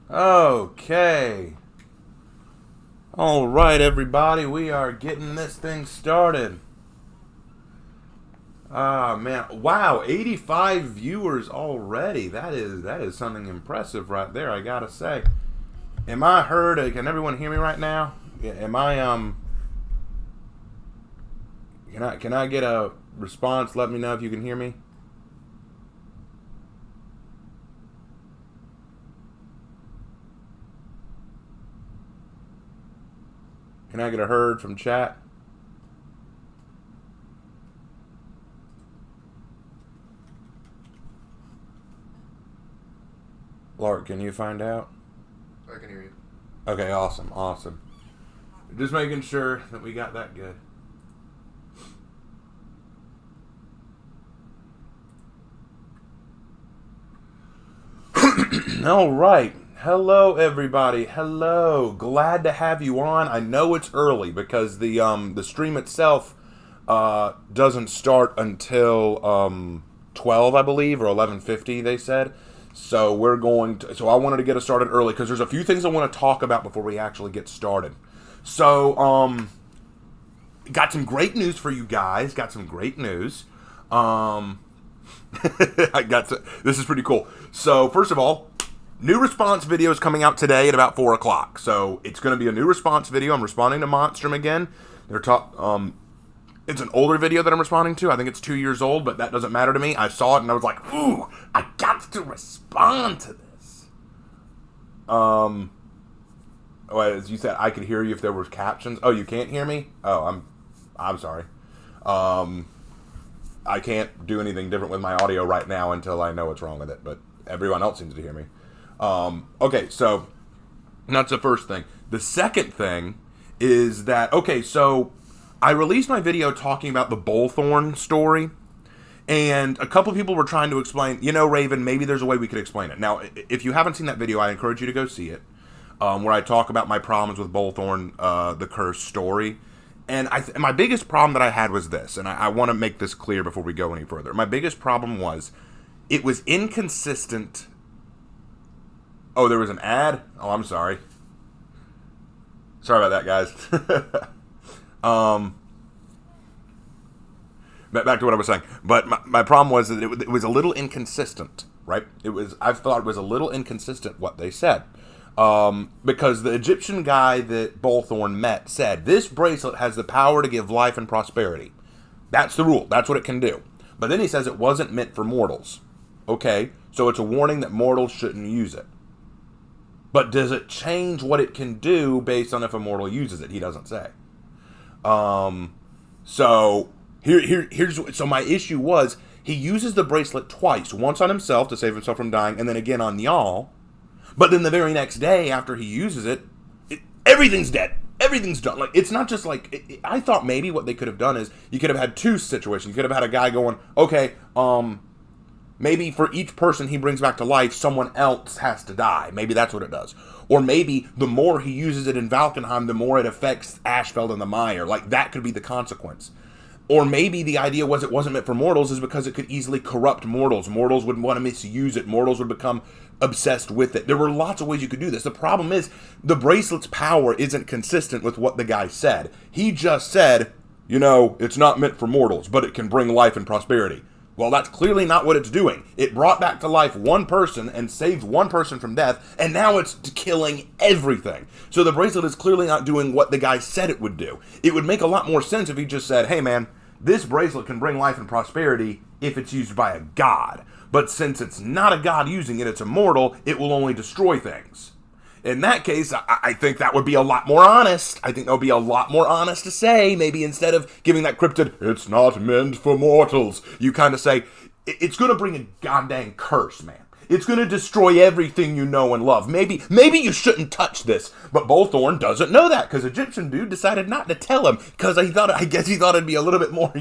Okay. All right, everybody, we are getting this thing started. Ah, man. Wow, 85 viewers already. That is something impressive right there, I gotta say. Am I heard? Can everyone hear me right now? Am I, Can I get a response? Let me know if you can hear me. Can I get a heard from chat? Lark, can you find out? I can hear you. Okay, awesome, awesome. Just making sure that we got that good. All right. Hello, everybody. Hello. Glad to have you on. I know it's early because the stream itself doesn't start until 12, I believe, or 11:50. They said. So we're going to. So I wanted to get us started early because there's a few things I want to talk about before we actually get started. So got some great news for you guys. Got some great news. This is pretty cool. So first of all, new response video is coming out today at about 4 o'clock. So it's going to be a new response video. I'm responding to Monstrum again. It's an older video that I'm responding to. I think it's 2 years old, but that doesn't matter to me. I saw it and I was like, ooh, I got to respond to this. As you said, I could hear you if there was captions. Oh, you can't hear me? Oh, I'm sorry. I can't do anything different with my audio right now until I know what's wrong with it, but everyone else seems to hear me. Okay, so that's the first thing. The second thing is that, okay, so I released my video talking about the Bullthorn story, and a couple of people were trying to explain, Raven, maybe there's a way we could explain it. Now, if you haven't seen that video, I encourage you to go see it, where I talk about my problems with Bullthorn, the curse story. And my biggest problem that I had was this, and I want to make this clear before we go any further. My biggest problem was it was inconsistent. Oh, there was an ad? Oh, I'm sorry. Sorry about that, guys. Back to what I was saying. But my problem was that it was a little inconsistent, right? I thought it was a little inconsistent what they said. Because the Egyptian guy that Bullthorn met said, this bracelet has the power to give life and prosperity. That's the rule. That's what it can do. But then he says it wasn't meant for mortals. Okay, so it's a warning that mortals shouldn't use it. But does it change what it can do based on if a mortal uses it? He doesn't say. So here's my issue was he uses the bracelet twice. Once on himself to save himself from dying, and then again on y'all. But then the very next day after he uses it, everything's dead. Everything's done. Like, it's not just like, I thought maybe what they could have done is you could have had two situations. You could have had a guy going, okay, maybe for each person he brings back to life, someone else has to die. Maybe that's what it does. Or maybe the more he uses it in Valkenheim, the more it affects Ashfeld and the Mire. Like, that could be the consequence. Or maybe the idea was it wasn't meant for mortals is because it could easily corrupt mortals. Mortals would want to misuse it. Mortals would become obsessed with it. There were lots of ways you could do this. The problem is the bracelet's power isn't consistent with what the guy said. He just said, it's not meant for mortals, but it can bring life and prosperity. Well, that's clearly not what it's doing. It brought back to life one person and saved one person from death, and now it's killing everything. So the bracelet is clearly not doing what the guy said it would do. It would make a lot more sense if he just said, hey man, this bracelet can bring life and prosperity if it's used by a god. But since it's not a god using it, it's a mortal, it will only destroy things. In that case, I think that would be a lot more honest. I think that would be a lot more honest to say. Maybe instead of giving that cryptid, it's not meant for mortals, you kind of say, it's going to bring a goddamn curse, man. It's going to destroy everything you know and love. Maybe you shouldn't touch this. But Bullthorn doesn't know that because Egyptian dude decided not to tell him because I guess he thought it'd be a little bit more,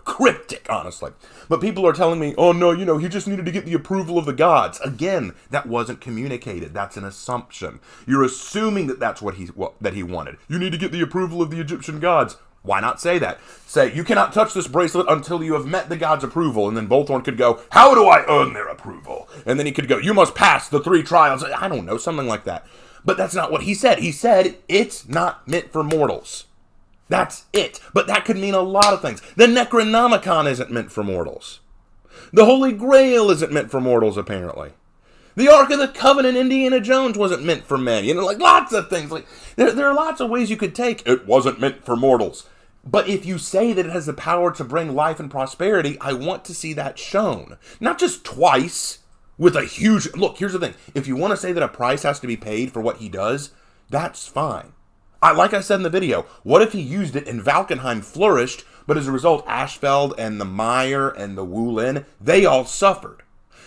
cryptic, honestly. But people are telling me, oh no, he just needed to get the approval of the gods. Again, that wasn't communicated. That's an assumption. You're assuming that that's what he wanted. You need to get the approval of the Egyptian gods. Why not say that? Say, you cannot touch this bracelet until you have met the god's approval. And then Bullthorn could go, how do I earn their approval? And then he could go, you must pass the 3 trials. I don't know, something like that. But that's not what he said. He said, it's not meant for mortals. That's it. But that could mean a lot of things. The Necronomicon isn't meant for mortals. The Holy Grail isn't meant for mortals, apparently. The Ark of the Covenant, Indiana Jones, wasn't meant for men. You know, like lots of things. Like there are lots of ways you could take it wasn't meant for mortals. But if you say that it has the power to bring life and prosperity, I want to see that shown. Not just twice with a huge... Look, here's the thing. If you want to say that a price has to be paid for what he does, that's fine. Like I said in the video, what if he used it and Valkenheim flourished, but as a result, Ashfeld and the Mire and the Wulin, they all suffered.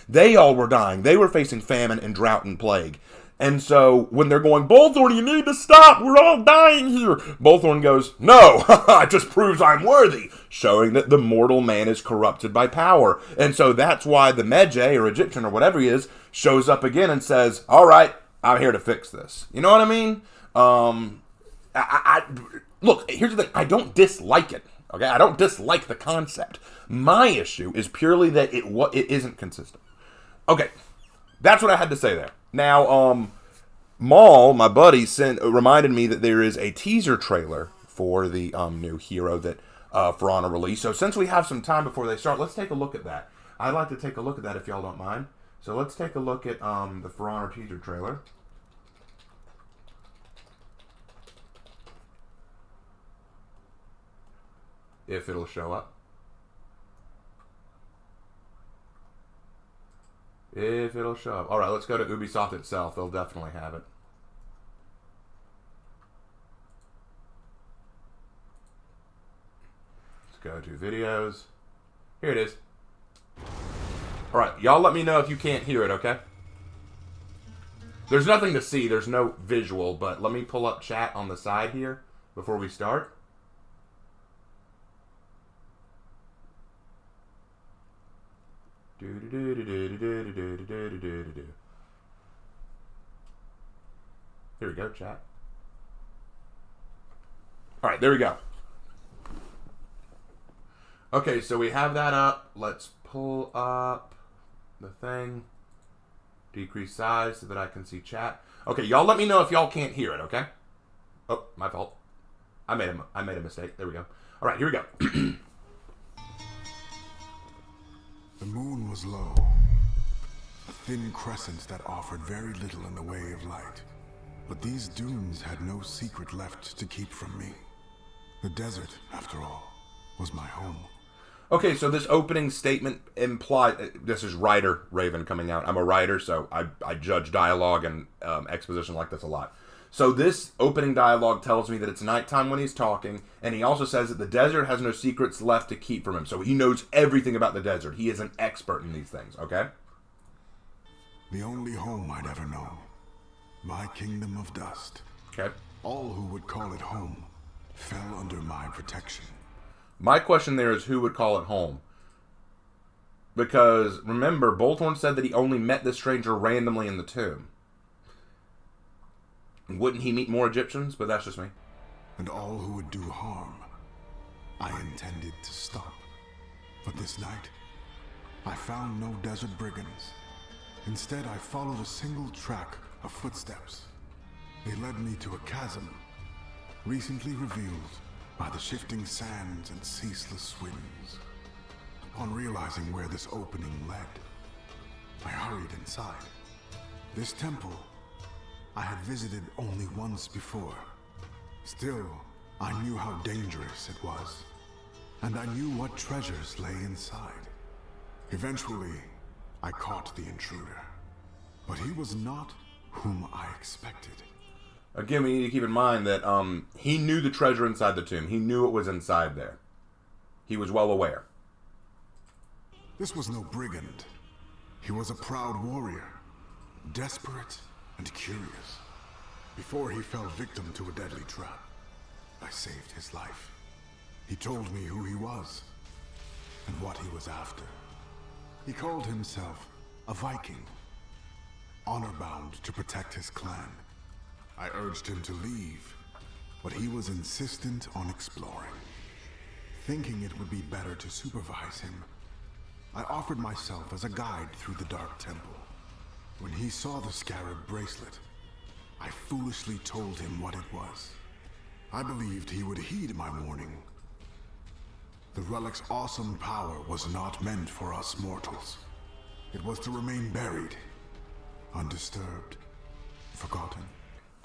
They all were dying. They were facing famine and drought and plague. And so when they're going, Bullthorn, you need to stop. We're all dying here. Bullthorn goes, no, it just proves I'm worthy, showing that the mortal man is corrupted by power. And so that's why the Medjay or Egyptian or whatever he is shows up again and says, all right, I'm here to fix this. You know what I mean? Look, here's the thing. I don't dislike it. Okay, I don't dislike the concept. My issue is purely that it isn't consistent. Okay, that's what I had to say there. Now, Maul, my buddy, reminded me that there is a teaser trailer for the new hero that For Honor released. So since we have some time before they start, let's take a look at that. I'd like to take a look at that if y'all don't mind. So let's take a look at the For Honor teaser trailer. If it'll show up. If it'll show up. Alright, let's go to Ubisoft itself. They'll definitely have it. Let's go to videos. Here it is. Alright, y'all let me know if you can't hear it, okay? There's nothing to see. There's no visual, but let me pull up chat on the side here before we start. Here we go, chat. All right, there we go. Okay, so we have that up. Let's pull up the thing. Decrease size so that I can see chat. Okay, y'all let me know if y'all can't hear it, okay? Oh, my fault. I made a mistake. There we go. All right, here we go. The moon was low, a thin crescent that offered very little in the way of light. But these dunes had no secret left to keep from me. The desert, after all, was my home. Okay, so this opening statement implies... This is writer Raven coming out. I'm a writer, so I judge dialogue and exposition like this a lot. So this opening dialogue tells me that it's nighttime when he's talking, and he also says that the desert has no secrets left to keep from him. So he knows everything about the desert. He is an expert in these things, okay? The only home I'd ever known. My kingdom of dust. Okay. All who would call it home fell under my protection. My question there is who would call it home? Because, remember, Bullthorn said that he only met this stranger randomly in the tomb. Wouldn't he meet more Egyptians? But that's just me. And all who would do harm, I intended to stop. But this night, I found no desert brigands. Instead, I followed a single track of footsteps. They led me to a chasm, recently revealed by the shifting sands and ceaseless winds. Upon realizing where this opening led, I hurried inside. This temple I had visited only once before. Still, I knew how dangerous it was, and I knew what treasures lay inside. Eventually, I caught the intruder, but he was not whom I expected. Again, we need to keep in mind that he knew the treasure inside the tomb. He knew it was inside there. He was well aware. This was no brigand. He was a proud warrior, desperate and curious. Before he fell victim to a deadly trap, I saved his life. He told me who he was and what he was after. He called himself a Viking, honor-bound to protect his clan. I urged him to leave, but he was insistent on exploring. Thinking it would be better to supervise him, I offered myself as a guide through the Dark Temple. When he saw the scarab bracelet, I foolishly told him what it was. I believed he would heed my warning. The relic's awesome power was not meant for us mortals. It was to remain buried, undisturbed, forgotten.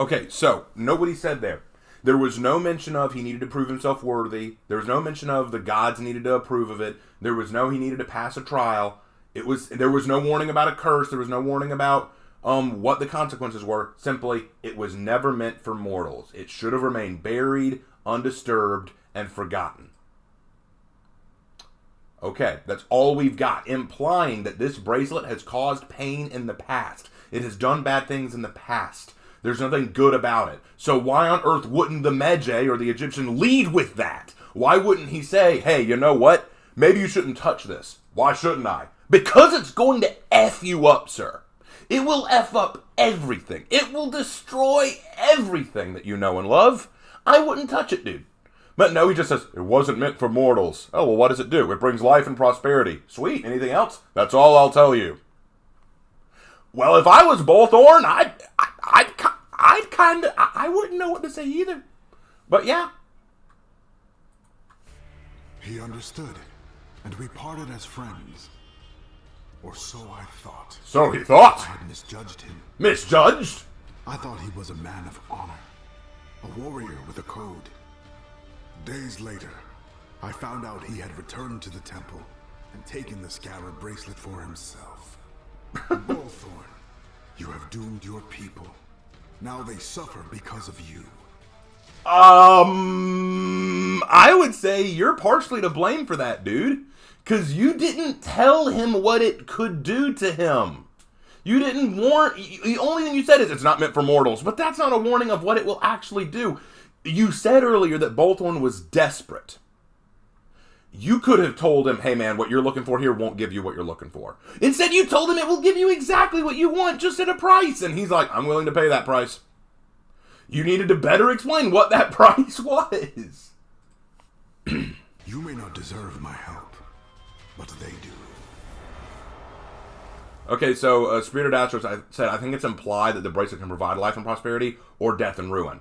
Okay, so, nobody said there. There was no mention of he needed to prove himself worthy. There was no mention of the gods needed to approve of it. There was no he needed to pass a trial. There was no warning about a curse. There was no warning about what the consequences were. Simply, it was never meant for mortals. It should have remained buried, undisturbed, and forgotten. Okay, that's all we've got, implying that this bracelet has caused pain in the past. It has done bad things in the past. There's nothing good about it. So why on earth wouldn't the Medjay or the Egyptian lead with that? Why wouldn't he say, hey, you know what? Maybe you shouldn't touch this. Why shouldn't I? Because it's going to F you up, sir. It will F up everything. It will destroy everything that you know and love. I wouldn't touch it, dude. But no, he just says, it wasn't meant for mortals. Oh, well, what does it do? It brings life and prosperity. Sweet. Anything else? That's all I'll tell you. Well, if I was Bullthorn, I wouldn't know what to say either. But yeah. He understood, and we parted as friends. Or so I thought. So he thought? I had misjudged him. Misjudged? I thought he was a man of honor. A warrior with a code. Days later, I found out he had returned to the temple and taken the scarab bracelet for himself. Bullthorn, you have doomed your people. Now they suffer because of you. I would say you're partially to blame for that, dude. Because you didn't tell him what it could do to him. You didn't warn... The only thing you said is it's not meant for mortals. But that's not a warning of what it will actually do. You said earlier that Bullthorn was desperate. You could have told him, hey man, what you're looking for here won't give you what you're looking for. Instead, you told him it will give you exactly what you want, just at a price. And he's like, I'm willing to pay that price. You needed to better explain what that price was. You may not deserve my help, but they do. Okay, so Spirited Astros said, I think it's implied that the bracelet can provide life and prosperity or death and ruin.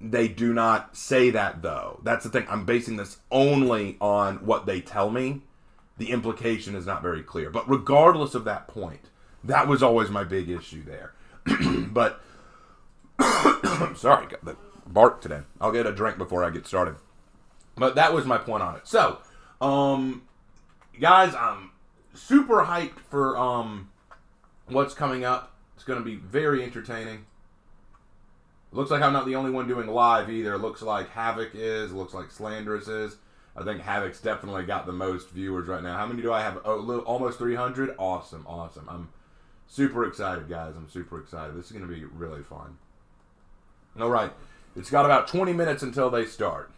They do not say that, though. That's the thing. I'm basing this only on what they tell me. The implication is not very clear. But regardless of that point, that was always my big issue there. But, sorry, got the bark today. I'll get a drink before I get started. But that was my point on it. So, guys, I'm super hyped for what's coming up. It's going to be very entertaining. Looks like I'm not the only one doing live either. It looks like Havoc is. It looks like Slanderous is. I think Havoc's definitely got the most viewers right now. How many do I have? Oh, almost 300? Awesome, awesome. I'm super excited, guys. I'm super excited. This is going to be really fun. All right. It's got about 20 minutes until they start.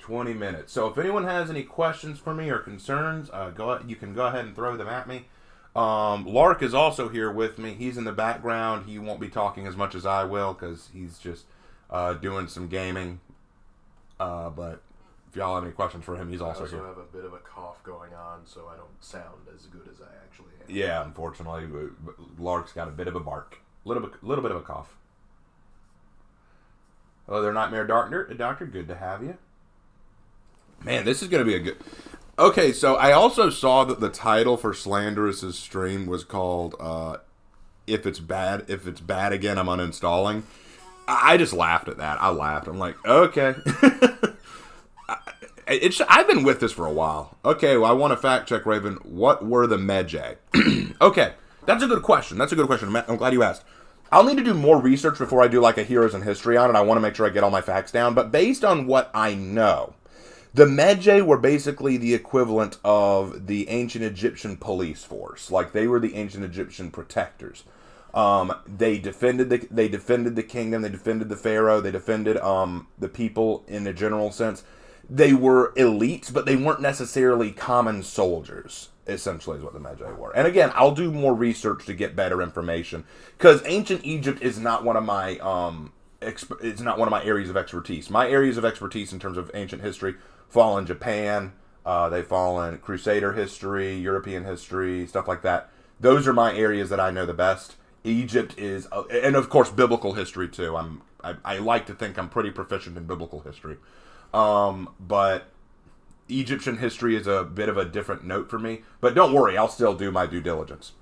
20 minutes. So if anyone has any questions for me or concerns, you can go ahead and throw them at me. Lark is also here with me. He's in the background. He won't be talking as much as I will because he's just doing some gaming. But if y'all have any questions for him, he's also here. I also have a bit of a cough going on, so I don't sound as good as I actually am. Yeah, unfortunately, Lark's got a bit of a bark. Little bit of a cough. Hello there, Nightmare Doctor. Good to have you. Man, this is going to be a good... Okay, so I also saw that the title for Slanderous's stream was called, If It's Bad Again, I'm Uninstalling. I just laughed at that. I laughed. I'm like, okay. I've been with this for a while. Okay, well, I want to fact check, Raven. What were the Medjay? Okay, that's a good question. I'm glad you asked. I'll need to do more research before I do like a Heroes in History on it. I want to make sure I get all my facts down. But based on what I know... The Medjay were basically the equivalent of the ancient Egyptian police force. Like, they were the ancient Egyptian protectors. They defended the kingdom, they defended the pharaoh, they defended the people in a general sense. They were elites, but they weren't necessarily common soldiers, essentially is what the Medjay were. And again, I'll do more research to get better information. Because ancient Egypt is not one of my it's not one of my areas of expertise. My areas of expertise in terms of ancient history fall in Japan. They fall in Crusader history, European history, stuff like that. Those are my areas that I know the best. Egypt is, and of course, biblical history too. I like to think I'm pretty proficient in biblical history, but Egyptian history is a bit of a different note for me. But don't worry, I'll still do my due diligence.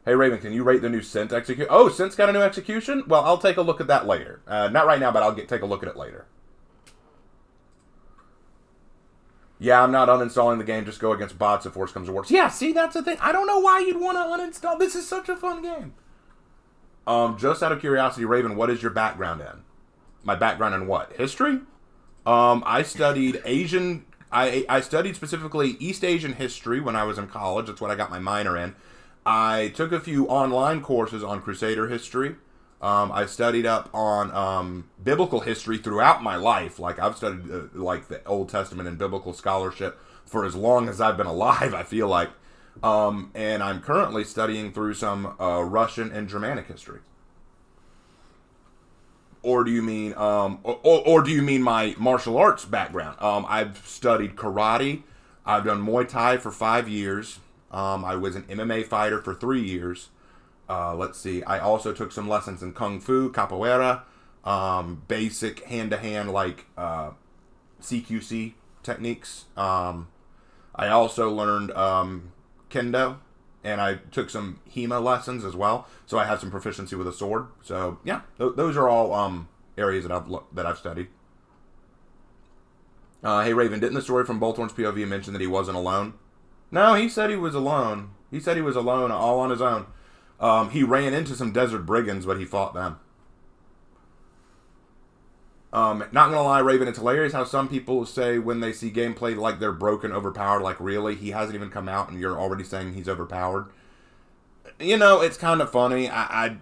Hey Raven, can you rate the new Scent execution? Oh, Scent's got a new execution? Well, I'll take a look at that later. Not right now, but I'll take a look at it later. Yeah, I'm not uninstalling the game. Just go against bots if worse comes to worse. Yeah, see, that's the thing. I don't know why you'd want to uninstall. This is such a fun game. Just out of curiosity, Raven, what is your background in? My background in what? History? I studied Asian... I studied specifically East Asian history when I was in college. That's what I got my minor in. I took a few online courses on Crusader history. I studied up on biblical history throughout my life. Like, I've studied like the Old Testament and biblical scholarship for as long as I've been alive, I feel like. And I'm currently studying through some Russian and Germanic history. Or do you mean or do you mean my martial arts background? I've studied karate. I've done Muay Thai for 5 years. I was an MMA fighter for 3 years. Let's see. I also took some lessons in Kung Fu, Capoeira, basic hand-to-hand, like, CQC techniques. I also learned, Kendo, and I took some HEMA lessons as well, so I have some proficiency with a sword. So, yeah, those are all, areas that I've studied. Hey, Raven, didn't the story from Bullthorn's POV mention that he wasn't alone? No, he said he was alone. He said he was alone, all on his own. He ran into some desert brigands, but he fought them. Not gonna lie, Raven, it's hilarious how some people say when they see gameplay like they're broken, overpowered. Like, really? He hasn't even come out and you're already saying he's overpowered? You know, it's kind of funny. I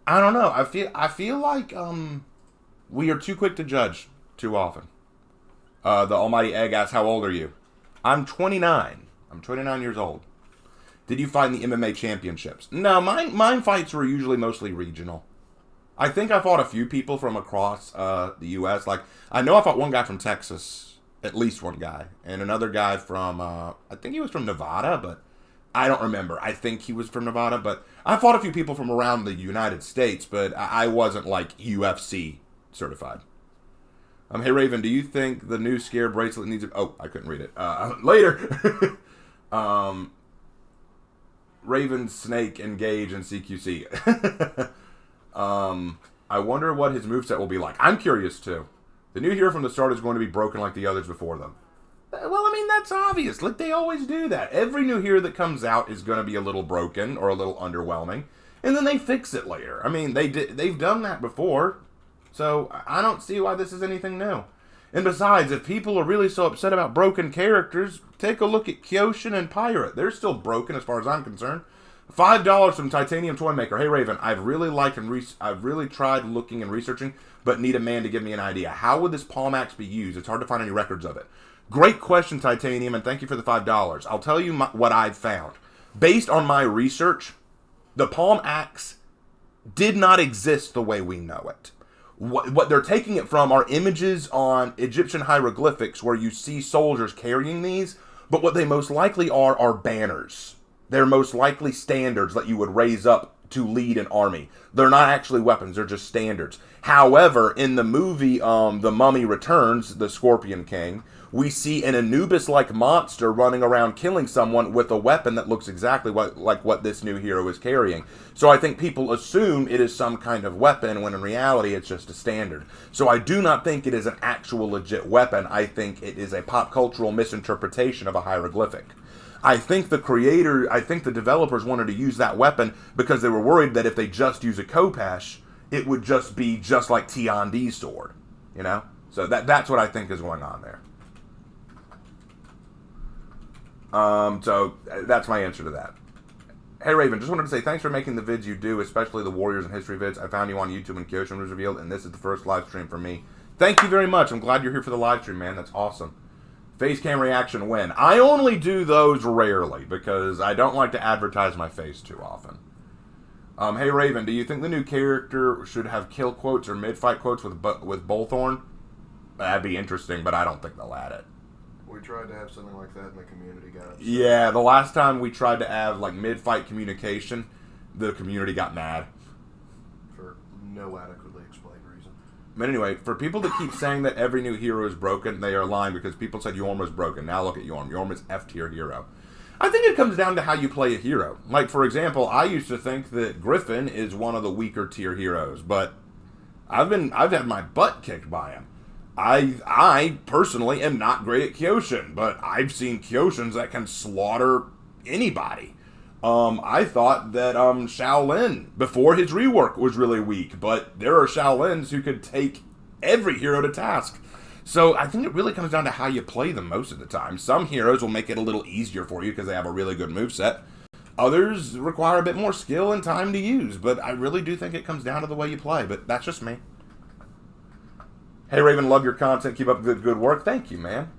don't know. I feel like we are too quick to judge too often. The Almighty Egg asks, how old are you? I'm 29. I'm 29 years old. Did you fight in the MMA championships? No, mine fights were usually mostly regional. I think I fought a few people from across the U.S. Like, I know I fought one guy from Texas, at least one guy, and another guy from, I think he was from Nevada, but I don't remember. I think he was from Nevada, but I fought a few people from around the United States, but I wasn't, like, UFC certified. Hey, Raven, do you think the new scare bracelet needs a... Oh, I couldn't read it. Later! Raven, Snake, Engage, and CQC. I wonder what his moveset will be like. I'm curious, too. The new hero from the start is going to be broken like the others before them. Well, I mean, that's obvious. Like, they always do that. Every new hero that comes out is going to be a little broken or a little underwhelming. And then they fix it later. I mean, they've done that before. So, I don't see why this is anything new. And besides, if people are really so upset about broken characters, take a look at Kyoshin and Pirate. They're still broken as far as I'm concerned. $5 from Titanium Toy Maker. Hey, Raven, I've really tried looking and researching, but need a man to give me an idea. How would this Palm Axe be used? It's hard to find any records of it. Great question, Titanium, and thank you for the $5. I'll tell you what I've found. Based on my research, the Palm Axe did not exist the way we know it. What they're taking it from are images on Egyptian hieroglyphics where you see soldiers carrying these, but what they most likely are banners. They're most likely standards that you would raise up to lead an army. They're not actually weapons, they're just standards. However, in the movie The Mummy Returns, the Scorpion King, we see an Anubis-like monster running around killing someone with a weapon that looks exactly like what this new hero is carrying. So I think people assume it is some kind of weapon, when in reality it's just a standard. So I do not think it is an actual legit weapon. I think it is a pop cultural misinterpretation of a hieroglyphic. I think the developers wanted to use that weapon because they were worried that if they just use a Khopesh, it would just be just like Tiandi's sword, you know? So that's what I think is going on there. So that's my answer to that. Hey Raven, just wanted to say thanks for making the vids you do, especially the Warriors and History vids. I found you on YouTube when Kyoshin was revealed, and this is the first live stream for me. Thank you very much. I'm glad you're here for the live stream, man. That's awesome. Face cam reaction when? I only do those rarely because I don't like to advertise my face too often. Hey Raven, do you think the new character should have kill quotes or mid-fight quotes with Bullthorn? That'd be interesting, but I don't think they'll add it. We tried to have something like that and the community got upset. Yeah, the last time we tried to have like mid-fight communication, the community got mad. For no adequately explained reason. But anyway, for people to keep saying that every new hero is broken, they are lying because people said Yorm was broken. Now look at Yorm. Yorm is F-tier hero. I think it comes down to how you play a hero. Like, for example, I used to think that Griffin is one of the weaker tier heroes, but I've had my butt kicked by him. I personally am not great at Kyoshin, but I've seen Kyoshins that can slaughter anybody. I thought that Shaolin, before his rework, was really weak, but there are Shaolins who could take every hero to task. So I think it really comes down to how you play them most of the time. Some heroes will make it a little easier for you because they have a really good moveset. Others require a bit more skill and time to use, but I really do think it comes down to the way you play, but that's just me. Hey Raven, love your content. Keep up the good work. Thank you, man.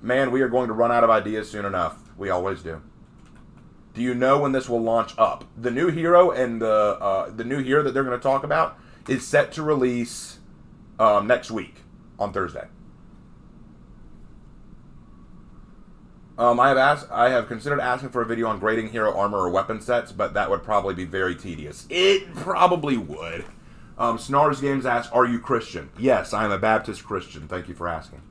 Man, we are going to run out of ideas soon enough. We always do. Do you know when this will launch up? The new hero and the new hero that they're going to talk about is set to release next week on Thursday. I have considered asking for a video on grading hero armor or weapon sets, but that would probably be very tedious. It probably would. Snars Games asks, are you Christian? Yes, I am a Baptist Christian. Thank you for asking.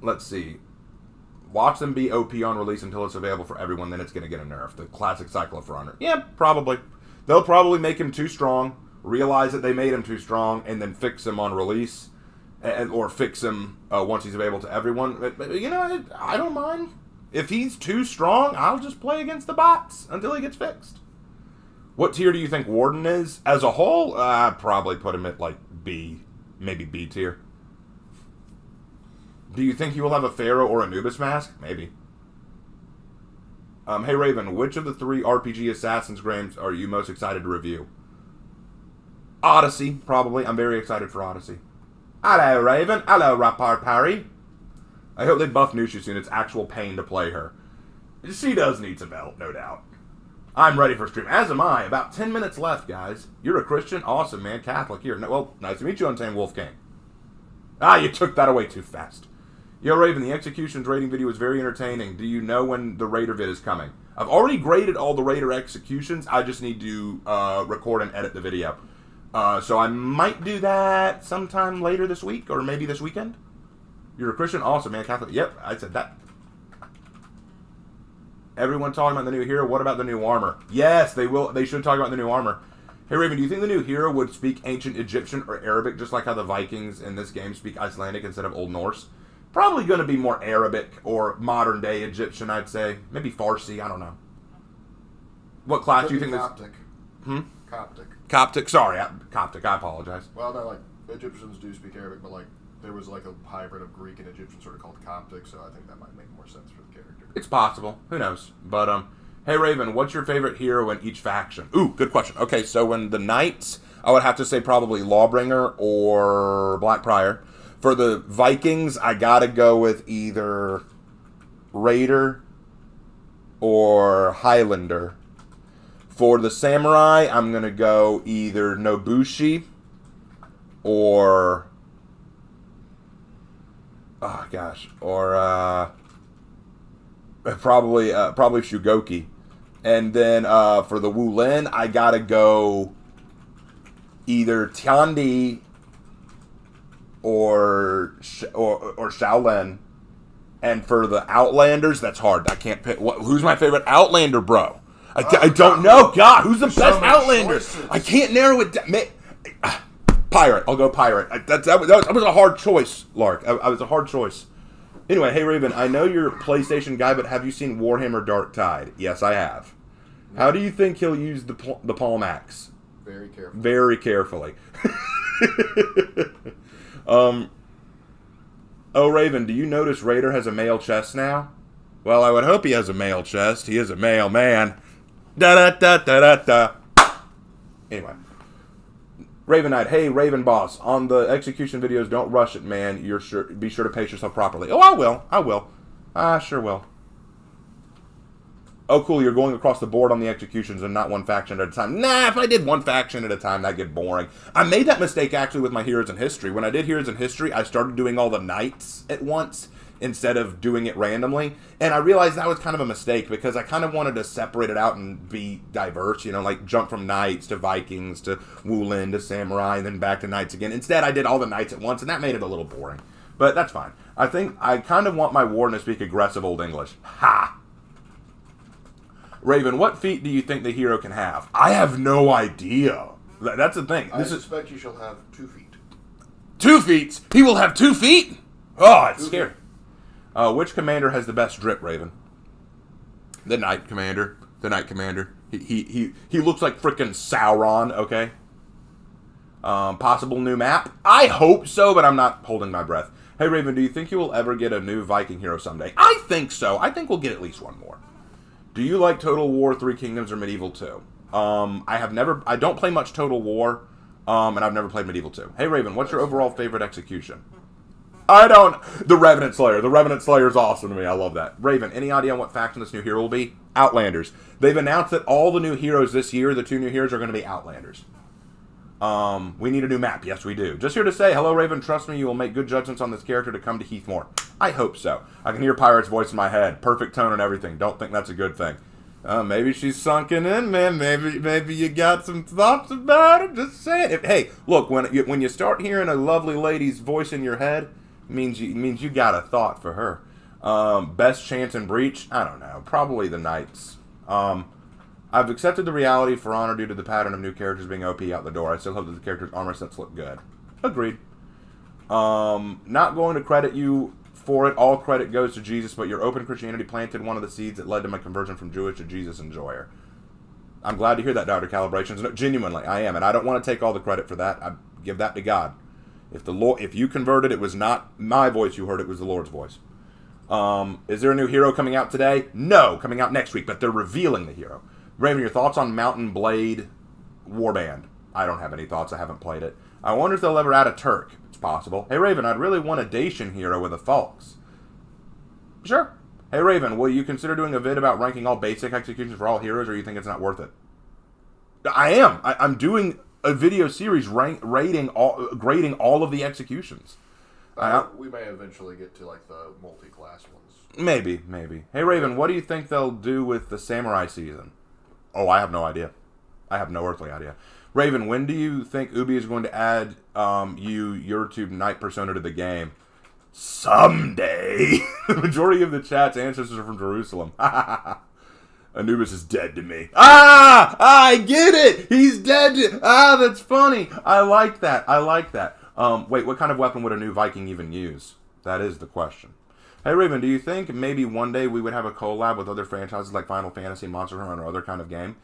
Let's see. Watch them be OP on release until it's available for everyone, then it's going to get a nerf. The classic cycle of For Honor. Yeah, probably. They'll probably make him too strong, realize that they made him too strong, and then fix him on release. Or fix him once he's available to everyone. But you know, I don't mind. If he's too strong, I'll just play against the bots until he gets fixed. What tier do you think Warden is? As a whole, I'd probably put him at like B. Maybe B tier. Do you think he will have a Pharaoh or Anubis mask? Maybe. Hey Raven, which of the 3 RPG Assassin's games are you most excited to review? Odyssey, probably. I'm very excited for Odyssey. Hello, Raven. Hello, Rapar Parry. I hope they buff Nushu soon. It's actual pain to play her. She does need some help, no doubt. I'm ready for stream. As am I. About 10 minutes left, guys. You're a Christian? Awesome, man. Catholic here. No, well, nice to meet you, Untamed Wolfgang. Ah, you took that away too fast. Yo, Raven, the Executions rating video is very entertaining. Do you know when the Raider vid is coming? I've already graded all the Raider executions. I just need to record and edit the video. So I might do that sometime later this week, or maybe this weekend. You're a Christian? Awesome, man. Catholic. Yep, I said that. Everyone talking about the new hero. What about the new armor? Yes, they will. They should talk about the new armor. Hey, Raven, do you think the new hero would speak ancient Egyptian or Arabic, just like how the Vikings in this game speak Icelandic instead of Old Norse? Probably going to be more Arabic or modern-day Egyptian, I'd say. Maybe Farsi. I don't know. What class do you think this... Coptic. Coptic. Coptic. Sorry, Coptic. I apologize. Well, no, like, Egyptians do speak Arabic, but, like, there was, like, a hybrid of Greek and Egyptian sort of called Coptic, so I think that might make more sense for the character. It's possible. Who knows? But, hey, Raven, what's your favorite hero in each faction? Ooh, good question. Okay, so in the Knights, I would have to say probably Lawbringer or Black Prior. For the Vikings, I gotta go with either Raider or Highlander. For the Samurai, I'm gonna go either Nobushi or... oh, gosh. Or, probably Shugoki. And then, for the Wulin, I gotta go either Tiandi or Shaolin. And for the Outlanders, that's hard. I can't pick. Who's my favorite Outlander, bro? I don't know. God, who's the best Outlander? Choices. I can't narrow it down. Pirate. I'll go Pirate. That was a hard choice, Lark. I was a hard choice. Anyway, hey, Raven, I know you're a PlayStation guy, but have you seen Warhammer Dark Tide? Yes, I have. How do you think he'll use the Palm Axe? Very carefully. Very carefully. Oh, Raven, do you notice Raider has a male chest now? Well, I would hope he has a male chest. He is a male man. Da-da-da-da-da-da. Anyway. Raven Knight, hey, Raven Boss, on the execution videos, don't rush it, man. Be sure to pace yourself properly. Oh, I will. I sure will. Oh, cool, you're going across the board on the executions and not one faction at a time. Nah, if I did one faction at a time, that'd get boring. I made that mistake, actually, with my Heroes in History. When I did Heroes in History, I started doing all the knights at once instead of doing it randomly. And I realized that was kind of a mistake because I kind of wanted to separate it out and be diverse, you know, like jump from knights to Vikings to Wulin to Samurai and then back to knights again. Instead, I did all the knights at once, and that made it a little boring. But that's fine. I think I kind of want my warden to speak aggressive Old English. Ha! Raven, what feat do you think the hero can have? I have no idea. That's the thing. I suspect you shall have 2 feet. 2 feet? He will have 2 feet? Oh, it's scary. Which commander has the best drip, Raven? The Knight Commander. The Knight Commander. He looks like frickin' Sauron, okay? Possible new map? I hope so, but I'm not holding my breath. Hey, Raven, do you think you will ever get a new Viking hero someday? I think so. I think we'll get at least one more. Do you like Total War, Three Kingdoms, or Medieval 2? I don't play much Total War, and I've never played Medieval 2. Hey, Raven, what's your overall favorite execution? The Revenant Slayer. The Revenant Slayer is awesome to me. I love that. Raven, any idea on what faction this new hero will be? Outlanders. They've announced that all the new heroes this year, the 2 new heroes, are going to be Outlanders. We need a new map. Yes, we do. Just here to say, hello, Raven. Trust me, you will make good judgments on this character to come to Heathmore. I hope so. I can hear Pirate's voice in my head. Perfect tone and everything. Don't think that's a good thing. Maybe she's sunken in, man. Maybe you got some thoughts about it. Just saying. Hey, look, when you start hearing a lovely lady's voice in your head, it means you got a thought for her. Best chance in Breach? I don't know. Probably the Knights. I've accepted the reality for Honor due to the pattern of new characters being OP out the door. I still hope that the character's armor sets look good. Agreed. Not going to credit you for it. All credit goes to Jesus, but your open Christianity planted one of the seeds that led to my conversion from Jewish to Jesus enjoyer. I'm glad to hear that, Dr. Calibrations. No, genuinely, I am, and I don't want to take all the credit for that. I give that to God. If you converted, it was not my voice you heard, it was the Lord's voice. Is there a new hero coming out today? No, coming out next week, but they're revealing the hero. Raven, your thoughts on Mountain Blade Warband? I don't have any thoughts. I haven't played it. I wonder if they'll ever add a Turk. It's possible. Hey, Raven, I'd really want a Dacian hero with a Falx. Sure. Hey, Raven, will you consider doing a vid about ranking all basic executions for all heroes, or you think it's not worth it? I am. I'm doing a video series grading all of the executions. We may eventually get to, like, the multi-class ones. Maybe. Hey, Raven, what do you think they'll do with the Samurai season? Oh, I have no idea. I have no earthly idea. Raven, when do you think Ubi is going to add your two Knight persona to the game? Someday. The majority of the chat's ancestors are from Jerusalem. Anubis is dead to me. I get it. He's dead. That's funny. I like that. Wait, what kind of weapon would a new Viking even use? That is the question. Hey, Raven, do you think maybe one day we would have a collab with other franchises like Final Fantasy, Monster Hunter, or other kind of game?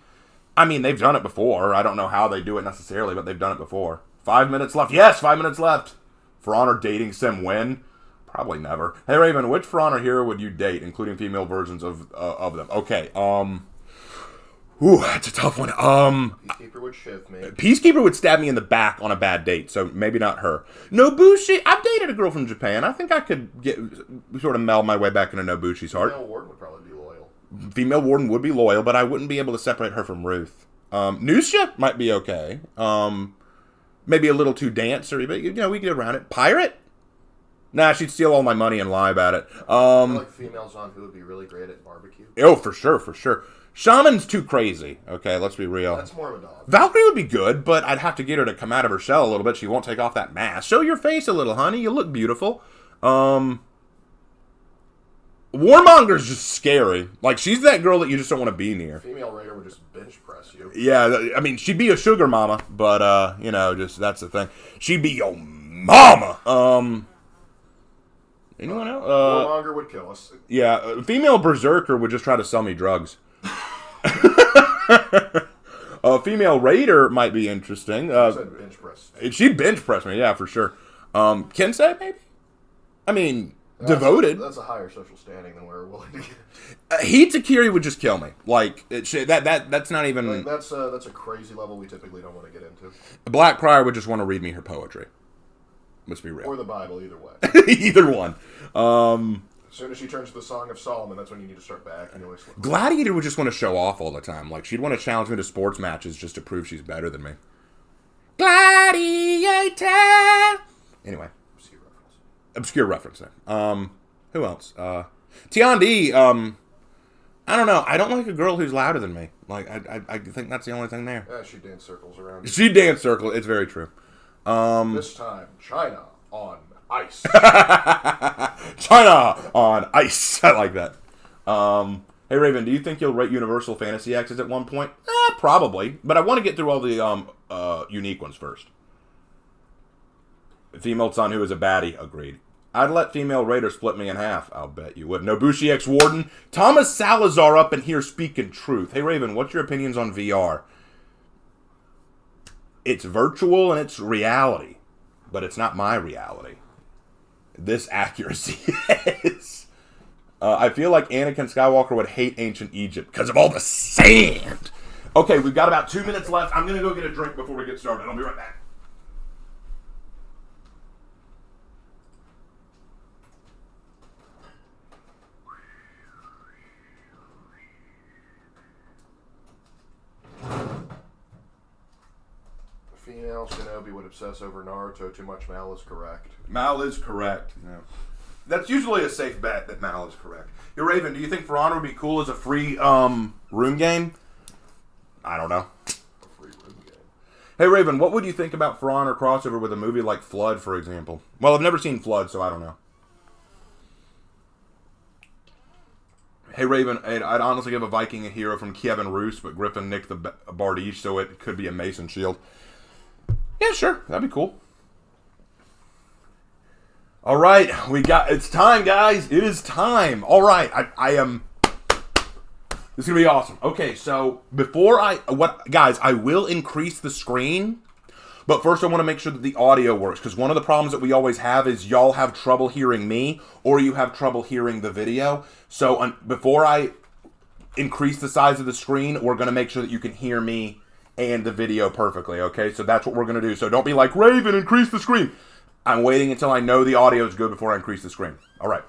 I mean, they've done it before. I don't know how they do it necessarily, but they've done it before. 5 minutes left. Yes, 5 minutes left. For Honor dating sim win? Probably never. Hey, Raven, which For Honor hero would you date, including female versions of them? Okay, that's a tough one. Peacekeeper would shift me. Peacekeeper would stab me in the back on a bad date, so maybe not her. Nobushi, I've dated a girl from Japan. I think I could sort of meld my way back into Nobushi's heart. Female Warden would probably be loyal. Female Warden would be loyal, but I wouldn't be able to separate her from Ruth. Nusha might be okay. Maybe a little too dancery, but we can get around it. Pirate? Nah, she'd steal all my money and lie about it. I feel like females on who would be really great at barbecue. Oh, for sure. Shaman's too crazy. Okay, let's be real. That's more of a dog. Valkyrie would be good, but I'd have to get her to come out of her shell a little bit. She won't take off that mask. Show your face a little, honey. You look beautiful. Warmonger's just scary. Like, she's that girl that you just don't want to be near. Female Raider would just bench press you. Yeah, I mean, she'd be a sugar mama, but, just that's the thing. She'd be your mama. Anyone else? Warmonger would kill us. Yeah, female Berserker would just try to sell me drugs. Female Raider might be interesting. Said bench press. She'd bench press me, yeah, for sure. Kensei, maybe? I mean, devoted. That's a higher social standing than we're willing to get. Hitakiri would just kill me. Like, that's not even... Like, that's a crazy level we typically don't want to get into. Black Prior would just want to read me her poetry. Let's be real. Or the Bible, either way. Either one. As soon as she turns to the Song of Solomon, that's when you need to start backing away. Gladiator would just want to show off all the time. Like, she'd want to challenge me to sports matches just to prove she's better than me. Gladiator! Anyway. Obscure reference there. Who else? Tiandi, I don't know. I don't like a girl who's louder than me. Like, I think that's the only thing there. Yeah, she dance circles around you. She dance circle. It's very true. This time, China on ice. China on ice. I like that. Hey, Raven, do you think you'll rate Universal Fantasy X's at one point? Probably. But I want to get through all the unique ones first. Female son who is a baddie. Agreed. I'd let female Raider split me in half. I'll bet you would. Nobushi X Warden. Thomas Salazar up in here speaking truth. Hey, Raven, what's your opinions on VR? It's virtual and it's reality. But it's not my reality. This accuracy is. I feel like Anakin Skywalker would hate ancient Egypt because of all the sand. Okay, we've got about 2 minutes left. I'm going to go get a drink before we get started. I'll be right back. Female Shinobi would obsess over Naruto too much. Mal is correct. Mal is correct. No. That's usually a safe bet that Mal is correct. Yo, Raven, do you think For Honor would be cool as a free room game? I don't know. A free room game. Hey, Raven, what would you think about For Honor crossover with a movie like Flood, for example? Well, I've never seen Flood, so I don't know. Hey, Raven, I'd honestly give a Viking a hero from Kevin Roos, but Griffin nicked the Bardiche, so it could be a Mason Shield. Yeah, sure. That'd be cool. All right. It's time, guys. It is time. All right. I am... This is going to be awesome. Okay, so guys, I will increase the screen, but first I want to make sure that the audio works, because one of the problems that we always have is y'all have trouble hearing me, or you have trouble hearing the video. So before I increase the size of the screen, we're going to make sure that you can hear me and the video perfectly, okay? So that's what we're going to do. So don't be like, Raven, increase the screen. I'm waiting until I know the audio is good before I increase the screen. All right.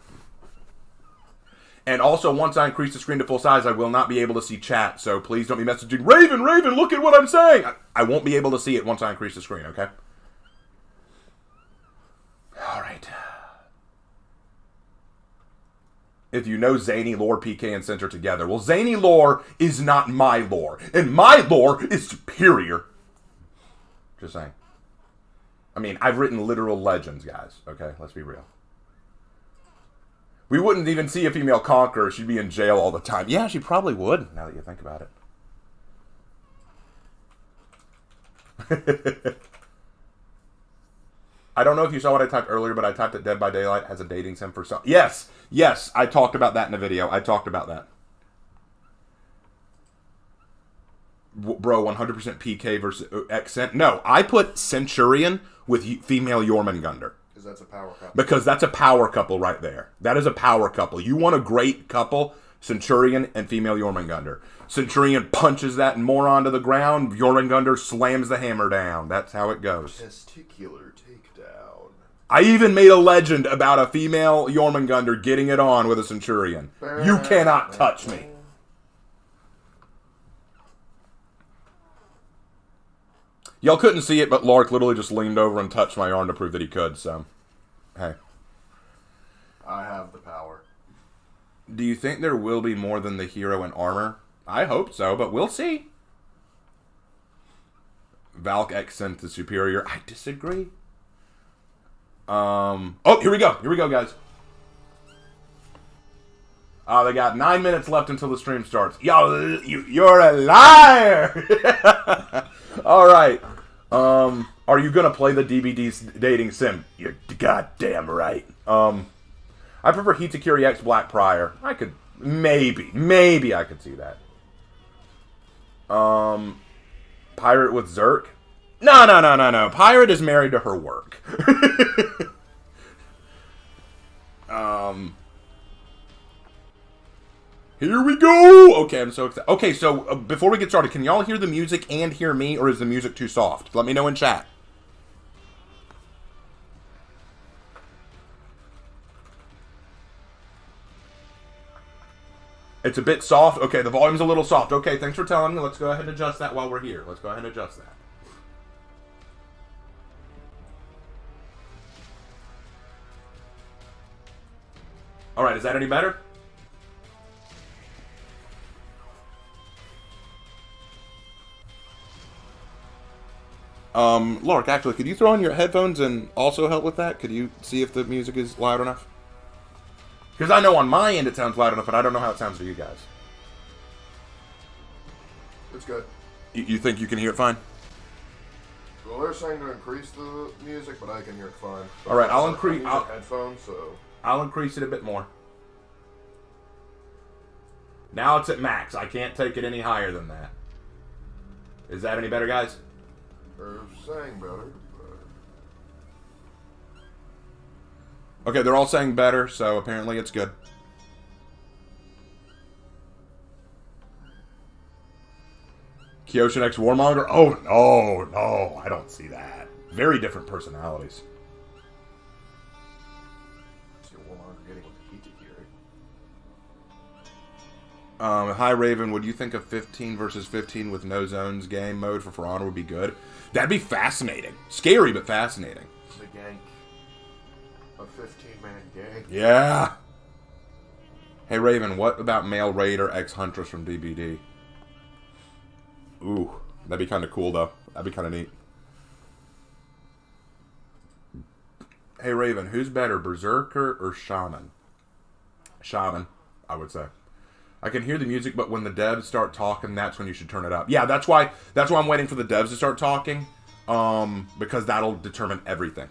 And also, once I increase the screen to full size, I will not be able to see chat. So please don't be messaging, Raven, look at what I'm saying. I won't be able to see it once I increase the screen, okay? All right. If you know Zany lore, PK, and Center together. Well, Zany lore is not my lore. And my lore is superior. Just saying. I mean, I've written literal legends, guys. Okay, let's be real. We wouldn't even see a female conqueror. She'd be in jail all the time. Yeah, she probably would, now that you think about it. I don't know if you saw what I typed earlier, but I typed that Dead by Daylight has a dating sim for some... Yes, I talked about that in a video. I talked about that. Bro, 100% PK versus Accent. No, I put Centurion with female Jormungandr. Because that's a power couple. Because that's a power couple right there. That is a power couple. You want a great couple, Centurion and female Jormungandr. Centurion punches that moron to the ground. Jormungandr slams the hammer down. That's how it goes. Testicular takedown. I even made a legend about a female Jormungandr getting it on with a Centurion. You cannot touch me. Y'all couldn't see it, but Lark literally just leaned over and touched my arm to prove that he could, so... Hey. I have the power. Do you think there will be more than the hero in armor? I hope so, but we'll see. Valk Accent is superior. I disagree. Oh, here we go. Here we go, guys. They got 9 minutes left until the stream starts. Y'all, you're a liar! All right. Are you gonna play the DBD's dating sim? You're goddamn right. I prefer Hitakuri X Black Prior. I could maybe I could see that. Pirate with Zerk? No. Pirate is married to her work. Here we go! Okay, I'm so excited. Okay, so before we get started, can y'all hear the music and hear me, or is the music too soft? Let me know in chat. It's a bit soft. Okay, the volume's a little soft. Okay, thanks for telling me. Let's go ahead and adjust that while we're here. Let's go ahead and adjust that. All right, is that any better? Lark, actually, could you throw on your headphones and also help with that? Could you see if the music is loud enough? Because I know on my end it sounds loud enough, but I don't know how it sounds to you guys. It's good. You think you can hear it fine? Well, they're saying to increase the music, but I can hear it fine. All right, I'll increase. Headphones, so I'll increase it a bit more. Now it's at max. I can't take it any higher than that. Is that any better, guys? they're saying better. Okay, they're all saying better, so apparently it's good. Kyoshin X Warmonger? Oh, no, I don't see that. Very different personalities. See Warmonger getting with the Hiki here. Hi Raven, would you think a 15 versus 15 with no zones game mode for Honor would be good? That'd be fascinating. Scary, but fascinating. The gank. A 15-man gang. Yeah. Hey Raven, what about male Raider X Huntress from DBD? Ooh, that'd be kind of cool though. That'd be kind of neat. Hey Raven, who's better, Berserker or Shaman? Shaman, I would say. I can hear the music, but when the devs start talking, that's when you should turn it up. Yeah, that's why I'm waiting for the devs to start talking, because that'll determine everything.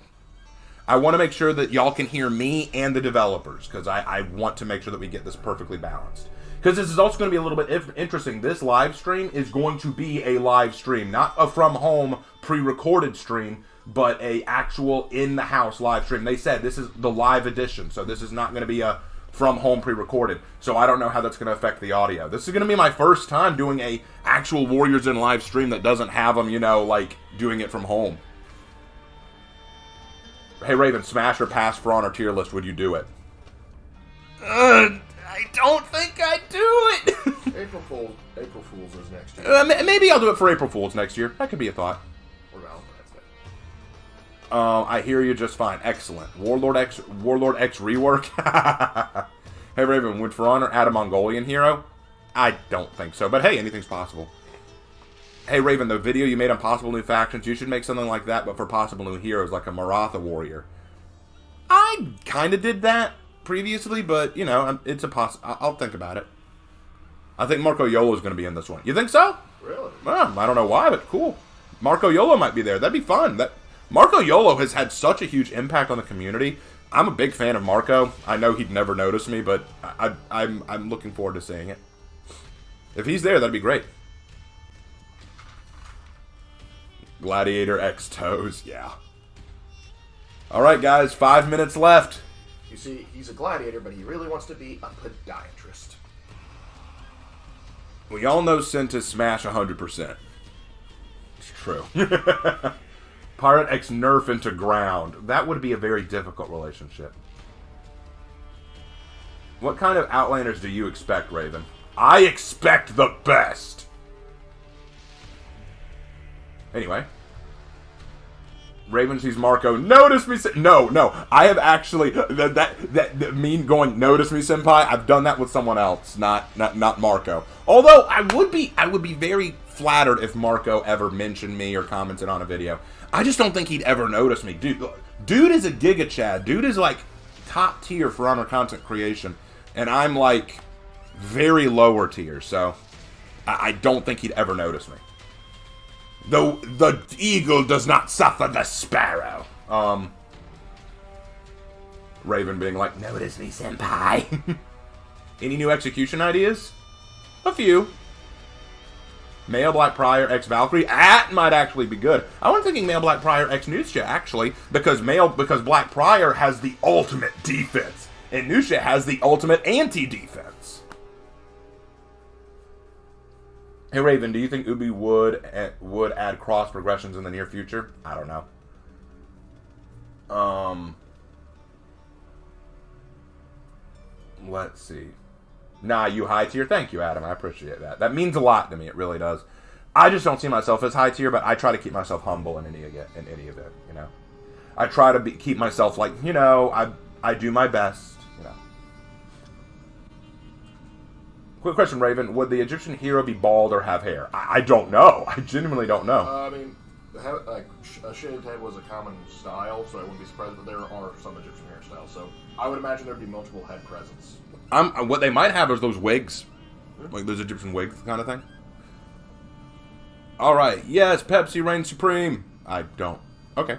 I want to make sure that y'all can hear me and the developers, because I want to make sure that we get this perfectly balanced. Because this is also going to be a little bit interesting. This live stream is going to be a live stream, not a from home pre-recorded stream, but a actual in-the-house live stream. They said this is the live edition, so this is not going to be a from home pre-recorded. So I don't know how that's going to affect the audio. This is going to be my first time doing a actual Warriors in live stream that doesn't have them, you know, like doing it from home. Hey Raven, smash or pass for Honor tier list, would you do it? I don't think I'd do it. April Fool's is next year. Maybe I'll do it for April Fool's next year. That could be a thought. Or Valentine's Day. I hear you just fine. Excellent. Warlord X rework. Hey Raven, would For Honor add a Mongolian hero? I don't think so, but hey, anything's possible. Hey Raven, the video you made on possible new factions, you should make something like that, but for possible new heroes, like a Maratha warrior. I kind of did that previously, but, you know, it's a I'll think about it. I think Marco Yolo is going to be in this one. You think so? Really? Well, I don't know why, but cool. Marco Yolo might be there. That'd be fun. Marco Yolo has had such a huge impact on the community. I'm a big fan of Marco. I know he'd never notice me, but I'm looking forward to seeing it. If he's there, that'd be great. Gladiator X Toes, yeah. Alright guys, 5 minutes left. You see, he's a gladiator, but he really wants to be a podiatrist. We all know Sentis smash 100%. It's true. Pirate X Nerf into ground. That would be a very difficult relationship. What kind of Outlanders do you expect, Raven? I expect the best! Anyway. Raven sees Marco. Notice me, no. I have actually that mean going. Notice me, senpai. I've done that with someone else, not Marco. Although I would be very flattered if Marco ever mentioned me or commented on a video. I just don't think he'd ever notice me, dude is a Giga Chad. Dude is like top tier for Honor content creation, and I'm like very lower tier. So I don't think he'd ever notice me. Though the eagle does not suffer the sparrow. Raven being like, notice me, senpai. Any new execution ideas? A few. Male Black Prior X Valkyrie. That might actually be good. I was thinking Male Black Prior X Nusha, actually, because Black Prior has the ultimate defense, and Nusha has the ultimate anti-defense. Hey Raven, do you think Ubi would add cross progressions in the near future? I don't know. Let's see. Nah, you high tier. Thank you, Adam. I appreciate that. That means a lot to me. It really does. I just don't see myself as high tier, but I try to keep myself humble in any of it. You know, I try to keep myself like, you know, I do my best. You know. Quick question, Raven: would the Egyptian hero be bald or have hair? I don't know. I genuinely don't know. I mean, a shaved head was a common style, so I wouldn't be surprised. But there are some Egyptian hairstyles, so I would imagine there'd be multiple head presents. What they might have is those wigs, like those Egyptian wigs kind of thing. All right, yes, Pepsi reigns supreme. I don't. Okay.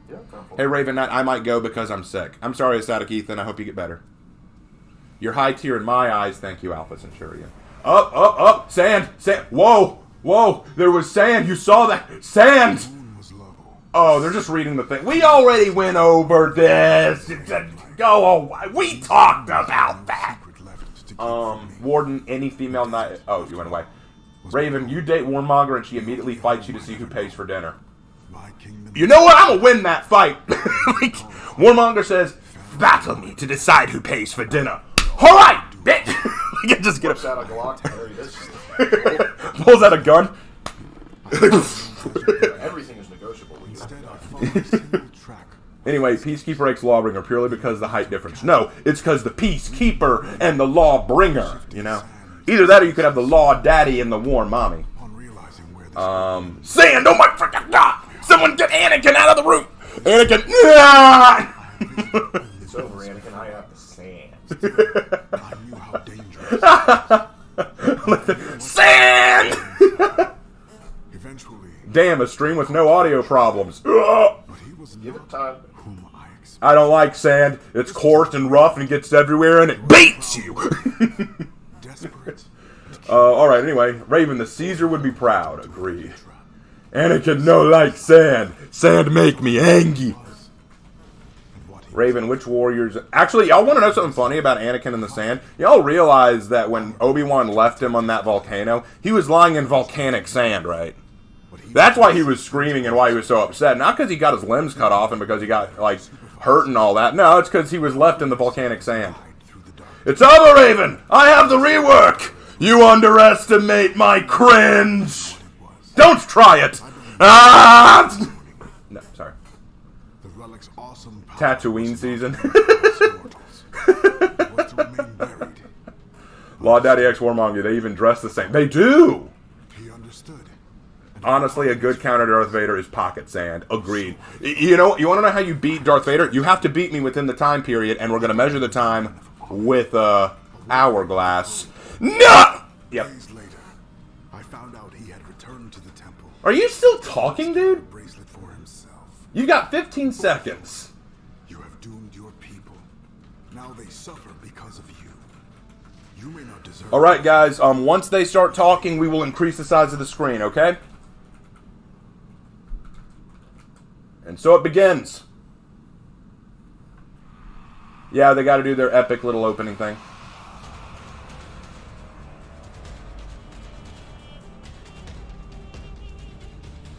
Yeah. Hey, Raven Knight, I might go because I'm sick. I'm sorry, Static Ethan. I hope you get better. You're high tier in my eyes. Thank you, Alpha Centurion. Up. Sand. Whoa. There was sand. You saw that. Sand. Oh, they're just reading the thing. We already went over this. Go away. We talked about that. Warden, any female knight. Oh, you went away. Raven, you date Warmonger and she immediately fights you to see who pays for dinner. You know what? I'm going to win that fight. Warmonger says, battle me to decide who pays for dinner. All right, bitch. Just get out a Glock. Pulls out a gun. Everything is negotiable. Anyway, Peacekeeper X Lawbringer purely because of the height difference. No, it's because the Peacekeeper and the Lawbringer, you know? Either that or you could have the Law Daddy and the War Mommy. Sand! Oh my freaking God! Someone get Anakin out of the room! Anakin! It's over, Anakin. I have the sand. I knew how dangerous. Sand! Eventually, Damn, a stream with no audio problems. but he was Give not it time. whom I expected. I don't like sand. It's coarse and rough and gets everywhere and it beats you. Desperate. Alright, anyway. Raven, the Caesar would be proud. Agreed. Anakin no like sand. Sand make me angry. Raven, which warriors... Actually, y'all want to know something funny about Anakin and the sand? Y'all realize that when Obi-Wan left him on that volcano, he was lying in volcanic sand, right? That's why he was screaming and why he was so upset. Not because he got his limbs cut off and because he got, like, hurt and all that. No, it's because he was left in the volcanic sand. It's over, Raven! I have the rework! You underestimate my cringe! Don't try it! Ah! No, sorry. The relic's awesome power Tatooine season. was to remain buried. Law Daddy X Warmonger, they even dress the same. They do! He understood. Honestly, a good counter to Darth Vader is pocket sand. Agreed. You know, you want to know how you beat Darth Vader? You have to beat me within the time period, and we're going to measure the time with a hourglass. No! Yep. Days later, I found out he had returned to the temple. Are you still talking, dude? Bracelet for himself. You got 15 seconds. You have doomed your people. Now they suffer because of you. You may not deserve. All right, guys. Once they start talking, we will increase the size of the screen. Okay? And so it begins. Yeah, they got to do their epic little opening thing.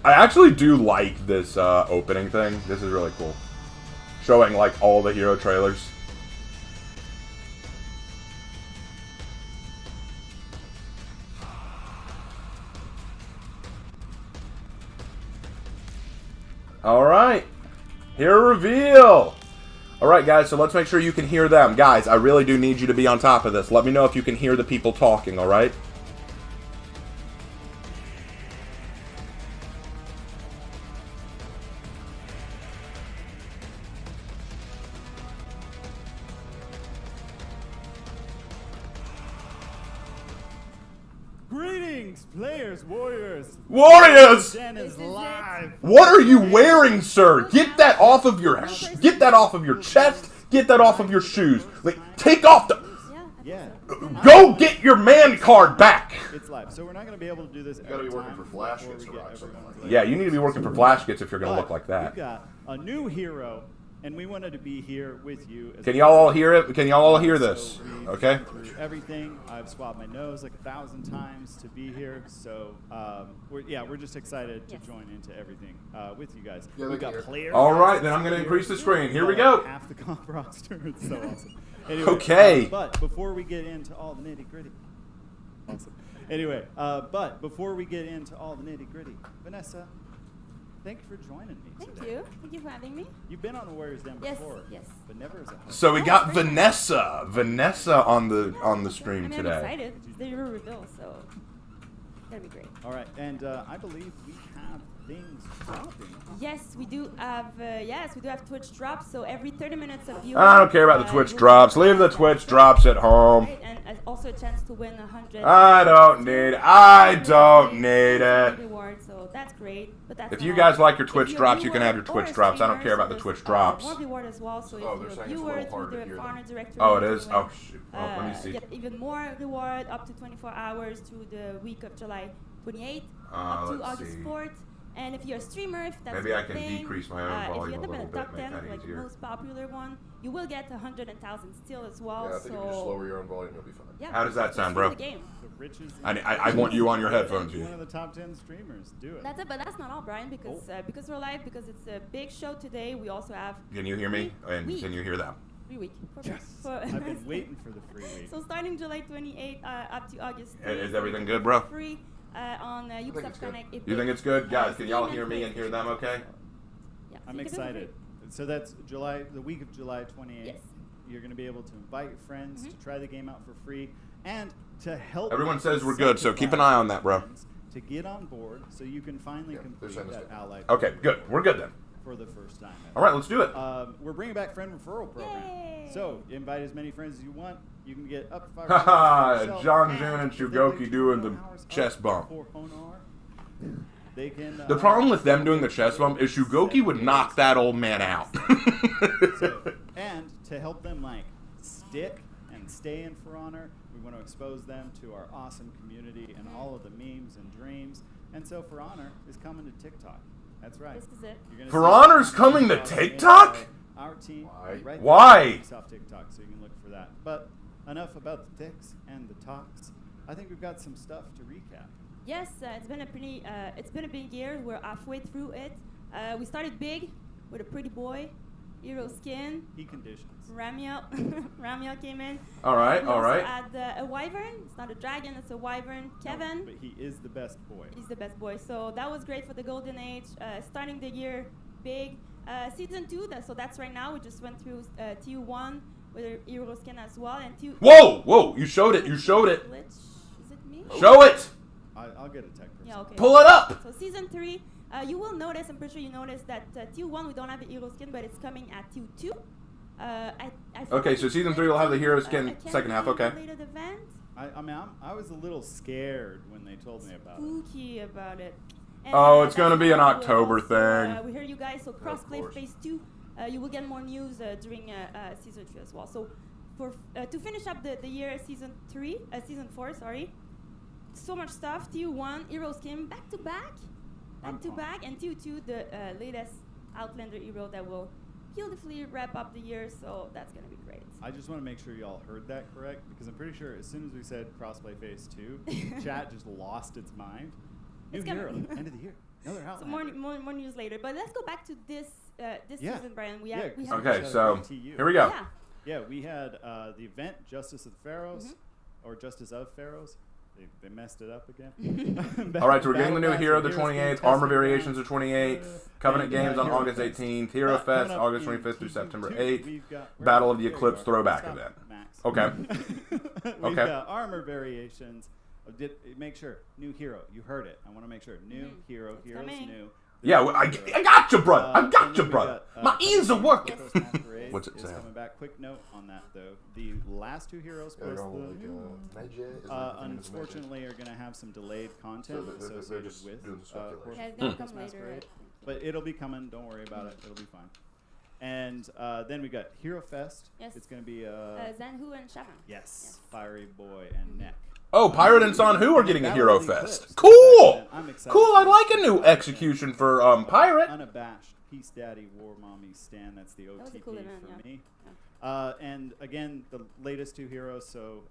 I actually do like this opening thing. This is really cool. Showing, like, all the hero trailers. Alright. Hero reveal! Alright, guys, so let's make sure you can hear them. Guys, I really do need you to be on top of this. Let me know if you can hear the people talking, alright? Greetings, players, warriors. Warriors! Den is live. What are you wearing, sir? Get that off of your chest. Get that off of your shoes. Like, take off the... Yeah, Go get your man card back. it's live. So we're not going to be able to do this. You gotta be working for flash hits to rock something like that. Yeah, you need to be working for flash kits if you're going to But look like we've that. got a new hero And we wanted to be here with you. Can y'all all hear it? Can y'all all hear this? So we've Okay. been through everything. I've swabbed my nose like 1,000 times to be here. So we're just excited to join into everything with you guys. Yeah, We've they got can hear. players. All right, then I'm going to increase the screen. Here we go. Half the comp roster. It's so awesome. Anyway, Okay. but before we get into all the nitty gritty. Awesome. Anyway, but before we get into all the nitty gritty, Vanessa, thank you for joining me Thank today. you. Thank you for having me. You've been on the Warriors Den Yes, before, yes. but never as a host. So we got Vanessa on the I stream mean, today. I'm excited. It's the Euro reveal, so it's gonna be great. All right, and I believe we have things dropping. Yes, we do have. Twitch drops. So every 30 minutes of viewing. I don't care about the Twitch you'll drops. get Leave the that Twitch drop, drops at home. right? And also a chance to win 100. I don't need it. Reward, so that's great. But that's If not you all. guys like your If Twitch you're a drops, you can viewer have your or Twitch a drops. I don't streamer, care about so the Twitch there's, drops. More reward as well. So if Oh, you're they're a saying it's a viewer little harder through to the hear partner them. directory. Oh, it you is? can Oh, shoot. Oh, let me see. Get even more reward up to 24 hours through the week of July 28th up to let's August see. 4th. And if you're a streamer, if that's Maybe your I can thing, decrease my own if volume you a end up in little the bit, top make 10, that like easier. most popular one, you will get 100,000 still as well. Yeah, I think if you just so lower your own volume, you'll be fine. yeah, How does that it's sound, free bro? the game. The riches. I want you on your headphones One here. of the top 10 streamers. Do it. That's it, but that's not all, Brian, because we're live, because it's a big show today. We also have Can you hear me? And week. can you hear them? free week. I've been waiting for the free week. So starting July 28th up to August 3rd. Is everything good, bro? Free on it's Ubisoft good. Connect. You think it's good? Guys, can y'all hear me and hear them okay? Yeah, I'm you can do it for excited. free. So that's the week of July 28th. Yes. You're going to be able to invite your friends to try the game out for free and to help. Everyone says we're good, so keep an eye on that, bro. To get on board so you can finally Yeah, complete they're saying that it's allied. Okay, good. We're good then. For the first time. All right, let's do it. We're bringing back friend referral program. Yay. So invite as many friends as you want. You can get up to 5. Haha, John June and Shugoki doing the chest bump. They can. The problem with them doing the chest bump is Shugoki would knock that old man out. And to help them like stick and stay in For Honor, we want to expose them to our awesome community and all of the memes and dreams. And so For Honor is coming to TikTok. That's right. This is it. You're gonna For see Honor's coming to made TikTok? by Our team. Why? Right there Why? on Ubisoft TikTok, so you can look for that. But enough about the ticks and the talks. I think we've got some stuff to recap. Yes, it's been a big year. We're halfway through it. We started big with a pretty boy, hero skin. Heat conditions. Ramiel, Ramiel came in. All right, We all also right. had a wyvern. It's not a dragon, it's a wyvern. Kevin, But he is the best boy. he's the best boy. So that was great for the golden age. Starting the year big. Season 2, so that's right now. We just went through TU1 with a hero skin as well, and TU. Whoa, whoa! You showed it. You showed it. Glitch. Is it me? Show it. I'll get a tech person. Yeah, okay. Pull it up. So season 3, you will notice, I'm pretty sure you noticed that TU1 we don't have a hero skin, but it's coming at TU2. Okay, so season 3 will have the hero I skin can't second half. Okay. related event. I was a little scared when they told me about it. Spooky about it. And, Oh, it's gonna that's be an why October we'll thing. We hear you guys. So crossplay course. phase 2. You will get more news during season 3 as well. So for to finish up the year, season 4, sorry. So much stuff. TU1 hero skin back to back, I'm and TU2 the latest Outlander hero that will beautifully wrap up the year. So that's gonna be great. I just want to make sure y'all heard that correct because I'm pretty sure as soon as we said crossplay phase 2, chat just lost its mind. New It's hero, coming. end of the year. Another So Outlander. more news later. But let's go back to this Yeah. season, Brian. We Yeah, have Okay, so here we go. Yeah. Yeah, we had the event Justice of the Pharaohs, or Justice of Pharaohs. They messed it up again. All right, so we're getting the new Battle hero Pass the and Heroes 28th, Game Armor Testing Variations Ground. the 28th, Covenant And, Games on Hero August Fest. 18th, Hero Coming Fest up August in 25th through season September 2, 8th, we've got- Battle of the there you Eclipse are. throwback Stop, event. Max. Okay. We've Okay. got armor variations. Make sure new hero. You heard it. I want to make sure new hero. It's Heroes coming. new. Yeah, I got you, brother. I And got you, then we brother. got, My ears are working. Ghost Masquerade What's it is say? coming back. Quick note on that though. The last 2 heroes Yeah, plus they're all the like new ones, Medjay. Isn't it? The name of Medjay? unfortunately are going to have some delayed content So they're associated just with doing the speculation. Horse- Yeah, it's gonna Ghost come later. Masquerade. I think. But it'll be coming. Don't worry about it. It'll be fine. And then we got Hero Fest. Yes. It's going to be Zanhu and Shavan. yes, Fiery Boy and Neck. Oh, Pirate and Sanhu are getting a Battle Hero of the Fest. Eclipse. Cool. I'm excited Cool. for I like this. a new execution for Pirate. Unabashed Peace Daddy War Mommy Stan. That's the was a OTP cool event, for yeah. me. Yeah. And again, the latest 2 heroes, so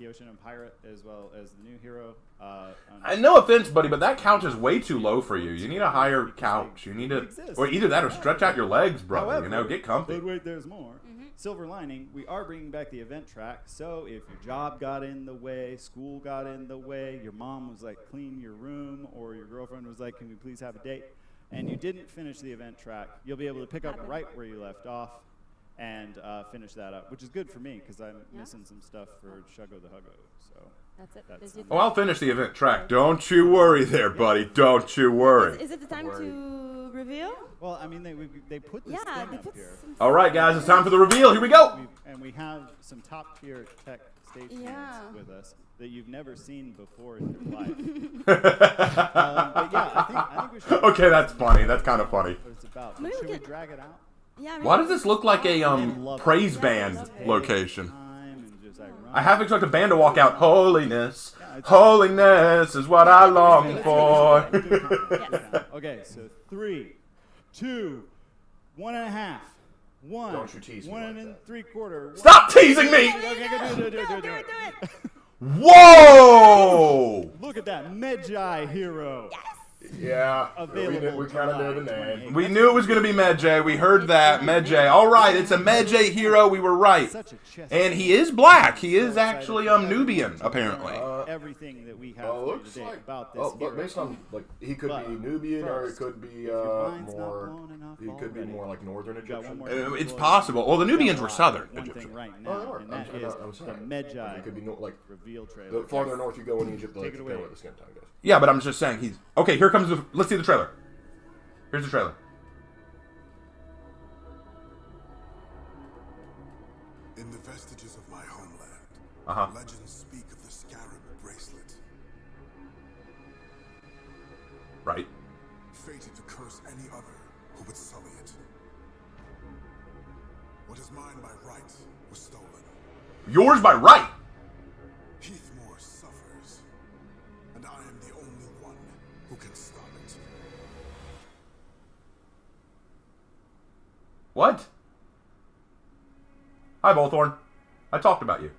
Kyoshin and Pirate, as well as the new hero. No offense, buddy, but that couch is way too low for you. You need a higher couch. You need to, or either that or stretch out your legs, brother. However, You know, get comfy. But wait, there's more. Silver lining, we are bringing back the event track. So if your job got in the way, school got in the way, your mom was like, clean your room, or your girlfriend was like, can we please have a date? And you didn't finish the event track, you'll be able to pick up right where you left off and finish that up, which is good for me because I'm missing some stuff for Shuggo the Huggo. So That's it. That's Did you- Oh, I'll finish the event track. Don't you worry there, buddy. Don't you worry. Is it the time to reveal? well, I mean, they put this Yeah, thing they up put here. some All right, guys, it's time for the reveal. Here we go. And we have some top tier tech stagehands Yeah. with us that you've never seen before in your life. But yeah, I think we should. Okay, that's funny. That's kind of funny. What it's about. Maybe we Should we could- drag it out? Yeah. Why does this look like a Love praise it. band Love it. location? Time and just run. I half expect a band to walk out. Holiness, holiness is what I long for. Okay, so 3, 2, 1.5, 1. Don't you tease me 1 like and that. 3/4. Stop teasing me! Okay, go do it. Do it. Whoa! Look at that Medjay hero. Yeah, Available we kind of knew the July name. 28th. We knew it was going to be Medjay. We heard that. Medjay. All right, it's a Medjay hero. We were right. Such a chest. And he is black. He is actually Nubian, apparently. Everything that we have Well, it for you looks today like about this but hero. based on like he could But be Nubian or it first, could be if your mind's not more. blown enough He could be already, more like Northern we got one Egyptian. more It's thing. possible. Well, the Nubians were southern One Egyptian. thing right Oh, now, they were. and that I'm is saying. the Medjay It could be like reveal trailer. the farther north you go in Egypt, Take like it the away. paler the skin tone goes. Yeah, but I'm just saying he's... Okay, here comes the... Let's see the trailer. Here's the trailer. In the vestiges of my homeland, Uh-huh. legends speak of the scarab bracelet, Right. fated to curse any other who would sully it. What is mine by right was stolen. Yours by right. Heathmore suffers, and I am the only one who can stop it. What? Hi, Bullthorn. I talked about you.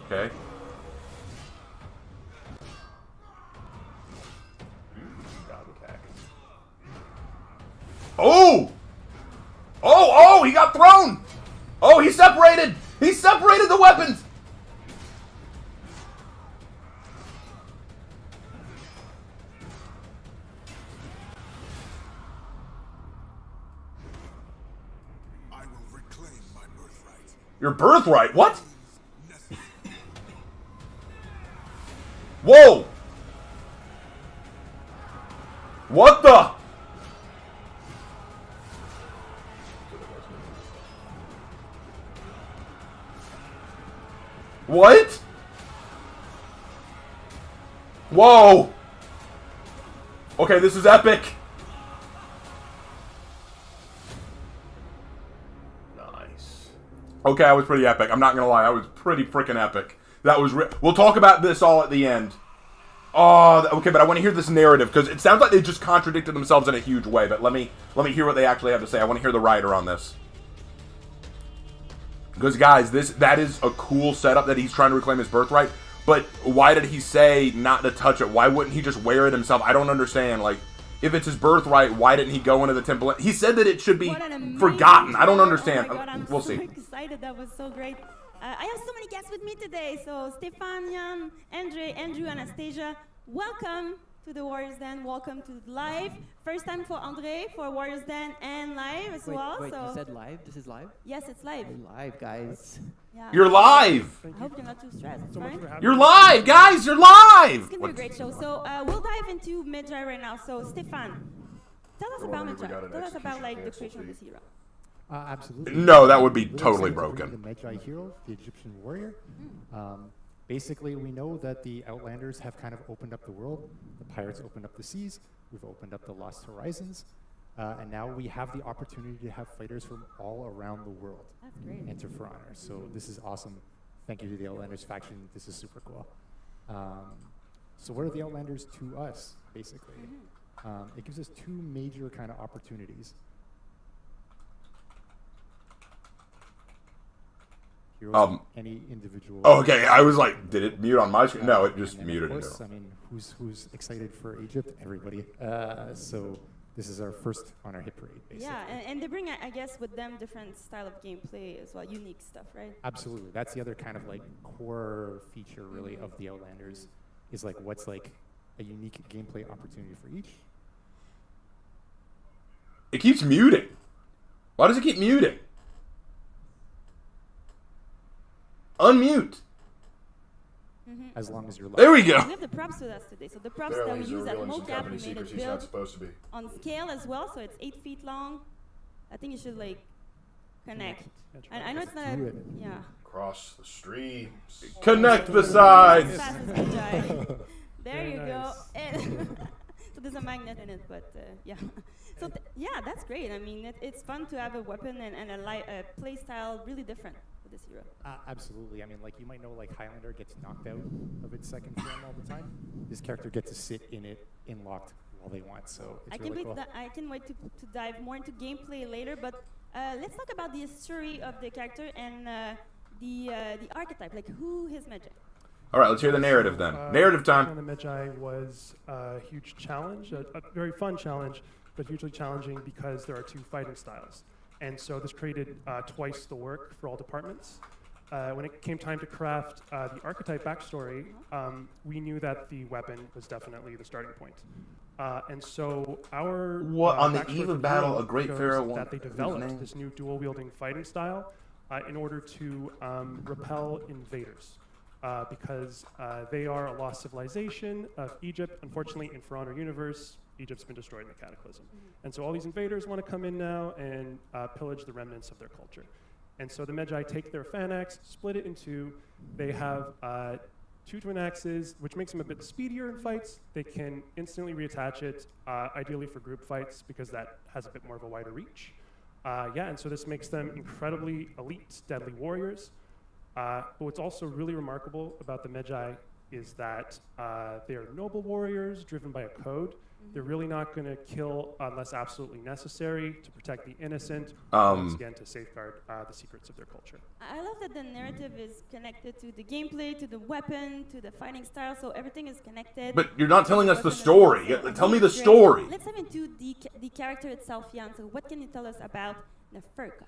Okay. God attack. Oh! Oh, he got thrown! Oh, he separated! He separated the weapons! I will reclaim my birthright. Your birthright? What? Whoa! What the? What? Whoa! Okay, this is epic. Nice. Okay, I was pretty epic. I'm not gonna lie, I was pretty freaking epic. That was. We'll talk about this all at the end. Oh, okay, but I want to hear this narrative because it sounds like they just contradicted themselves in a huge way. But let me hear what they actually have to say. I want to hear the writer on this. Because guys, that is a cool setup that he's trying to reclaim his birthright. But why did he say not to touch it? Why wouldn't he just wear it himself? I don't understand. Like, if it's his birthright, why didn't he go into the temple? He said that it should be What an amazing forgotten. I don't trailer. understand. Oh my God, I'm We'll so see. excited. That was so great. I have so many guests with me today. So Stefan, Jan, Andre, Andrew, Anastasia, welcome to the Warriors Den. Welcome to live. First time for Andre for Warriors Den and live as well. Wait, so you said live? This is live? yes, it's live. We're live, guys. Yeah. You're live. I hope you're not too stressed. It's fine. You're live, guys. You're live. It's gonna be a great show. So we'll dive into Medjay right now. So Stefan, tell us We're about wondering if we got Medjay. an Tell us about execution like the cancel creation of fee. this hero. Absolutely. No, that would be Really totally excited to bring broken. The Medjay hero, the Egyptian warrior. Basically, we know that the Outlanders have kind of opened up the world. The Pirates opened up the seas. We've opened up the Lost Horizons. And now we have the opportunity to have fighters from all around the world That's great. enter For Honor. So this is awesome. Thank you to the Outlanders faction. This is super cool. So what are the Outlanders to us, basically? It gives us two major kind of opportunities. Heroes, any individual. Oh, okay. I was like, did it mute on my screen? No, it just and then, muted of it. course, I mean, who's excited for Egypt? Everybody. So this is our first on our hit parade, basically. Yeah, and they bring, I guess, with them different style of gameplay as well, unique stuff, right? Absolutely. That's the other kind of like core feature, really, of the Outlanders, is like what's like a unique gameplay opportunity for each. It keeps muting. Why does it keep muting? Unmute. As long as you're There we We go. have the props with us today. So the props that we Apparently, he's use at revealing some mocap, company we made secrets it he's not build supposed to be. on scale as well, so it's 8 feet long. I think you should like connect. And I know it's not Do a, it. yeah. Across the streams. Connect the sides. Fast as Medjay. There Very you go. nice. And so there's a magnet in it, but yeah. So yeah, that's great. I mean, it's fun to have a weapon and a play style really different with this hero. Absolutely. I mean, like you might know, like Highlander gets knocked out of its second form all the time. This character gets to sit in it, in-locked, all they want. So it's really cool. I can wait to dive more into gameplay later, but let's talk about the history of the character and the archetype. Like, who is Medjay? All right, let's hear the narrative then. Narrative time. On the Medjay was a huge challenge, a very fun challenge, but hugely challenging because there are two fighting styles. And so this created twice the work for all departments. When it came time to craft the archetype backstory, we knew that the weapon was definitely the starting point. And so our What, on the backstory eve for of battle, hero a great goes pharaoh won- that they whose developed name? this new dual-wielding fighting style in order to repel invaders. Because they are a lost civilization of Egypt. Unfortunately, in For Honor universe, Egypt's been destroyed in the Cataclysm. And so all these invaders want to come in now and pillage the remnants of their culture. And so the Medjay take their fan axe, split it in two. They have two twin axes, which makes them a bit speedier in fights. They can instantly reattach it, ideally for group fights, because that has a bit more of a wider reach. And so this makes them incredibly elite, deadly warriors. But what's also really remarkable about the Medjay is that they are noble warriors driven by a code. They're really not going to kill unless absolutely necessary to protect the innocent, once again to safeguard the secrets of their culture. I love that the narrative is connected to the gameplay, to the weapon, to the fighting style, so everything is connected. But you're not telling us the Weapon story. and also- Tell me the Great. story. Let's dive into the character itself, Jan. So what can you tell us about Neferka?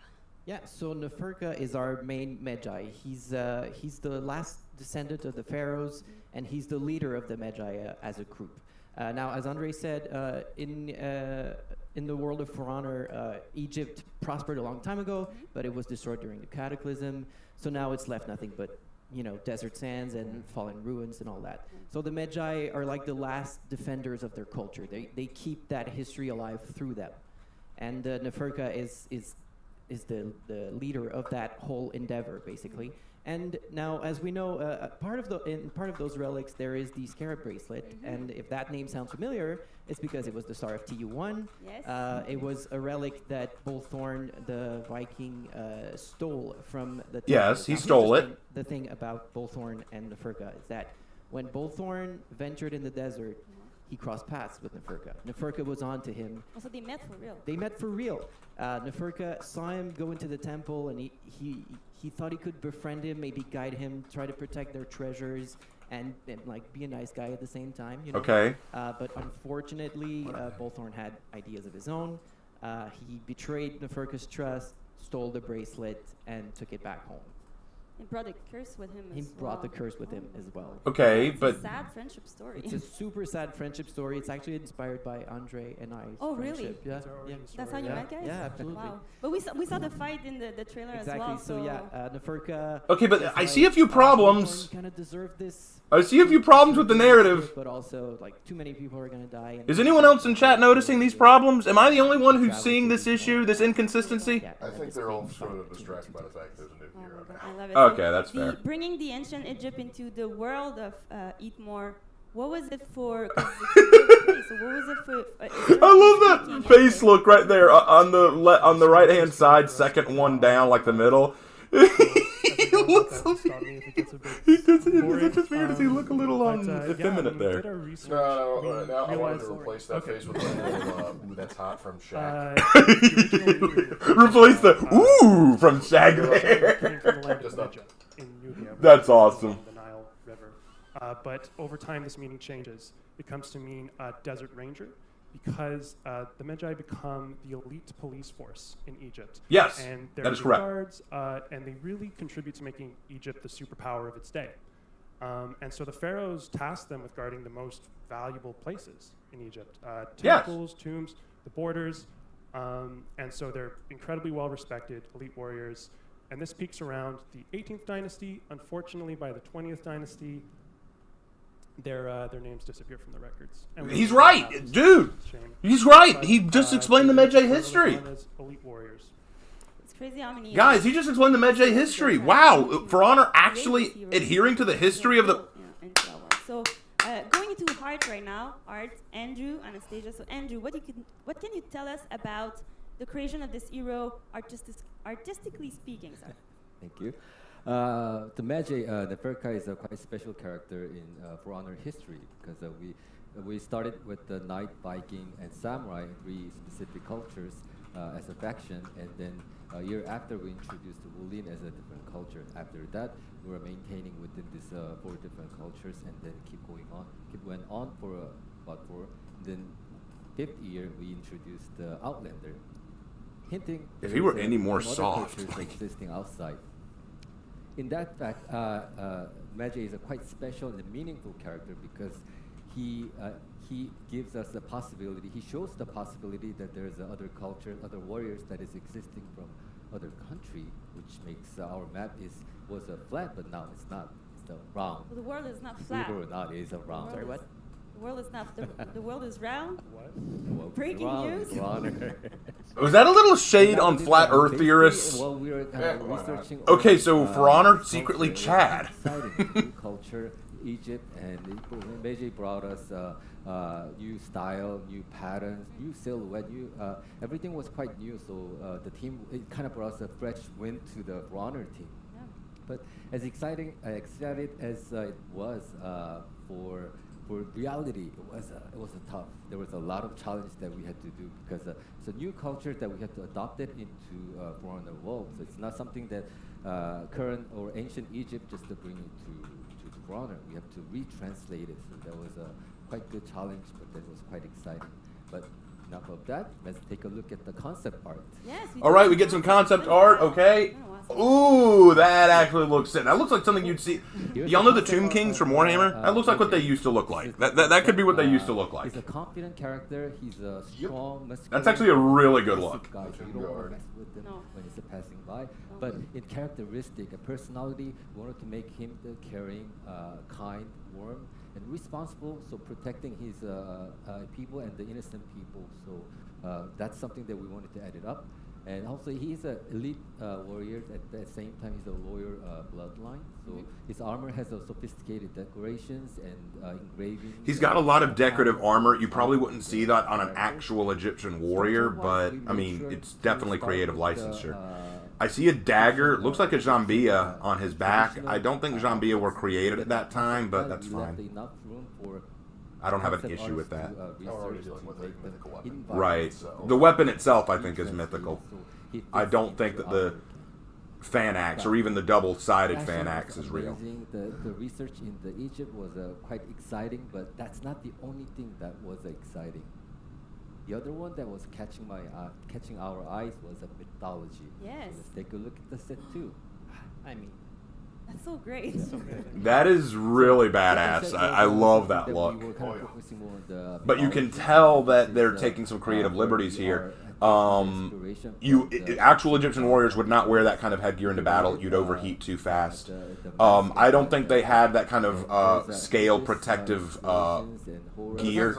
Yeah, so Neferka is our main Medjay. He's the last descendant of the pharaohs, and he's the leader of the Medjay as a group. Now, as Andre said, in the world of For Honor, Egypt prospered a long time ago, but it was destroyed during the Cataclysm. So now it's left nothing but, desert sands and fallen ruins and all that. So the Medjay are like the last defenders of their culture. They keep that history alive through them, and Neferka is the leader of that whole endeavor, basically. And now, as we know, part of those relics, there is the scarab bracelet. And if that name sounds familiar, it's because it was the Star of TU1. Yes. It was a relic that Bullthorn, the Viking, stole from the temple. Yes, he Now, stole here's it. The thing about Bullthorn and Neferka is that when Bullthorn ventured in the desert, he crossed paths with Neferka. Neferka was on to him. Also, they met for real. They met for real. Neferka saw him go into the temple, and he thought he could befriend him, maybe guide him, try to protect their treasures, and like be a nice guy at the same time. Okay. But unfortunately, Bullthorn had ideas of his own. He betrayed Neferka's trust, stole the bracelet, and took it back home. He brought a curse with him He as brought the well. curse with him as well. Okay, It's but a sad friendship story. It's a super sad friendship story. It's actually inspired by Andre and I's Oh, really? friendship. Yeah, That's our origin That's story. how you Yeah. met, guys? Yeah, absolutely. Wow. But we saw the fight in the trailer Exactly. as well. So yeah, Neferka. Okay, but is I see a few problems. Kind of deserved this. I see a few problems with the narrative. But also, like, too many people are gonna die. And Is anyone else in chat noticing these problems? Am I the only one who's seeing this issue, this inconsistency? Yeah, I and think it's they're all being sort fight of too distracted by much. the fact that there's a new Oh hero my God, now. I love it. Okay, that's fair. Bringing the ancient Egypt into the world of Eat More. What was it for? 'Cause it's a good place, so what was it for? I love that face look right there on the right hand side, second one down, like the middle. He looks so. He does it just weird as he look a little effeminate there. No, now I wanted to replace that face with ooh, that's hot from Shaq. Replace the ooh from Shaq there. That's awesome. The Nile River. But over time, this meaning changes. It comes to mean desert ranger, because the Medjay become the elite police force in Egypt. Yes, and that is correct. Guards, and they really contribute to making Egypt the superpower of its day. And so the pharaohs tasked them with guarding the most valuable places in Egypt: temples, tombs, the borders. And so they're incredibly well-respected elite warriors. And this peaks around the 18th dynasty. Unfortunately, by the 20th dynasty, their names disappear from the records. And He's right, dude. He's right. He just explained the Medjay history. Elite warriors. It's crazy how many. Guys, he just explained the Medjay history. Wow, For Honor actually adhering to the history of the. So going into Art right now, Art, Andrew, Anastasia. So Andrew, what can you tell us about the creation of this hero, artistically speaking? Sorry. Thank you. The Medjay, the Neferka is a quite special character in For Honor history, because we started with the knight, Viking, and samurai, three specific cultures as a faction, and then a year after we introduced the Wulin as a different culture. After that, we were maintaining within these four different cultures, and then went on for about four. Then fifth year, we introduced the Outlander, hinting If he were any more some other soft, cultures like- existing outside. In that fact, Medjay is a quite special and meaningful character, because he gives us a possibility. He shows the possibility that there is other culture, other warriors that is existing from other country, which makes our map was flat, but now it's not. It's round. Well, the world is not flat. Believe it or not, it is a round. Sorry, what? The world is not. The world is round. What? Well, Breaking round, news? Your Honor. Was that a little shade on flat Earth theorists? Well, we were researching. Okay, so For Honor, culture, secretly it was Chad. exciting. New culture, Egypt, and Medjay brought us new style, new patterns, new silhouette. Everything was quite new. So the team, it kind of brought us a fresh wind to the For Honor team. Yeah. But as excited as it was for reality, it was a tough. There was a lot of challenge that we had to do, because it's a new culture that we had to adopt it into For Honor world. So it's not something that current or ancient Egypt just to bring it to For Honor. We have to retranslate it. So that was a quite good challenge, but that was quite exciting. But enough of that. Let's take a look at the concept art. Yes. All right, we get some concept art. Okay. Ooh, that actually looks sick. That looks like something you'd see. Y'all know the Tomb Kings from Warhammer? That looks like what they used to look like. That could be what they used to look like. He's a confident character. He's a strong, muscular. That's actually a really good look. Guy, so you don't want to mess with him when he's passing by. But in characteristic, a personality, we wanted to make him the caring, kind, warm, and responsible. So protecting his people and the innocent people. So that's something that we wanted to add it up. And also, he's an elite warrior. At the same time, he's a loyal bloodline. So his armor has a sophisticated decorations and engravings. He's got a lot of decorative armor. You probably wouldn't see that on an actual Egyptian warrior, but I mean, it's definitely creative licensure. I see a dagger. It looks like a Jambia on his back. I don't think Jambia were created at that time, but that's fine. I don't have an issue with that. Right. The weapon itself, I think, is mythical. I don't think that the fan axe or even the double-sided fan axe is real. The research in the Egypt was quite exciting, but that's not the only thing that was exciting. The other one that was catching our eyes was a mythology. Yes. So let's take a look at the set too. I mean, that's so great. That is really badass. I love that look. But you can tell that they're taking some creative liberties here. Actual Egyptian warriors would not wear that kind of headgear into battle. You'd overheat too fast. I don't think they had that kind of scale protective gear.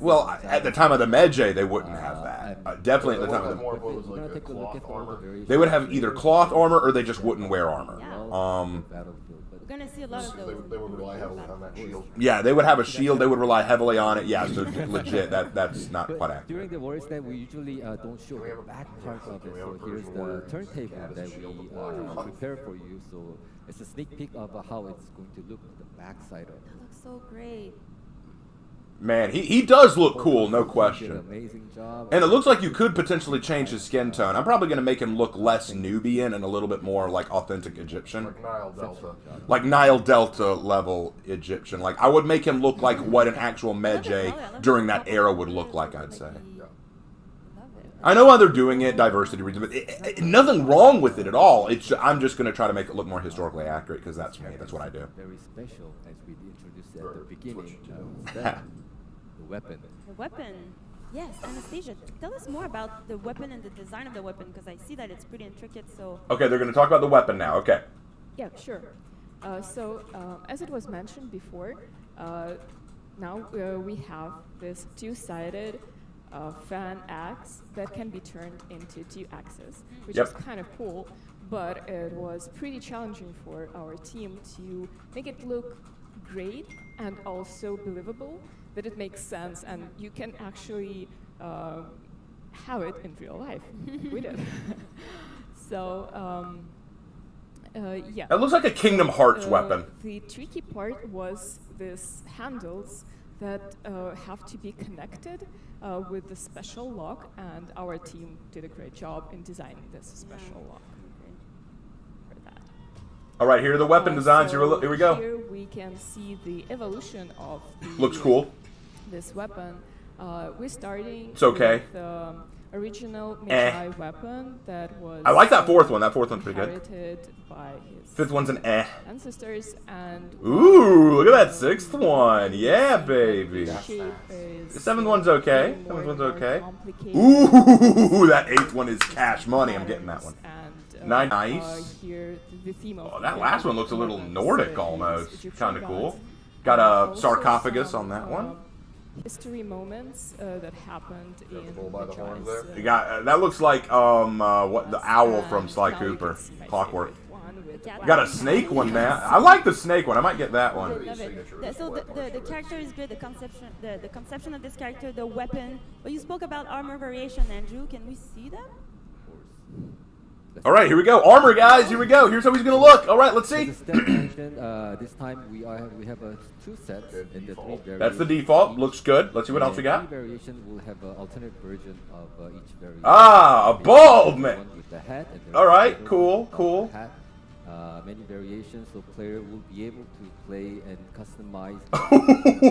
Well, at the time of the Medjay, they wouldn't have that. Definitely at the They time. would have more of what We're was like gonna a take a look cloth at all the armor. various They would have either cloth armor or they just wouldn't wear armor. Yeah. Battlefield, but We're gonna see a lot of those. They would rely heavily on that shield. Yeah, they would have a shield. They would rely heavily on it. Yeah, so legit. That's not But quite accurate. during the Warriors Night, we usually don't show we have the a- back yeah, part of can it. we have a So here's version the where turntable yeah, the that shield we applied. prepare for you. So it's a sneak peek of how it's going to look on the back side of it. That looks so great. Man, he does look cool, no He did an question. amazing job. And it looks like you could potentially change his skin tone. I'm probably going to make him look less Nubian and a little bit more like authentic Egyptian. Like Nile Delta. Like Nile Delta level Egyptian. Like I would make him look like what an actual Medjay during that era would look like, I'd say. I know why they're doing it, diversity reasons, but nothing wrong with it at all. I'm just going to try to make it look more historically accurate because that's me. That's what I do. Very special, as we introduced at the beginning. Was that the weapon. The weapon. Yes, Anastasia, tell us more about the weapon and the design of the weapon because I see that it's pretty intricate. So. Okay, they're going to talk about the weapon now. Okay. Yeah, sure. As it was mentioned before, now we have this two-sided fan axe that can be turned into two axes, which Yep. is kind of cool, but it was pretty challenging for our team to make it look great and also believable, that it makes sense and you can actually have it in real life. We did. Yeah. It looks like a Kingdom Hearts weapon. The tricky part was these handles that have to be connected with the special lock, and our team did a great job in designing this special lock for that. All right, here are the weapon designs. Here we go. Here we can see the evolution of the Looks cool. this weapon. We're starting It's okay. with the original Medjay weapon that was I like that fourth one. That fourth one's pretty good. inherited by his Fifth one's an ancestors, and Ooh, look at that sixth one. Yeah, baby. the shape is The seventh one's okay. getting more Seventh one's and more okay. complicated. Ooh, that eighth one is cash money. I'm getting that one. And, Nice. here the theme of Oh, the that last one looks a little weapons Nordic is almost. Egyptian Kind of gods. cool. Got Also a sarcophagus some, on that one. History moments that happened Got the in bull by the horns Medjay's, there? You got that looks like what the owl from and Sly now you Cooper, can see my Clockwork. favorite one with Yeah, the Got a black snake one hands. now. I like the snake one. I might get that one. Love it. So the character is good. The conception of this character, the weapon. Well, you spoke about armor variation, Andrew. Can we see them? All right, here we go. Armor, guys. Here we go. Here's how he's gonna look. All right, let's see. As Steph mentioned, this time we have two sets in the three variations. That's the default. Looks good. Let's see what else we got. Every variation will have an alternate version of each variation. Ah, a bald man. One with the hat. And All right, the cool, without the cool. Hat. Many variations, so player will be able to play and customize.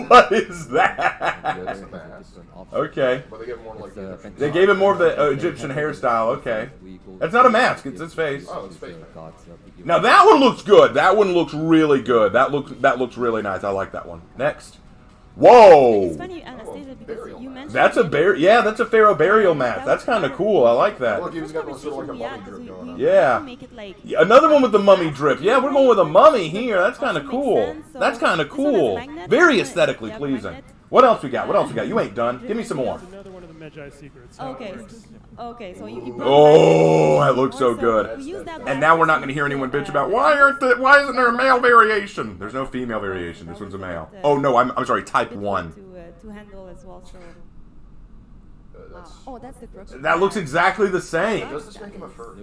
What is And that? the other That's has the a mask. different option. Okay. But they get more like It's, the uh, Egyptian They gods. gave him more of the Egyptian hairstyle. Okay. That's not a mask. It's his face. Oh, it's face mask. Now that one looks good. That one looks really good. That looks really nice. I like that one. Next. It's Whoa. funny, Anastasia, because burial you mask. mentioned That's a bear. Yeah, that's a pharaoh burial mask. That's kind of cool. I like that. Look, he was got sort of like a mummy drip going on. Yeah. Make it like Yeah, another one with the mummy drip. Yeah, we're going with a mummy here. That's kind of cool. That's kind of cool. Very aesthetically pleasing. What else we got? What else we got? You ain't done. Give me some more. Another one of the Medjay secrets. how it Okay. works. Okay, so you Oh, that looks so good. we use that And now we're not going to hear anyone bitch about why isn't there a male variation? There's no female variation. This one's a male. Oh no, I'm sorry. Type 1. to handle as well. So Oh, that's the crux. That looks exactly the same. Does this make him a fur?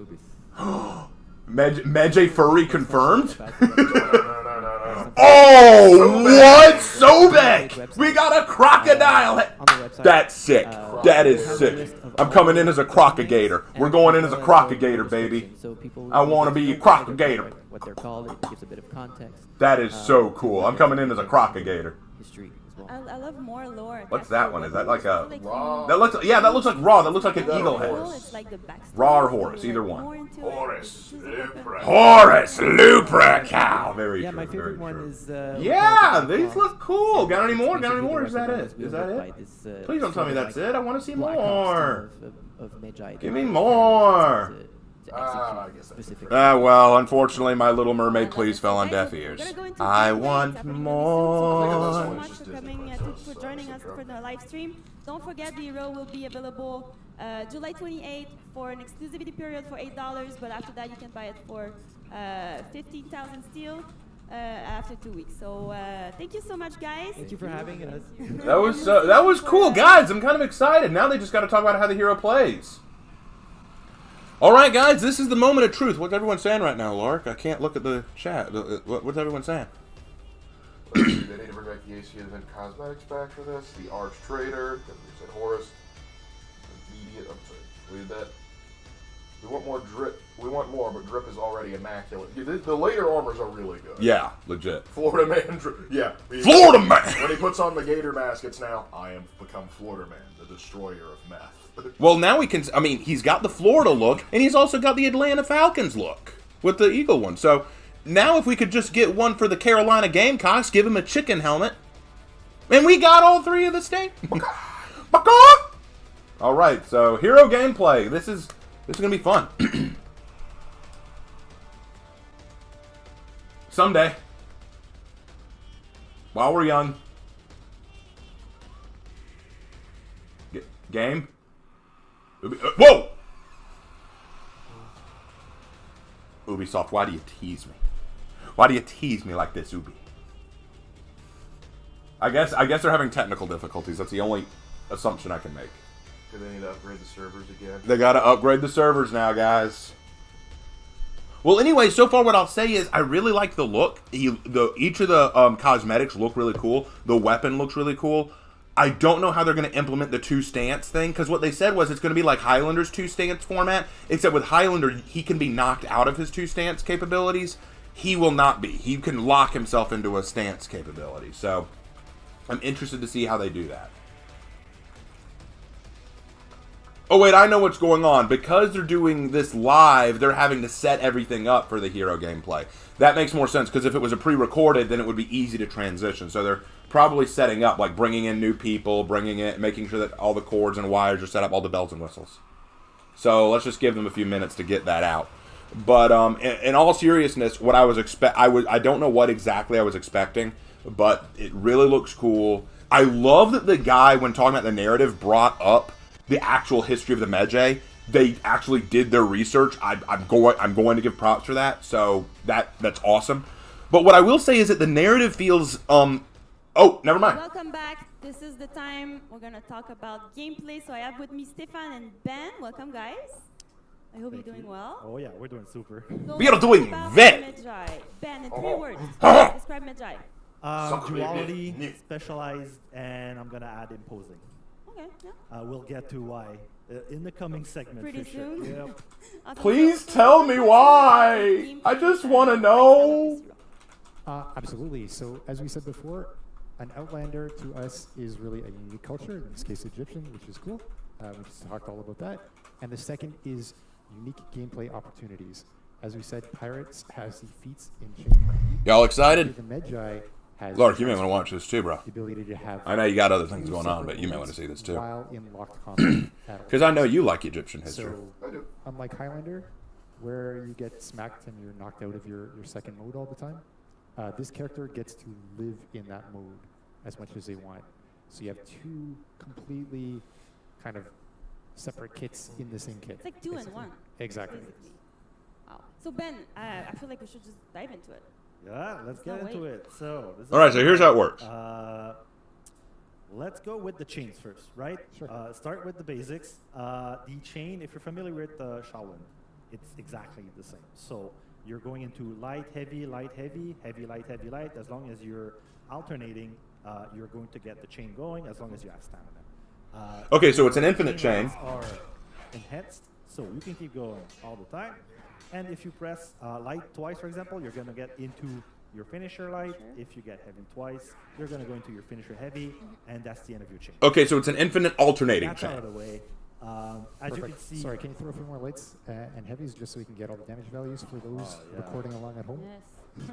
Medjay furry confirmed. No. Oh, what? Sobek! We got a crocodile. On the website. That's sick. That is has a sick. list of I'm all coming the in as a different crocagator. things, We're and going in as a also crocagator, baby. description, so people I wanna be a don't know what they're crocagator. called, what they're called. It gives a bit of context. That is so cool. I'm coming in as a crocagator. History as well. I love more lore. What's that one? Is that like a? Raw. That looks like raw. That looks like an eagle head. It's like the backstory. Raw or Horus, either one. More into Horus, it. Lupra. Horus Lupercal. Very Yeah, true. my very favorite one true. is. Yeah, these look cool. Got any more? Got any more? Is that it? Is that it? it? Please don't tell me that's it. I want to see more. Of Medjay. Give me more. I guess that's Specific. Well, unfortunately, my Little Mermaid please fell on deaf ears. I want Thank you more. so much for coming, for joining us for the live stream. Don't forget the hero will be available July 28th for an exclusivity period for $8, but after that you can buy it for 15,000 steel after 2 weeks. So thank you so much, guys. Thank you for having us. That was cool, guys. I'm kind of excited. Now they just got to talk about how the hero plays. All right, guys, this is the moment of truth. What's everyone saying right now, Lark? I can't look at the chat. What's everyone saying? They need to bring back the AC event cosmetics back for this. The Arch Trader, we said Horus. Immediate. I'm sorry, read that. We want more drip. We want more, but drip is already immaculate. The later armors are really good. Yeah, legit. Florida Man. Yeah. Florida Man! When he puts on the gator mask, it's now, I am become Florida Man, the destroyer of meth. Well, now he's got the Florida look, and he's also got the Atlanta Falcons look with the Eagle one. So now if we could just get one for the Carolina Gamecocks, give him a chicken helmet, and we got all three of the state. All right, so hero gameplay. This is gonna be fun. Someday, while we're young. Game. Whoa! Ubisoft, why do you tease me? Why do you tease me like this, Ubi? I guess they're having technical difficulties. That's the only assumption I can make. Do they need to upgrade the servers again? They gotta upgrade the servers now, guys. Well, anyway, so far what I'll say is I really like the look. Each of the cosmetics look really cool. The weapon looks really cool. I don't know how they're going to implement the two-stance thing, because what they said was it's going to be like Highlander's two-stance format, except with Highlander, he can be knocked out of his two-stance capabilities. He will not be. He can lock himself into a stance capability. So I'm interested to see how they do that. Oh, wait, I know what's going on. Because they're doing this live, they're having to set everything up for the hero gameplay. That makes more sense, because if it was a pre-recorded, then it would be easy to transition. So they're probably setting up, like bringing in new people, making sure that all the cords and wires are set up, all the bells and whistles. So let's just give them a few minutes to get that out. But in all seriousness, what I was I don't know what exactly I was expecting, but it really looks cool. I love that the guy, when talking about the narrative, brought up the actual history of the Medjay. They actually did their research. I'm going to give props for that. So that's awesome. But what I will say is that the narrative feels oh, never mind. Welcome back. This is the time we're going to talk about gameplay. So I have with me Stefan and Ben. Welcome, guys. I hope you're doing well. Oh, yeah, we're doing super. So we are doing very Medjay. Ben, in 3 words, describe Medjay. Duality, specialized, and I'm going to add imposing. Okay, yeah. We'll get to why in the coming segment. Pretty for soon. Sure. Yep. Awesome. Please tell me why. I just want to know. Absolutely. So, as we said before, an Outlander to us is really a unique culture, in this case Egyptian, which is cool. We just talked all about that. And the second is unique gameplay opportunities. As we said, Pirates has the feats in chain. Y'all excited? The Medjay has Lark, you may want to watch this too, bro. the ability to have. I know you got other things going on, but you may want to see this too. While in locked combat. Because I know you like Egyptian history. So, I do. unlike Highlander, where you get smacked and you're knocked out of your second mode all the time, this character gets to live in that mode as much as they want. So you have two completely kind of separate kits in the same kit. It's like 2 in 1. Exactly. Basically. Wow. So Ben, I feel like we should just dive into it. Yeah, let's get into it. So, this is All right, so here's how it works. Let's go with the chains first, right? Sure. Start with the basics. The chain, if you're familiar with Shaolin, it's exactly the same. So you're going into light, heavy, light, heavy, heavy, light, heavy, light. As long as you're alternating, you're going to get the chain going as long as you have stamina. Okay, so it's an infinite chain. Rounds are enhanced, so you can keep going all the time. And if you press light twice, for example, you're going to get into your finisher light. If you get heavy twice, you're going to go into your finisher heavy, and that's the end of your chain. Okay, so it's an infinite alternating That's chain. out of the way. As you can see, Sorry, can you throw a few more lights and heavies just so we can get all the damage values for those yeah. recording along at home? Yes.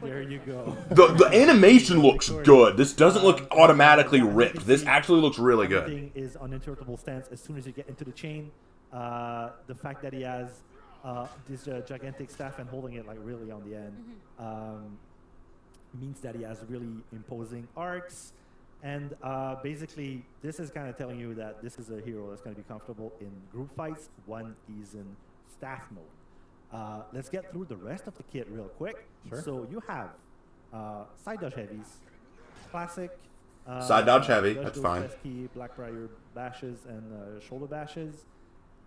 there you go. The animation looks good. This doesn't look automatically ripped. This actually looks really good. Everything is uninterruptible stance as soon as you get into the chain. The fact that he has this gigantic staff and holding it like really on the end means that he has really imposing arcs. And basically, this is kind of telling you that this is a hero that's going to be comfortable in group fights when he's in staff mode. Let's get through the rest of the kit real quick. Sure. So you have side dodge heavies, classic. Side dodge heavy, dodge that's those fine. pesky Blackbriar bashes and shoulder bashes.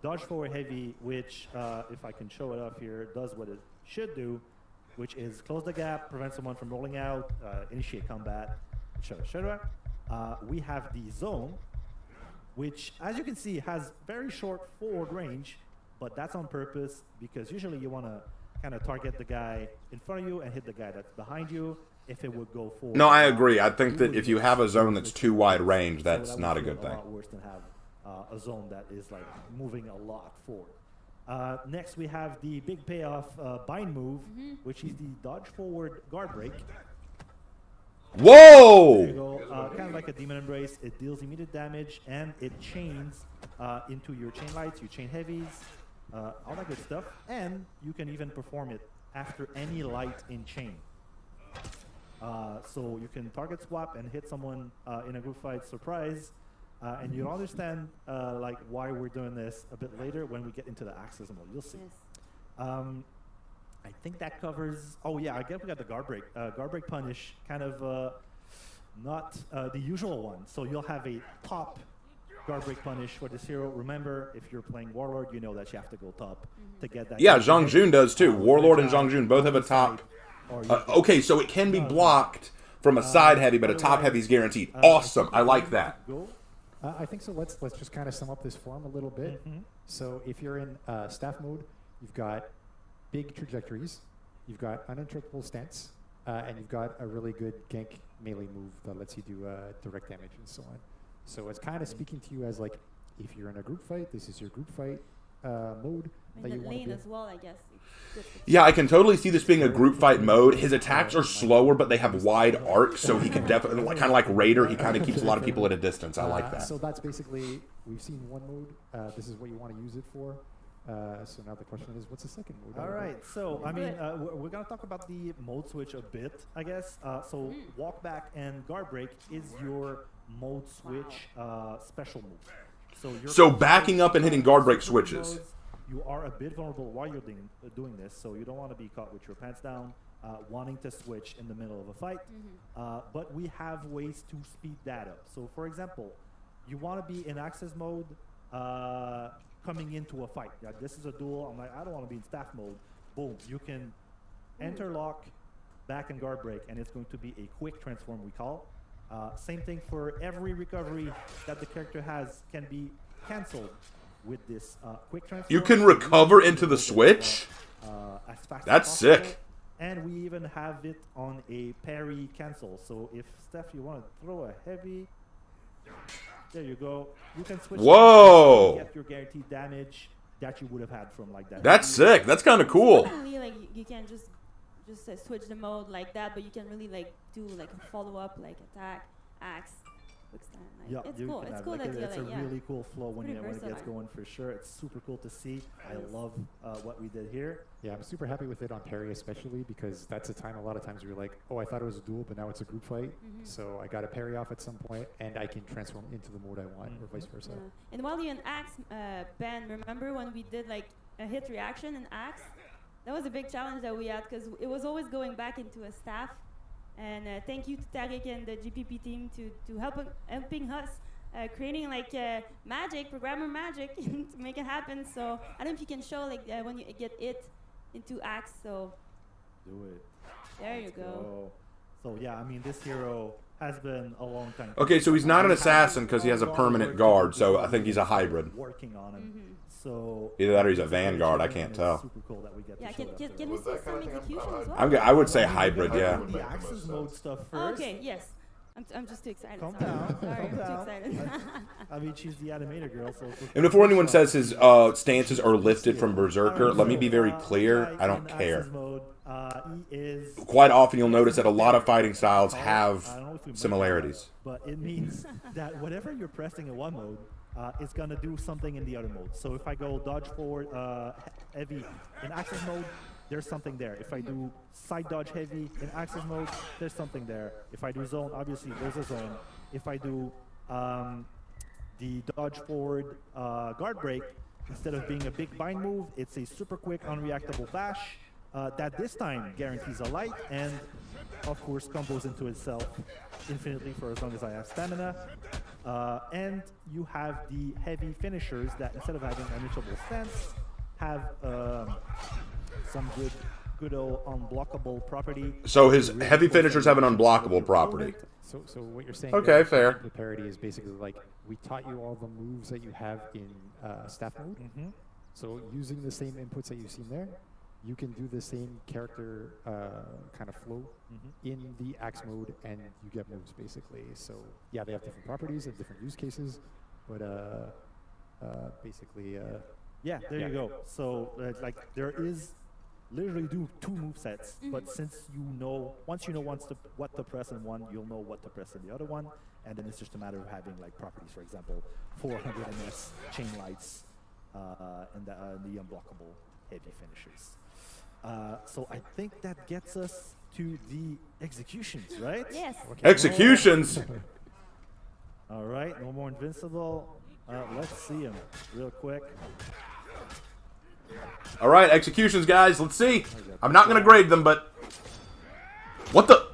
Dodge forward heavy, which, if I can show it up here, does what it should do, which is close the gap, prevent someone from rolling out, initiate combat, etc. We have the zone, which, as you can see, has very short forward range, but that's on purpose because usually you want to kind of target the guy in front of you and hit the guy that's behind you. If it would go forward. No, I agree. I think that if you have a zone that's too wide range, that's that not a would good feel thing. A lot worse than have a zone that is like moving a lot forward. Next, we have the big payoff bind move, which is the dodge forward guard break. There you Whoa! go. Kind of like a demon embrace. It deals immediate damage and it chains into your chain lights, your chain heavies, all that good stuff. And you can even perform it after any light in chain. So you can target swap and hit someone in a group fight surprise, and you'll understand like why we're doing this a bit later when we get into the access mode. You'll see. I think that covers. Oh yeah, I guess we got the guard break punish, kind of not the usual one. So you'll have a top guard break punish for this hero. Remember, if you're playing Warlord, you know that you have to go top to get that. Yeah, Zhang Jun does too. Warlord and Zhang Jun both have a top. Okay, so it can be blocked from a side heavy, but a top heavy is guaranteed. Awesome. I like that. I think so. Let's just kind of sum up this form a little bit. So if you're in staff mode, you've got big trajectories, you've got uninterruptible stance, and you've got a really good gank melee move that lets you do direct damage and so on. So it's kind of speaking to you as like, if you're in a group fight, this is your group fight mode that you And the want to lane be. as well, I guess. Yeah, I can totally see this being a group fight mode. His attacks are slower, but they have wide arcs, so he can definitely, kind of like Raider, he kind of keeps a lot of people at a distance. I like that. So that's basically, we've seen one mode. This is what you want to use it for. So now the question is, what's the second mode? All right, so I mean, we're gonna talk about the mode switch a bit, I guess. So walk back and guard break is your mode switch special move. So backing up and hitting guard break switches. You are a bit vulnerable while you're doing this, so you don't want to be caught with your pants down, wanting to switch in the middle of a fight. But we have ways to speed that up. So, for example, you want to be in access mode coming into a fight. Yeah, this is a duel. I'm like, I don't want to be in staff mode. Boom. You can enter lock, back and guard break, and it's going to be a quick transform, we call. Same thing for every recovery that the character has can be cancelled with this quick transform. You can recover into the switch? As fast That's as possible. sick. And we even have it on a parry cancel. So if, Steph, you want to throw a heavy, there you go. You can switch. Whoa! To get your guaranteed damage that you would have had from like that. That's sick. That's kind of cool. Definitely, like you can just switch the mode like that, but you can really like do like a follow up like attack, axe, quick stand. Like, it's cool. It's cool that you're it's like, a really cool flow when pretty it gets versatile. going for sure. It's super cool to see. I love what we did here. Yeah, I'm super happy with it on parry, especially because that's a time, a lot of times, where you're like, oh, I thought it was a duel, but now it's a group fight. So I got to parry off at some point, and I can transform into the mode I want, or vice versa. Yeah. And while you're in axe, Ben, remember when we did like a hit reaction in axe? That was a big challenge that we had because it was always going back into a staff. And thank you to Tariq and the GPP team to helping us creating like magic, programmer magic to make it happen. So I don't know if you can show like when you get it into axe. So do it. There you go. So yeah, I mean this hero has been a long time. Okay, so he's not an assassin because he has a permanent guard, so I think he's a hybrid. Working on him. So either that or he's a vanguard, I can't tell. Super cool that we get yeah, to can we see some execution as well? I would say hybrid, yeah. The access mode stuff first. Okay, yes. I'm just too excited. Calm sorry. down. Sorry, Calm I'm down. too excited. I mean, she's the animator girl. So And before anyone says his stances are lifted from Berserker, let me be very clear, I don't care. Mode, he is Quite often you'll notice that a lot of fighting styles have similarities. But it means that whatever you're pressing in one mode, it's going to do something in the other mode. So if I go dodge forward heavy in access mode, there's something there. If I do side dodge heavy in access mode, there's something there. If I do zone, obviously there's a zone. if I do the dodge forward guard break, instead of being a big bind move, it's a super quick unreactable bash that this time guarantees a light and, of course, combos into itself infinitely for as long as I have stamina. And you have the heavy finishers that, instead of having unreachable stance, have some good old unblockable property. So his heavy finishers have an unblockable property. So what you're saying? Okay, there, fair. The parity is basically like we taught you all the moves that you have in staff mode. So using the same inputs that you've seen there, you can do the same character kind of flow in the axe mode, and you get moves basically. So yeah, they have different properties and different use cases, but basically. Yeah, there you go. So like there is literally two move sets, but since once you know what to press in one, you'll know what to press in the other one, and then it's just a matter of having like properties, for example, 400 ms chain lights and the unblockable heavy finishers. So I think that gets us to the executions, right? Yes. Okay. Executions. All right, no more invincible. Let's see him real quick. All right, executions, guys. Let's see. I'm not going to grade them, but... What the...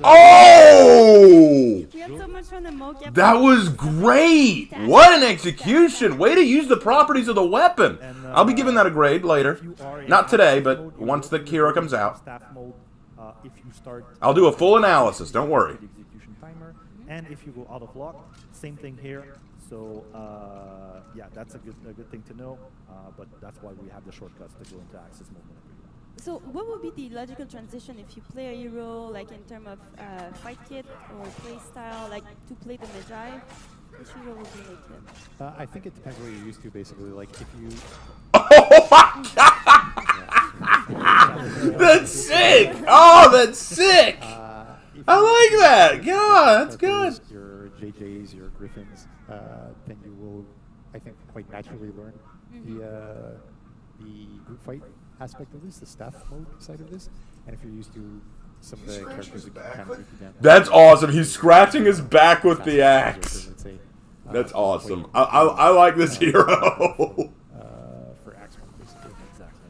Oh! We had so much fun in mocap. That was great! What an execution! Way to use the properties of the weapon! I'll be giving that a grade later. Not today, but once the hero comes out. Staff mode, if you start, I'll do a full analysis, don't worry. the execution timer, and if you go out of lock, same thing here. So yeah, that's a good thing to know. But that's why we have the shortcuts to go into access mode whenever you want. So what would be the logical transition if you play a hero, like in terms of fight kit or play style, like to play the Medjay? Which hero would you make him? I think it depends what you're used to, basically. Like if you. Oh my god! That's sick! Oh, that's sick! I like that! God, that's good! Your JJs, your Griffins, then you will, I think, quite naturally learn the group fight aspect of this, the staff mode side of this. And if you're used to some of the characters who can kind of beat you down. That's awesome. He's scratching his back with the axe. That's awesome. I like this hero. For axe mode, basically. Exactly.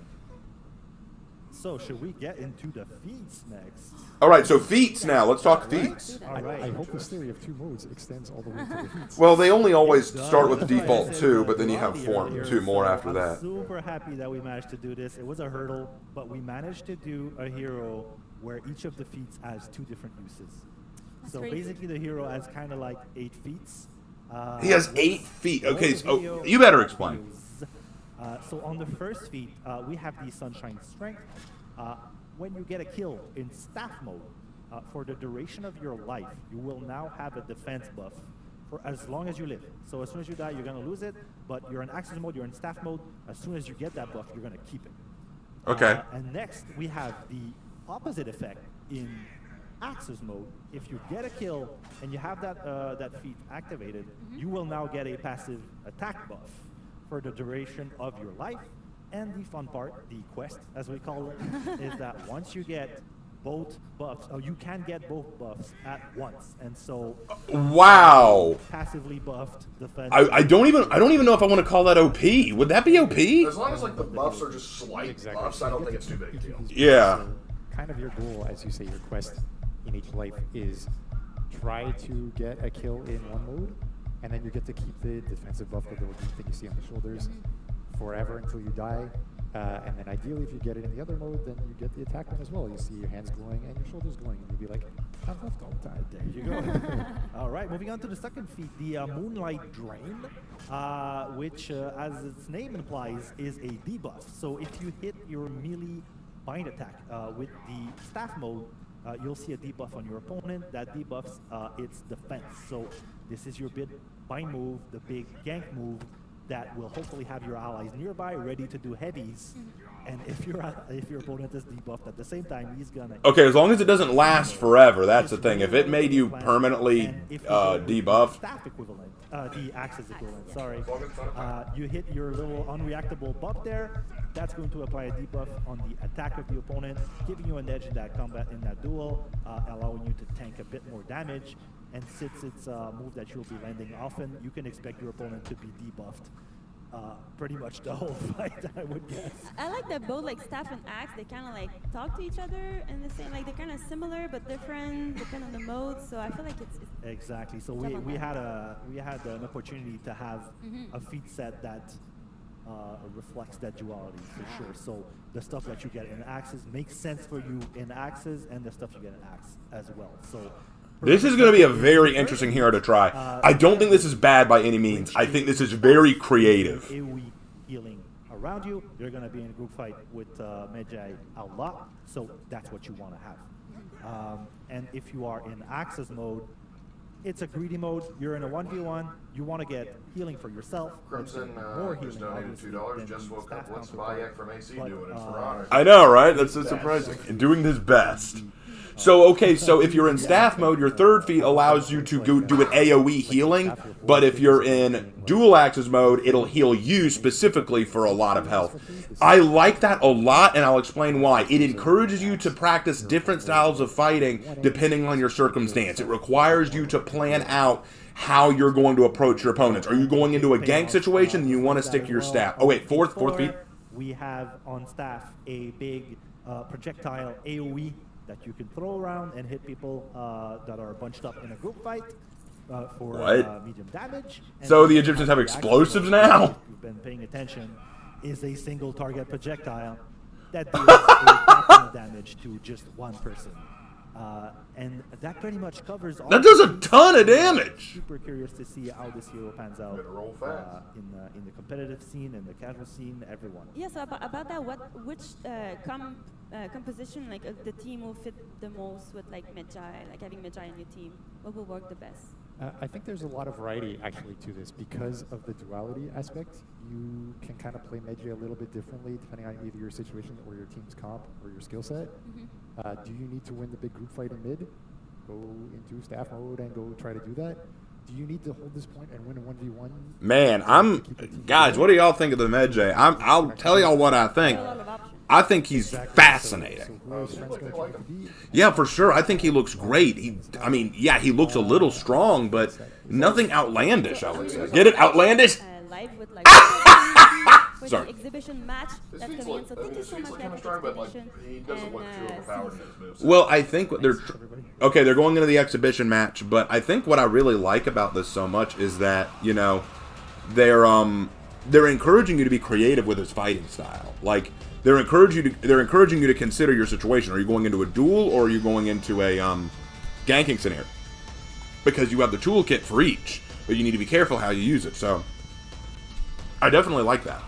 So should we get into the feats next? All right, so feats now. Let's talk feats. All right. I hope this theory of two modes extends all the way to the feats. Well, they only always start with the default 2, but then you have 2 more after I'm that. super happy that we managed to do this. It was a hurdle, but we managed to do a hero where each of the feats has 2 different uses. So great. basically the hero has kind of like 8 feats. He has 8 feet. Go Okay, to so video, you better explain. So on the first feat, we have the Sunshine Strength. When you get a kill in staff mode, for the duration of your life, you will now have a defense buff for as long as you live. So as soon as you die, you're going to lose it, but you're in access mode, you're in staff mode. As soon as you get that buff, you're going to keep it. Okay. And next, we have the opposite effect in access mode. If you get a kill and you have that feat activated, you will now get a passive attack buff for the duration of your life. And the fun part, the quest, as we call it, is that once you get both buffs, you can get both buffs at once, and so Wow. passively buffed defense. I don't even know if I want to call that OP. Would that be OP? As long as like the buffs are just slight buffs, I don't think it's too big a deal. Yeah. So kind of your goal, as you say, your quest in each life is try to get a kill in one mode, and then you get to keep the defensive buff, the little thing you see on the shoulders, forever until you die. And then ideally, if you get it in the other mode, then you get the attack one as well. You see your hands glowing and your shoulders glowing, and you'll be like, I'm left all the time. There you go. All right, moving on to the second feat, the Moonlight Drain, which, as its name implies, is a debuff. So if you hit your melee bind attack with the staff mode, you'll see a debuff on your opponent. That debuffs its defense. So this is your big bind move, the big gank move, that will hopefully have your allies nearby, ready to do heavies. And if your opponent is debuffed at the same time, he's gonna. Okay, as long as it doesn't last forever, that's the thing. If it made you permanently debuffed, staff equivalent, the axis equivalent. Sorry, you hit your little unreactable buff there. That's going to apply a debuff on the attack of the opponent, giving you an edge in that combat, in that duel, allowing you to tank a bit more damage. and since it's a move that you'll be landing often, you can expect your opponent to be debuffed pretty much the whole fight, I would guess. I like that both like staff and axe, they kind of like talk to each other and the same, like they're kind of similar but different depending on the mode. So I feel like it's Exactly. So we had an opportunity to have a feat set that reflects that duality for sure. So the stuff that you get in axes makes sense for you in axes, and the stuff you get in axe as well. So this is going to be a very interesting hero to try. I don't think this is bad by any means. I think this is very creative. AoE healing around you. You're going to be in a group fight with Medjay a lot, so that's what you want to have. And if you are in Axis mode, it's a greedy mode. You're in a 1v1. You want to get healing for yourself. Crimson more healing, just donated $2. Just woke up. What's Bayek from AC doing it for honor? I know, right? That's so surprising. And doing his best. So, okay, so if you're in staff mode, your third feat allows you to go do an AoE healing, but if you're in dual axis mode, it'll heal you specifically for a lot of health. I like that a lot, and I'll explain why. It encourages you to practice different styles of fighting depending on your circumstance. It requires you to plan out how you're going to approach your opponents. Are you going into a gank situation and you want to stick to your staff? Oh, wait, fourth feat? We have on staff a big projectile AoE that you can throw around and hit people that are bunched up in a group fight for medium damage. And so the Egyptians have explosives now? If you've been paying attention, is a single target projectile that deals a fraction of damage to just one person. And that pretty much covers all. That does a ton of damage! Super curious to see how this hero pans out in the competitive scene, in the casual scene, everyone. Yeah, so about that, which composition like of the team will fit the most with like Medjay, like having Medjay in your team? What will work the best? I think there's a lot of variety actually to this because of the duality aspect. You can kind of play Medjay a little bit differently depending on either your situation or your team's comp or your skill set. Do you need to win the big group fight in mid? Go into staff mode and go try to do that? Do you need to hold this point and win a 1v1? Man, guys, what do y'all think of the Medjay? I'll tell y'all what I think. I think he's fascinating. Yeah, for sure. I think he looks great. He looks a little strong, but nothing outlandish, I would say. Get it? Outlandish? Live with like with Sorry. the exhibition match that's coming in. So thank you so much for the exhibition. He doesn't look too overpowered in his moves. Well, I think what they're going into the exhibition match, but I think what I really like about this so much is that, you know, they're encouraging you to be creative with his fighting style. Like they're encouraging you to consider your situation. Are you going into a duel or are you going into a ganking scenario? Because you have the toolkit for each, but you need to be careful how you use it. So I definitely like that.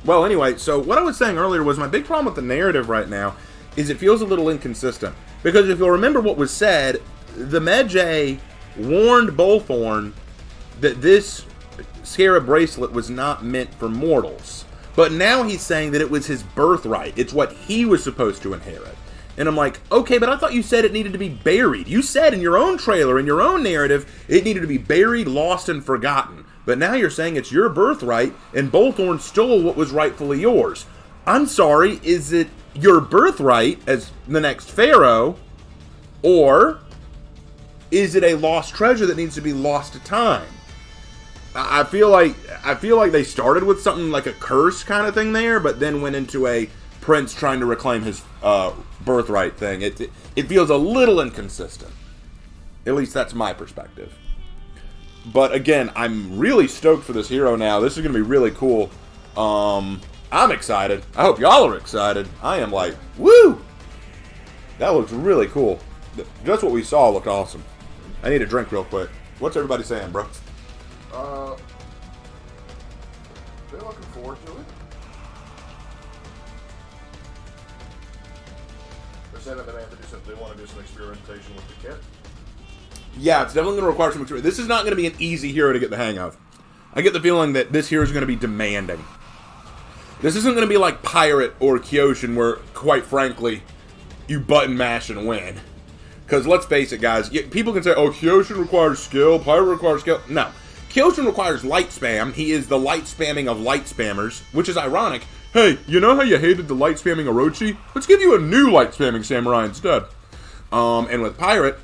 Well, anyway, so what I was saying earlier was my big problem with the narrative right now is it feels a little inconsistent. Because if you'll remember what was said, the Medjay warned Bullthorn that this Scarab bracelet was not meant for mortals. But now he's saying that it was his birthright. It's what he was supposed to inherit. And I'm like, okay, but I thought you said it needed to be buried. You said in your own trailer, in your own narrative, it needed to be buried, lost, and forgotten. But now you're saying it's your birthright, and Bullthorn stole what was rightfully yours. I'm sorry, is it your birthright as the next pharaoh, or is it a lost treasure that needs to be lost to time? I feel like they started with something like a curse kind of thing there, but then went into a prince trying to reclaim his birthright thing. It feels a little inconsistent. At least that's my perspective. But again, I'm really stoked for this hero now. This is going to be really cool. I'm excited. I hope y'all are excited. I am like, woo! That looks really cool. Just what we saw looked awesome. I need a drink real quick. What's everybody saying, bro? They're looking forward to it. They're saying that they want to do some experimentation with the kit. Yeah, it's definitely going to require some experience. This is not going to be an easy hero to get the hang of. I get the feeling that this hero is going to be demanding. This isn't going to be like Pirate or Kyoshin where, quite frankly, you button mash and win. Because let's face it, guys, people can say, oh, Kyoshin requires skill, Pirate requires skill. No. Kyojin requires light spam. He is the light spamming of light spammers, which is ironic. Hey, you know how you hated the light spamming Orochi? Let's give you a new light spamming samurai instead. And with Pirate,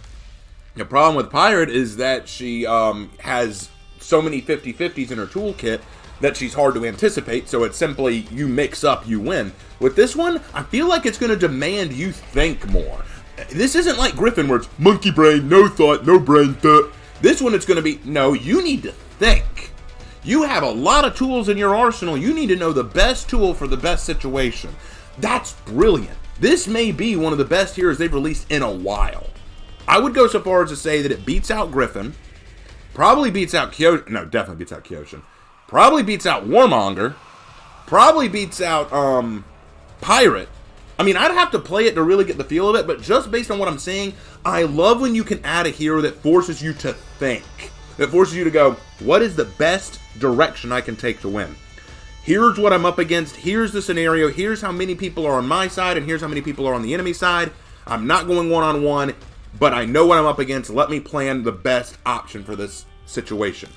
the problem with Pirate is that she has so many 50-50s in her toolkit that she's hard to anticipate, so it's simply you mix up, you win. With this one, I feel like it's going to demand you think more. This isn't like Griffin where it's monkey brain, no thought, no brain thought. This one it's going to be, no, you need to think. You have a lot of tools in your arsenal. You need to know the best tool for the best situation. That's brilliant. This may be one of the best heroes they've released in a while. I would go so far as to say that it beats out Griffin, probably beats out Kyojin, no, definitely beats out Kyojin, probably beats out Warmonger, probably beats out Pirate. I mean, I'd have to play it to really get the feel of it, but just based on what I'm seeing, I love when you can add a hero that forces you to think. That forces you to go, what is the best direction I can take to win? Here's what I'm up against, here's the scenario, here's how many people are on my side, and here's how many people are on the enemy side. I'm not going one-on-one, but I know what I'm up against. Let me plan the best option for this situation.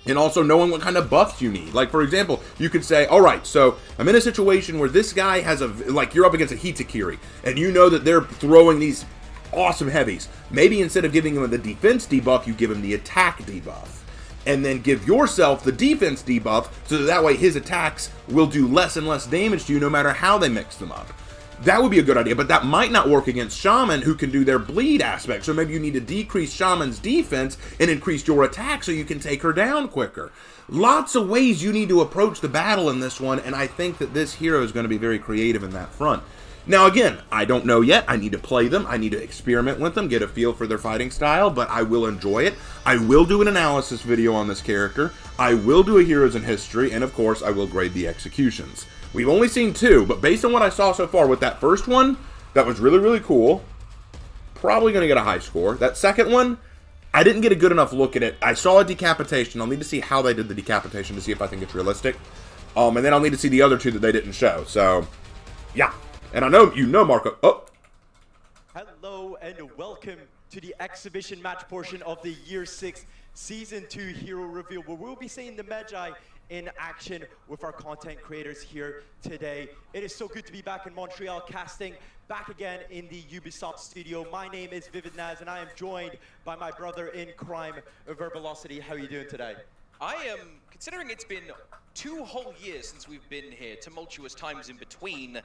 And also knowing what kind of buffs you need. Like, for example, you could say, all right, so I'm in a situation where this guy has like, you're up against a Hitakiri, and you know that they're throwing these awesome heavies. Maybe instead of giving him the defense debuff, you give him the attack debuff. And then give yourself the defense debuff, so that way his attacks will do less and less damage to you no matter how they mix them up. That would be a good idea, but that might not work against Shaman, who can do their bleed aspect. So maybe you need to decrease Shaman's defense and increase your attack so you can take her down quicker. Lots of ways you need to approach the battle in this one, and I think that this hero is going to be very creative in that front. Now again, I don't know yet. I need to play them. I need to experiment with them, get a feel for their fighting style, but I will enjoy it. I will do an analysis video on this character. I will do a Heroes in History, and of course, I will grade the executions. We've only seen 2, but based on what I saw so far with that first one, that was really, really cool. Probably going to get a high score. That second one, I didn't get a good enough look at it. I saw a decapitation. I'll need to see how they did the decapitation to see if I think it's realistic. And then I'll need to see the other 2 that they didn't show. So, yeah. And I know, you know, Marco. Oh. Hello and welcome to the exhibition match portion of the Year 6 Season 2 Hero Reveal, where we'll be seeing the Medjay in action with our content creators here today. It is so good to be back in Montreal casting, back again in the Ubisoft studio. My name is Vivid Naz, and I am joined by my brother in crime, Verbalocity. How are you doing today? I am, considering it's been 2 whole years since we've been here, tumultuous times in between,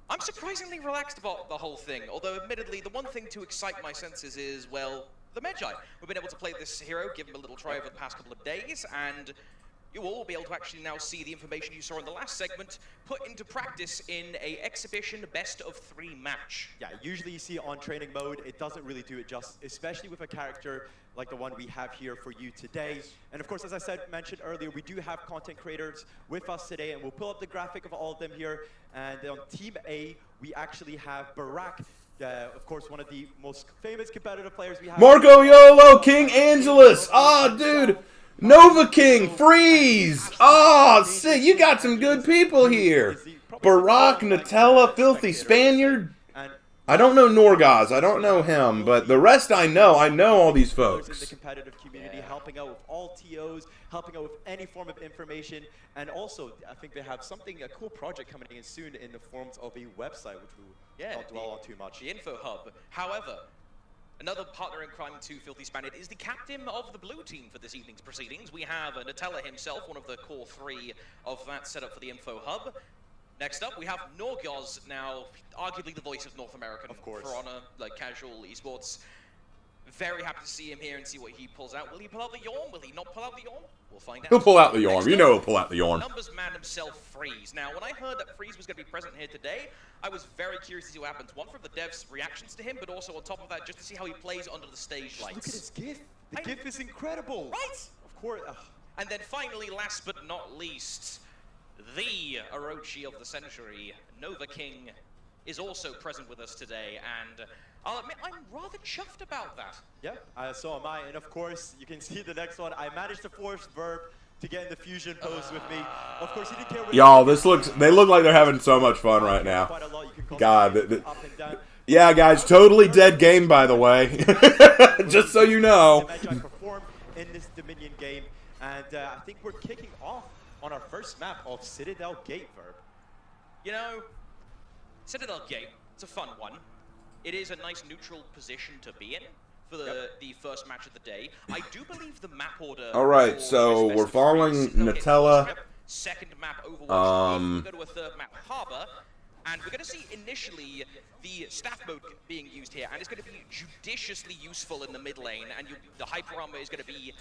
I'm surprisingly relaxed about the whole thing, although admittedly the one thing to excite my senses is, well, the Medjay. We've been able to play this hero, give him a little try over the past couple of days, and you all will be able to actually now see the information you saw in the last segment put into practice in a exhibition best-of-3 match. Yeah, usually you see on training mode, it doesn't really do it justice, especially with a character like the one we have here for you today. And of course, as I mentioned earlier, we do have content creators with us today, and we'll pull up the graphic of all of them here. And on Team A, we actually have Barak, of course, one of the most famous competitive players we have. Marco Yolo, King Angelus. Oh, dude. Nova King, Freeze! Oh, sick! You got some good people here. Barack, Nutella, Filthy Spaniard. I don't know Norgaz. I don't know him, but the rest I know. I know all these folks. In the competitive community, helping out with all TOs, helping out with any form of information, and also I think they have a cool project coming in soon in the forms of a website, which we won't dwell on too much. The Info Hub. However, another partner in crime to Filthy Spaniard is the captain of the blue team for this evening's proceedings. We have Nutella himself, one of the core 3 of that setup for the Info Hub. Next up, we have Norgaz, now arguably the voice of North American For Honor, like casual esports. Very happy to see him here and see what he pulls out. Will he pull out the Yorm? Will he not pull out the Yorm? We'll find out. He'll pull out the Yorm. You know he'll pull out the Yorm. Numbers man himself, Freeze. Now, when I heard that Freeze was going to be present here today, I was very curious to see what happens. One, from the devs' reactions to him, but also on top of that, just to see how he plays under the stage lights. Look at his GIF. The GIF is incredible. Right? Of course. And then finally, last but not least, the Orochi of the century, Nova King, is also present with us today, and I'll admit I'm rather chuffed about that. Yeah, so am I, and of course, you can see the next one. I managed to force Verb to get in the fusion pose with me. Of course, he didn't care. Y'all, they look like they're having so much fun right now. God, yeah, guys, totally dead game, by the way. Just so you know. The Medjay performed in this Dominion game. And I think we're kicking off on our first map of Citadel Gate, Verb. You know, Citadel Gate, it's a fun one. It is a nice neutral position to be in for the first match of the day. I do believe the map order... All right, so we're following Nutella. Second map, Overwatch. We'll go to a third map, Harbor. And we're going to see initially the staff mode being used here, and it's going to be judiciously useful in the mid lane, and the hyper armor is going to be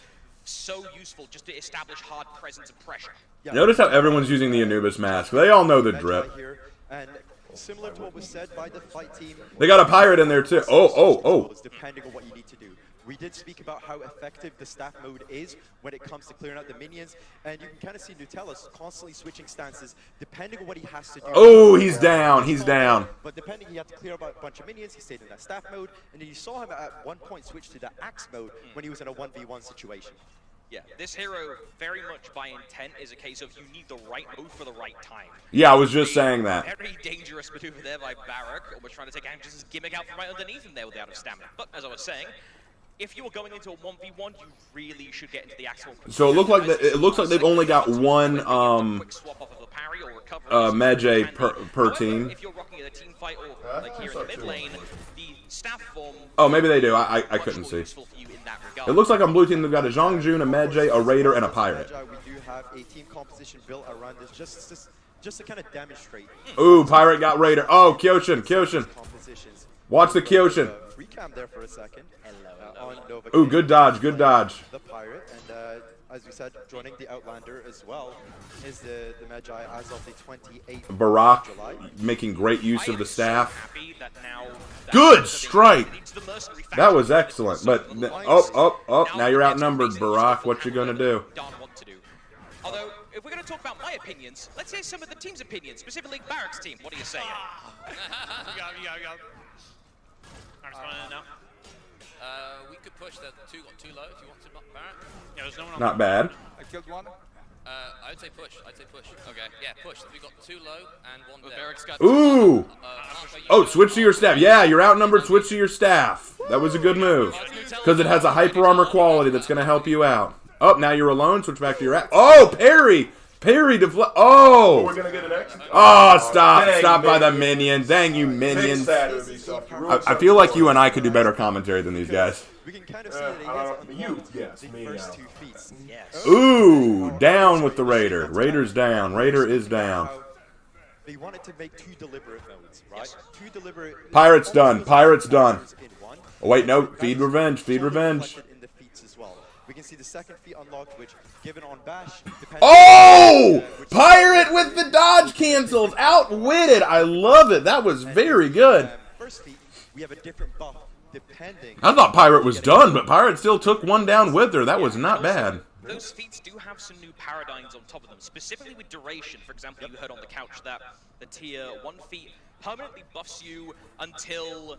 so useful just to establish hard presence and pressure. Notice how everyone's using the Anubis mask. They all know the drip. And similar to what was said by the fight team, They got a pirate in there too. Oh. Depending on what you need to do. We did speak about how effective the staff mode is when it comes to clearing out the minions, and you can kind of see Nutella's constantly switching stances depending on what he has to do. Oh, he's down. He's down. But depending, he had to clear out a bunch of minions. He stayed in that staff mode, and then you saw him at one point switch to the axe mode when he was in a 1v1 situation. Yeah, this hero, very much by intent, is a case of you need the right move for the right time. Yeah, I was just saying that. Very dangerous maneuver there by Barak, almost trying to take Angus' gimmick out from right underneath him there with the out of stamina. But as I was saying, if you were going into a 1v1, you really should get into the axe. So it looks like they've only got one Medjay per team. If you're rocking in a team fight or like here in the mid lane, the staff form. Oh, maybe they do. I couldn't see. It looks like on blue team they've got a Zhongjun, a Medjay, a Raider, and a Pirate. We do have a team composition built around this just to kind of demonstrate. Ooh, Pirate got Raider. Oh, Kyoshin. Watch the Kyoshin. Recam there for a second. Ooh, good dodge. The Pirate, and as we said, joining the Outlander as well is the Medjay as of the 28th Barak of July. making great use of the staff. Good strike. That was excellent. But now you're outnumbered, Barak. What you gonna do? Although, if we're going to talk about my opinions, let's hear some of the team's opinions, specifically Barak's team. What are you saying? You go. I'm responding now. We could push that too low if you want to, Barrett. Yeah, there's no one on Not bad. I killed one. I'd say push. Okay, yeah, push. We got too low and one there. Barrack's got Ooh. Oh, switch to your staff. Yeah, you're outnumbered. Switch to your staff. That was a good move. Because it has a hyper armor quality that's going to help you out. Oh, now you're alone. Switch back to your app. Oh, parry deflect. Oh! We're gonna get an X. Oh, stop by the minions. Dang you minions. I feel like you and I could do better commentary than these guys. We can kind of see that he has the first 2 feats. Yes. Ooh, down with the Raider. Raider's down. Raider is down. They wanted to make 2 deliberate modes, right? Yes. 2 deliberate. Pirate's done. Oh, wait, no. Feed revenge. In the feats as well. We can see the second feat unlocked, which, given on Bash... Oh! Pirate with the dodge cancels! Outwitted! I love it. That was very good. First feat, we have a different buff, depending... I thought Pirate was done, but Pirate still took one down with her. That was not bad. Those feats do have some new paradigms on top of them, specifically with duration. For example, you heard on the couch that the tier 1 feat permanently buffs you until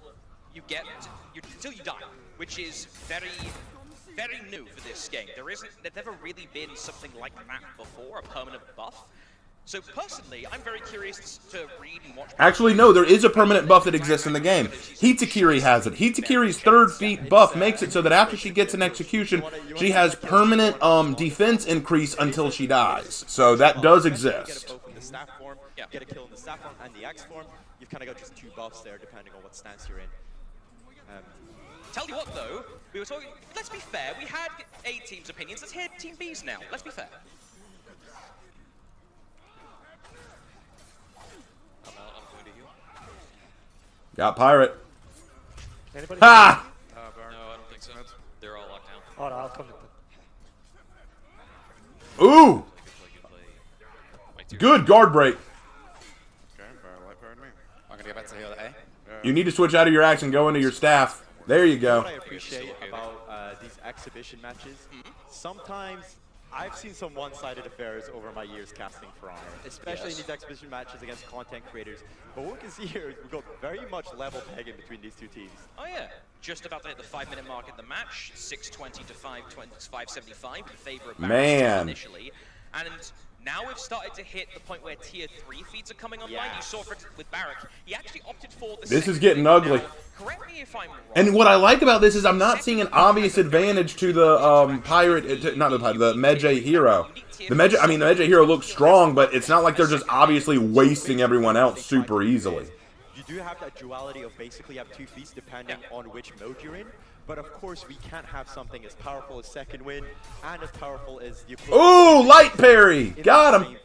you die, which is very new for this game. There's never really been something like that before, a permanent buff. So personally, I'm very curious to read and watch. Actually, no, there is a permanent buff that exists in the game. Hitakiri has it. Hitakiri's 3rd feat buff makes it so that after she gets an execution, she has permanent defense increase until she dies. So that does exist. The staff form, get a kill in the staff form and the axe form. You've kind of got just 2 buffs there, depending on what stance you're in. Tell you what, though, we were talking. Let's be fair. We had A team's opinions. Let's hear Team B's now. Let's be fair. I'm going to heal. Got Pirate. Anybody? Ha! No, I don't think so. They're all locked down. Oh, no, I'll come with Ooh! Good guard break. I'm going to get back to heal A. You need to switch out of your axe and go into your staff. There you go. What I appreciate about these exhibition matches, sometimes I've seen some one-sided affairs over my years casting for Honor, especially in these exhibition matches against content creators. But what we can see here is we've got very much level pegging between these 2 teams. Oh yeah, just about to hit the 5-minute mark in the match, 620 to 575 in favor of Barrett initially, and Now we've started to hit the point where tier 3 feeds are coming online. You saw for with Barak, he actually opted for the This is getting ugly. Now, correct me if I'm wrong. And what I like about this is I'm not seeing an obvious advantage to the pirate, not the pirate, the Medjay hero. The Medjay hero looks strong, but it's not like they're just obviously wasting everyone else super easily. You do have that duality of basically have 2 feats depending on which mode you're in. But of course, we can't have something as powerful as Second Wind and as powerful as the. Ooh, light parry! Got him!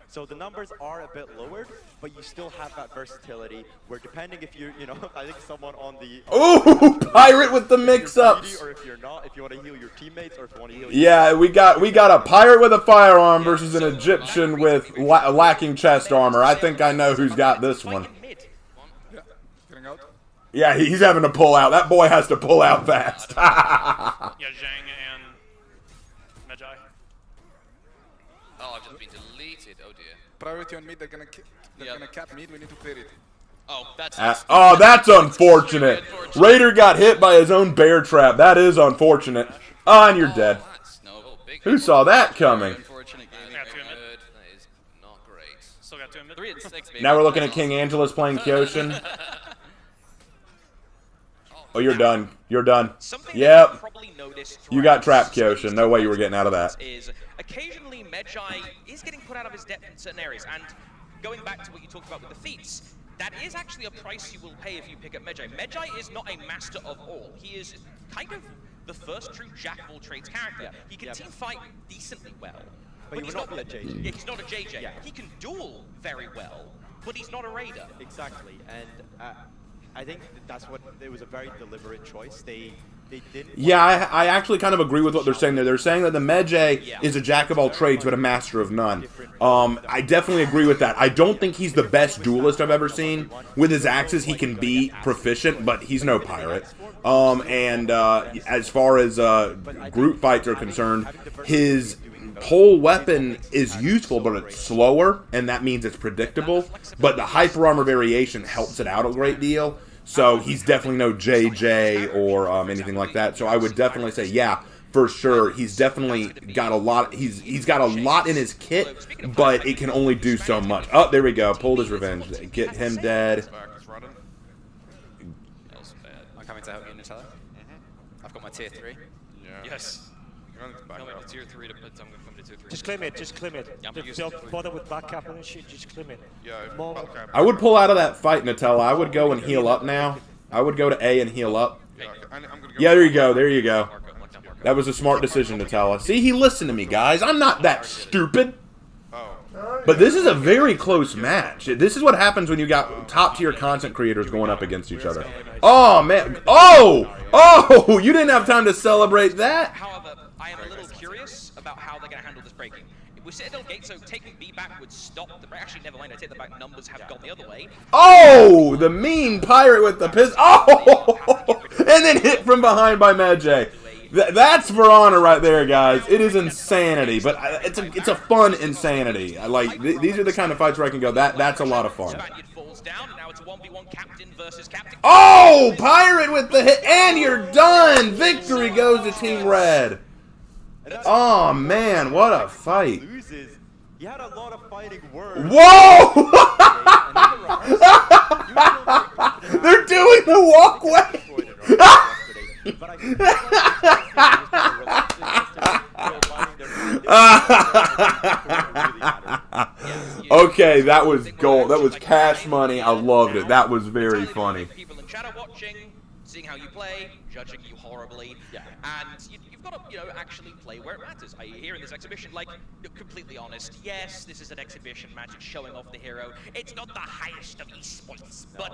So the numbers are a bit lowered, but you still have that versatility where depending if you're, I think someone on the. Ooh, pirate with the mix-ups! Or if you're not, if you want to heal your teammates or if you want to heal. Yeah, we got a pirate with a firearm versus an Egyptian with lacking chest armor. I think I know who's got this one. Yeah, he's having to pull out. That boy has to pull out fast. Yeah, Zhang and Medjay. Oh, I've just been deleted. Oh dear. Priority on mid. They're gonna cap mid. We need to clear it. Oh, that's. That's unfortunate. Raider got hit by his own bear trap. That is unfortunate. Oh, and you're dead. Who saw that coming? Unfortunate gaming. That is not great. Still got 2 in mid. 3 and 6. Now we're looking at King Angelus playing Kyoshin. Oh, you're done. You're done. Yep. You got trapped, Kyoshin. No way you were getting out of that. Is occasionally Medjay is getting put out of his depth in certain areas, and going back to what you talked about with the feats, that is actually a price you will pay if you pick up Medjay. Medjay is not a master of all. He is kind of the first true jack of all trades character. He can team fight decently well, but he's not a JJ. Yeah, he's not a JJ. Yeah. He can duel very well, but he's not a raider. Exactly, and I think that's what it was a very deliberate choice. They didn't. Yeah, I actually kind of agree with what they're saying there. They're saying that the Medjay is a jack of all trades but a master of none. I definitely agree with that. I don't think he's the best duelist I've ever seen. With his axes, he can be proficient, but he's no pirate. As far as group fights are concerned, his whole weapon is useful, but it's slower, and that means it's predictable. But the hyper armor variation helps it out a great deal. So he's definitely no JJ or anything like that. So I would definitely say, yeah, for sure, he's definitely got a lot. He's got a lot in his kit, but it can only do so much. Oh, there we go. Pulled his revenge. Get him dead. I'm coming to help you, Nutella. I've got my tier 3. Yeah. Yes. Coming to tier 3 to put. I'm going to come to tier 3. Just claim it. Just claim it. Don't bother with backup and shit. Just claim it. Yeah. I would pull out of that fight, Nutella. I would go and heal up now. I would go to A and heal up. Yeah, there you go. There you go. That was a smart decision, Nutella. See, he listened to me, guys. I'm not that stupid. But this is a very close match. This is what happens when you got top-tier content creators going up against each other. Oh, man. Oh! You didn't have time to celebrate that. However, I am a little curious about how they're going to handle this breaking. With Citadel Gate, so taking B back would stop the break. Actually, never mind. I take that back. Numbers have gone the other way. Oh! The mean pirate with the piss. Oh! And then hit from behind by Medjay. That's For Honor right there, guys. It is insanity, but it's a fun insanity. These are the kind of fights where I can go, that's a lot of fun. Oh! Pirate with the hit, and you're done! Victory goes to Team Red. Oh, man, what a fight. He had a lot of fighting words. Whoa! They're doing the walkway! Okay, that was gold. That was cash money. I loved it. That was very funny. People in chat are watching, seeing how you play, judging you horribly, and you've got to, actually play where it matters. Here in this exhibition, completely honest, yes, this is an exhibition match. It's showing off the hero. It's not the highest of esports, but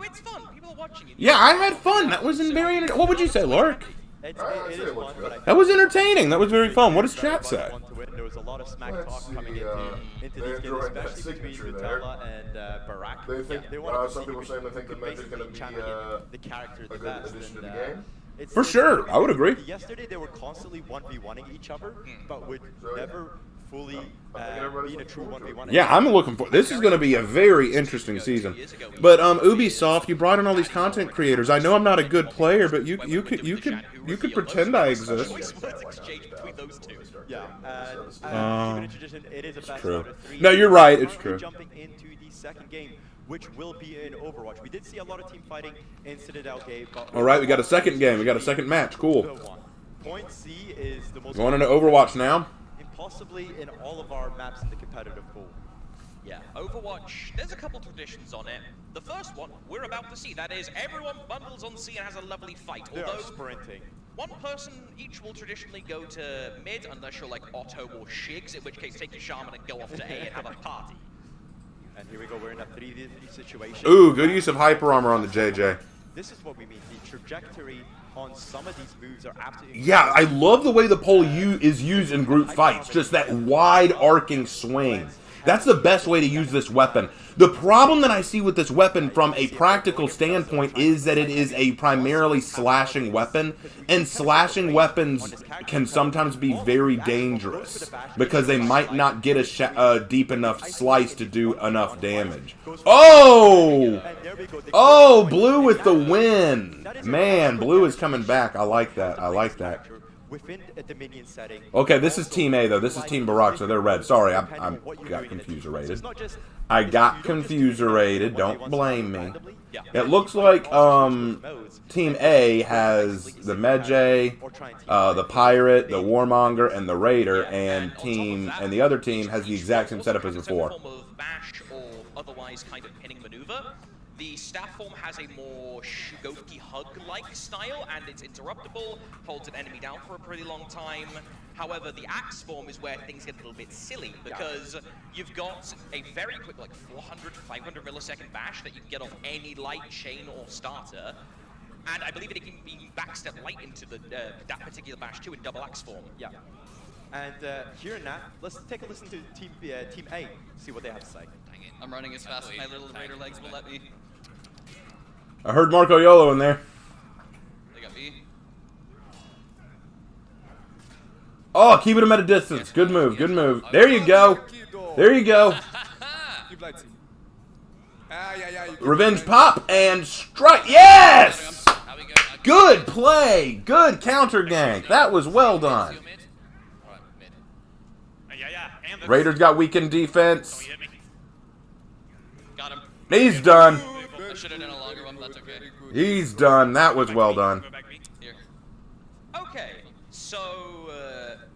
it's fun. People are watching it. Yeah, I had fun. That was very entertaining. What would you say, Lurk? That was entertaining. That was very fun. What does chat say? There was a lot of smack talk coming into these games, especially between Nutella and Barak. They want to some people saying they think that Medjay's going to be the character the a good best. addition to the game. For sure, I would agree. Yesterday they were constantly 1v1ing each other, but would never fully be a true 1v1. Yeah, I'm looking for. This is going to be a very interesting season. But Ubisoft, you brought in all these content creators. I know I'm not a good player, but you could pretend I exist. Yeah, keeping it tradition, it is a best true. out of 3. No, you're right, it's Currently true. Jumping into the second game, which will be in Overwatch. We did see a lot of team fighting in Citadel Gate, but All right, we got a second game. We got a second match. Cool. Point C is the most Going into Overwatch now. impossibly in all of our maps in the competitive pool. Yeah, Overwatch, there's a couple traditions on it. The first one we're about to see, that is everyone bundles on C and has a lovely fight. They are Although sprinting. one person each will traditionally go to mid unless you're like Otto or Shigs, in which case take your Shaman and go off to A and have a party. And here we go, we're in a 3v3 situation. Ooh, good use of hyper armor on the JJ. This is what we mean. The trajectory on some of these moves are absolutely Yeah, I love the way the pole is used in group fights. Just that wide arcing swing. That's the best way to use this weapon. The problem that I see with this weapon from a practical standpoint is that it is a primarily slashing weapon, and slashing weapons can sometimes be very dangerous because they might not get a deep enough slice to do enough damage. Oh! Oh, Blue with the win! Man, Blue is coming back. I like that. I like that. within a Dominion setting. Okay, this is Team A, though. This is Team Barack, so they're red. Sorry, I got confused-rated. I got confused-rated. Don't blame me. It looks like Team A has the Medjay, the Pirate, the Warmonger, and the Raider, and the other team has the exact same setup as before. Otherwise kind of pinning maneuver. The staff form has a more Shugoki hug-like style, and it's interruptible, holds an enemy down for a pretty long time. However, the axe form is where things get a little bit silly, because you've got a very quick, like 400, 500 millisecond bash that you can get off any light, chain, or starter. And I believe it can be backstep light into that particular bash too in double axe form. Yeah. And here in that, let's take a listen to Team A, see what they have to say. I'm running as fast as my little Raider legs will let me. I heard Marco Yolo in there. They got me. Oh, keeping him at a distance. Good move, good move. There you go. There you go. Revenge pop and strike. Yes! Good play. Good counter gank. That was well done. Raiders got weakened defense. Got him. He's done. I should have done a longer one, but that's okay. He's done. That was well done. Here. Okay, so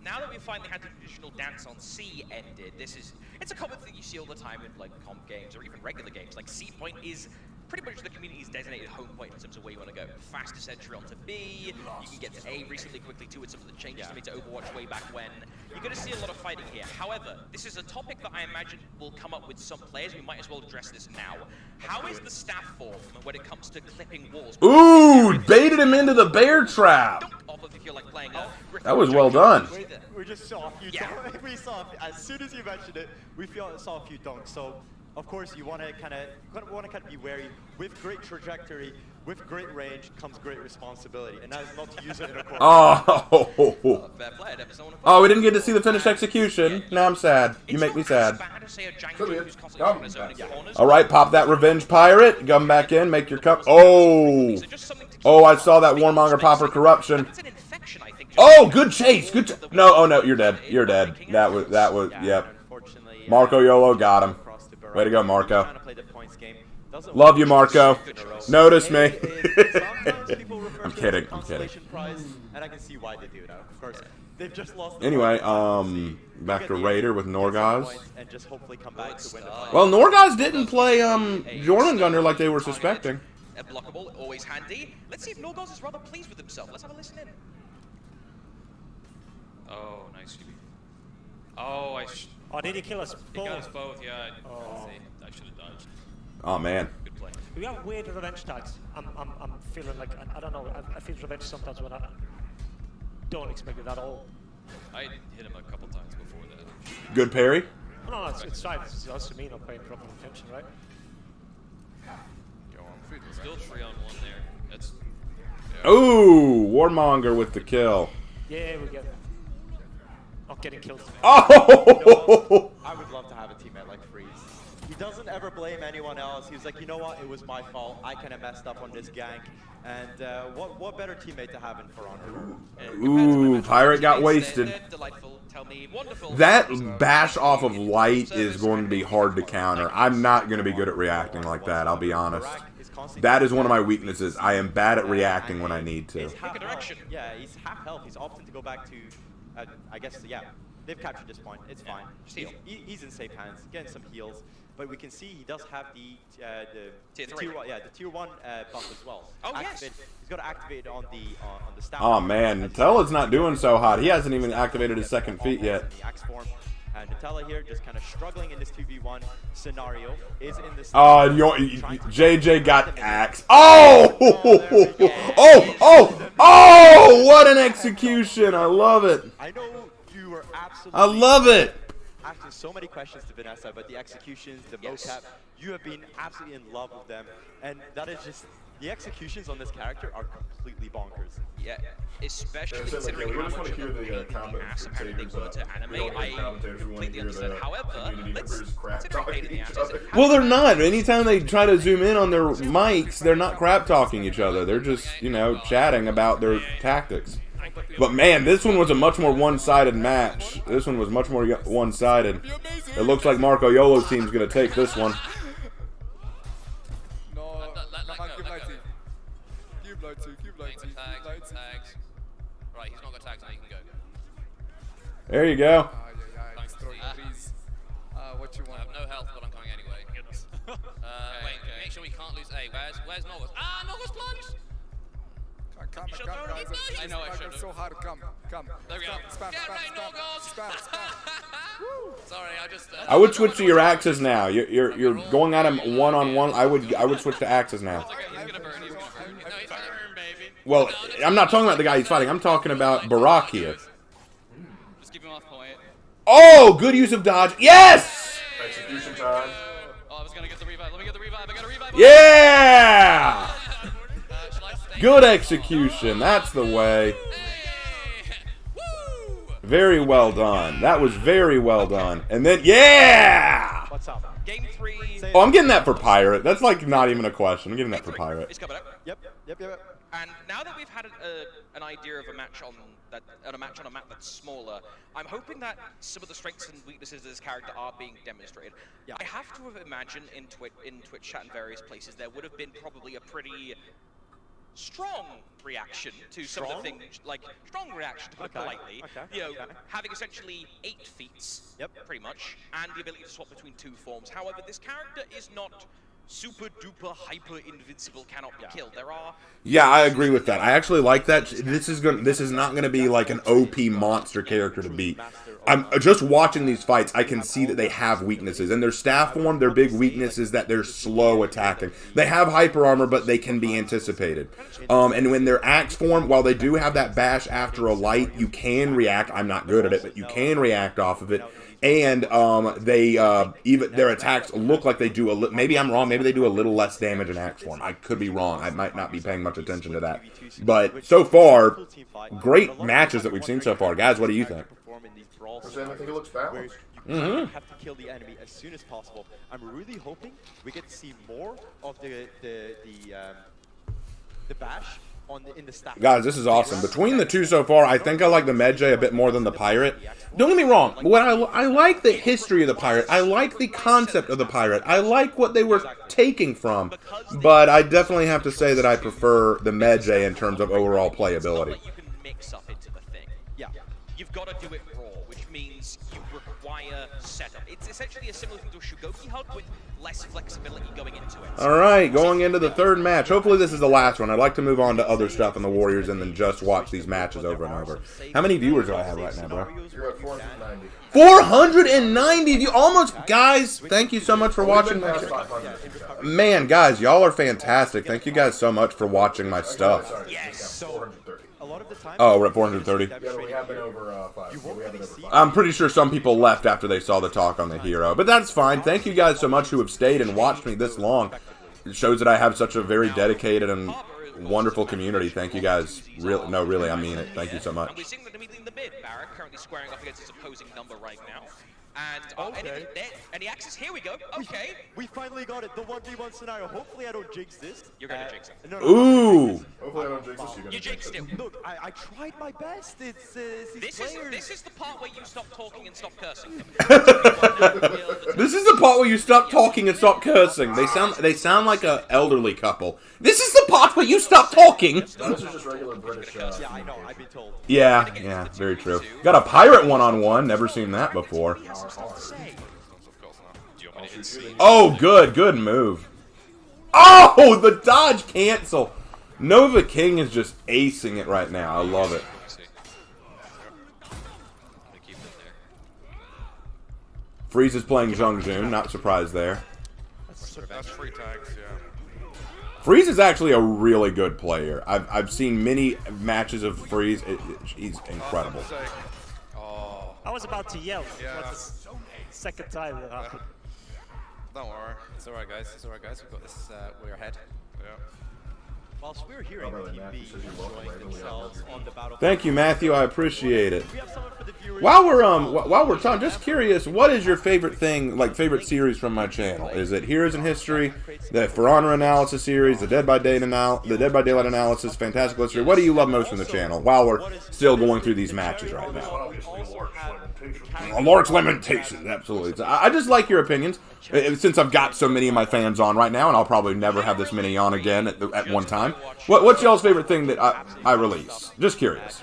now that we finally had the traditional dance on C ended, it's a common thing you see all the time in like comp games or even regular games. Like C point is pretty much the community's designated home point in terms of where you want to go. Fastest entry onto B, you can get to A recently quickly too with some of the changes made to Overwatch way back when. You're going to see a lot of fighting here. However, this is a topic that I imagine will come up with some players. We might as well address this now. How is the staff form when it comes to clipping walls? Ooh, baited him into the bear trap. That was well done. We just saw a few dunks. We saw, as soon as you mentioned it, we saw a few dunks. So, of course, you want to kind of be wary. With great trajectory, with great range comes great responsibility, and that is not to use it in a corner. Oh. Oh, we didn't get to see the finished execution. Now I'm sad. You make me sad. All right, pop that revenge pirate. Come back in, make your cup. Oh. Oh, I saw that Warmonger popper corruption. Oh, good chase. Good. No, oh no, you're dead. You're dead. That was. Yep. Marco Yolo got him. Way to go, Marco. Love you, Marco. Notice me. I'm kidding. I'm kidding. And I can see why they do that. Of course, they've just lost. Anyway, back to Raider with Norgaz. And just hopefully come back to win the fight. Well, Norgaz didn't play Jormungandr like they were suspecting. Blockable, always handy. Let's see if Norgaz is rather pleased with himself. Let's have a listen in. Oh, nice. Oh, Oh, did he kill us both? He got us both, yeah. Oh. I should have dodged. Oh man. Good play. We have weird revenge tags. I'm feeling like I don't know. I feel revenge sometimes when I don't expect it at all. I hit him a couple times before that. Good parry. No, it's right. It's also me not paying proper attention, right? Go on. Still 3-on-1 there. That's. Yeah. Ooh, Warmonger with the kill. Yeah, we get. Not getting killed. Oh! I would love to have a teammate like Freeze. He doesn't ever blame anyone else. He's like, you know what? It was my fault. I kind of messed up on this gank. And what better teammate to have in For Honor? Ooh, Pirate got wasted. They're delightful. Tell me, wonderful. That bash off of light is going to be hard to counter. I'm not going to be good at reacting like that, I'll be honest. That is one of my weaknesses. I am bad at reacting when I need to. Yeah, he's half health. He's opting to go back to, I guess, yeah. They've captured this point. It's fine. He's in safe hands, getting some heals. But we can see he does have the tier 1 buff as well. Oh, yes. He's got to activate it on the stat. Oh man, Nutella's not doing so hot. He hasn't even activated his second feat yet. The axe form. Nutella here just kind of struggling in this 2v1 scenario. Is in this. Oh, JJ got axe. Oh! Oh! What an execution! I love it. I know you were absolutely. I love it. Asking so many questions to Vanessa about the executions, the mocap. You have been absolutely in love with them, and that is just the executions on this character are completely bonkers. Yeah, especially considering how much of a pain in the ass apparently they were to animate. I completely understand. However, let's consider a pain in the ass. Well, they're not. Anytime they try to zoom in on their mics, they're not crap talking each other. They're just, you know, chatting about their tactics. But man, this one was a much more one-sided match. This one was much more one-sided. It looks like Marco Yolo's team's gonna take this one. Right, he's not got tags now, he can go. There you go. What you want? I have no health, but I'm coming anyway. Wait, make sure we can't lose A. Where's Norgos? Ah, Norgos plunged! Come, guys. I know I should have. So hard. Come. There we go. Spam. Sorry, I just. I would switch to your axes now. You're going at him one-on-one. I would switch to axes now. He's gonna burn. No, he's gonna burn, baby. Well, I'm not talking about the guy he's fighting. I'm talking about Barak here. Just keep him off point. Oh, good use of dodge. Yes! Execution time. Oh, I was gonna get the revive. Let me get the revive. I got a revive. Yeah! Good execution. That's the way. Very well done. That was very well done. And then, yeah! What's up? Game 3. Oh, I'm getting that for Pirate. That's like not even a question. I'm getting that for Pirate. It's coming up. Yep. And now that we've had an idea of a match on a map that's smaller, I'm hoping that some of the strengths and weaknesses of this character are being demonstrated. I have to have imagined in Twitch chat and various places there would have been probably a pretty strong reaction to some of the things, like strong reaction to put it politely. You know, having essentially 8 feats, pretty much, and the ability to swap between 2 forms. However, this character is not super duper hyper invincible, cannot be killed. There are. Yeah, I agree with that. I actually like that. This is not going to be like an OP monster character to beat. I'm just watching these fights. I can see that they have weaknesses. In their staff form, their big weakness is that they're slow attacking. They have hyper armor, but they can be anticipated. And when their axe form, while they do have that bash after a light, you can react. I'm not good at it, but you can react off of it. And even their attacks look like they do maybe I'm wrong. Maybe they do a little less damage in axe form. I could be wrong. I might not be paying much attention to that. But so far, great matches that we've seen so far, guys. What do you think? I think it looks balanced. You have to kill the enemy as soon as possible. I'm really hoping we get to see more of the bash in the stack. Guys, this is awesome. Between the two so far, I think I like the Medjay a bit more than the Pirate. Don't get me wrong. What I like the history of the Pirate. I like the concept of the Pirate. I like what they were taking from. But I definitely have to say that I prefer the Medjay in terms of overall playability. You can mix up into the thing. Yeah. You've got to do it raw, which means you require setup. It's essentially a similar thing to a Shugoki hug with less flexibility going into it. Alright, going into the third match. Hopefully this is the last one. I'd like to move on to other stuff in the Warriors and then just watch these matches over and over. How many viewers do I have right now, bro? You're at 490. 490 views! Almost, guys, thank you so much for watching my show. Man, guys, y'all are fantastic. Thank you guys so much for watching my stuff. Yes. 430. Oh, we're at 430. Yeah, we have been over 5. I'm pretty sure some people left after they saw the talk on the hero, but that's fine. Thank you guys so much who have stayed and watched me this long. It shows that I have such a very dedicated and wonderful community. Thank you guys. Really, I mean it. Thank you so much. And we're seeing that immediately in the mid. Barrack currently squaring off against his opposing number right now. And any axes? Here we go. Okay. We finally got it. The 1v1 scenario. Hopefully I don't jinx this. You're gonna jinx it. No, Ooh. Hopefully I don't jinx this. You jinxed it. Look, I tried my best. It's this is the part where you stop talking and stop cursing. This is the part where you stop talking and stop cursing. They sound like a elderly couple. This is the part where you stop talking. This is just regular British. Yeah, I know. I've been told. Yeah, very true. Got a pirate one-on-one. Never seen that before. Oh, good move. Oh, the dodge cancel. Nova King is just acing it right now. I love it. Freeze is playing Zhong Jun. Not surprised there. That's free tags, yeah. Freeze is actually a really good player. I've seen many matches of Freeze. He's incredible. I was about to yell. Yeah. What's the second time that happened? Don't worry. It's alright, guys. It's alright, guys. We've got this. We're ahead. Yeah. Whilst we're hearing the team B enjoying themselves on the battlefield. Thank you, Matthew. I appreciate it. While we're talking, just curious, what is your favorite thing, like favorite series from my channel? Is it Heroes in History, the For Honor analysis series, the Dead by Daylight analysis, Fantastic History? What do you love most from the channel? While we're still going through these matches right now. Lark's Lamentations, absolutely. So I just like your opinions. Since I've got so many of my fans on right now, and I'll probably never have this many on again at one time. What's y'all's favorite thing that I release? Just curious.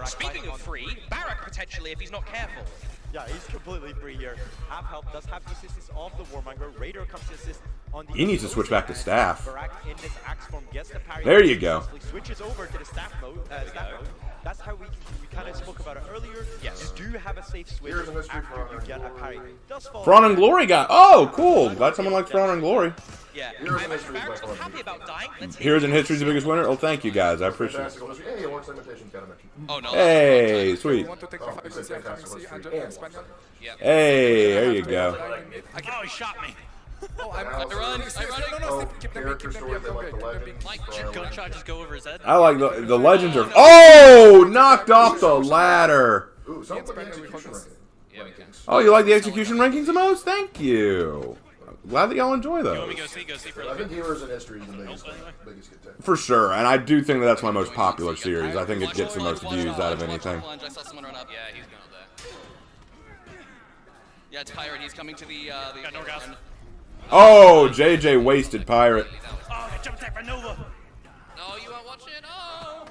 Speaking of free, Barak potentially if he's not careful. Yeah, he's completely free here. Half health does have the assistance of the Warmonger. Raider comes to assist on the. He needs to switch back to staff. Barak in this axe form gets the parry. There you go. Switches over to the staff mode. That's how we kind of spoke about it earlier. Yes. You do have a safe switch after you get a parry. For Honor and Glory got. Oh, cool. Glad someone likes For Honor and Glory. Yeah. Barak's not happy about dying. Heroes in History's the biggest winner. Oh, thank you guys. I appreciate it. Hey, Lark's Lamentations got a mention. Oh no. Hey, sweet. Hey, there you go. Oh, he shot me. Oh, I'm running. Like, should gunshot just go over his head? I like the legends are. Oh, knocked off the ladder. Ooh, someone put the execution rankings. Oh, you like the execution rankings the most? Thank you. Glad that y'all enjoy those. You want me to go see for I think Heroes in History is the biggest contender. For sure, and I do think that that's my most popular series. I think it gets the most views out of anything. I saw someone run up. Yeah, he's gonna die. Yeah, it's Pirate. He's coming to the end. Oh, JJ wasted Pirate. Oh, they jumped that for Nova. No, you won't watch it. Oh.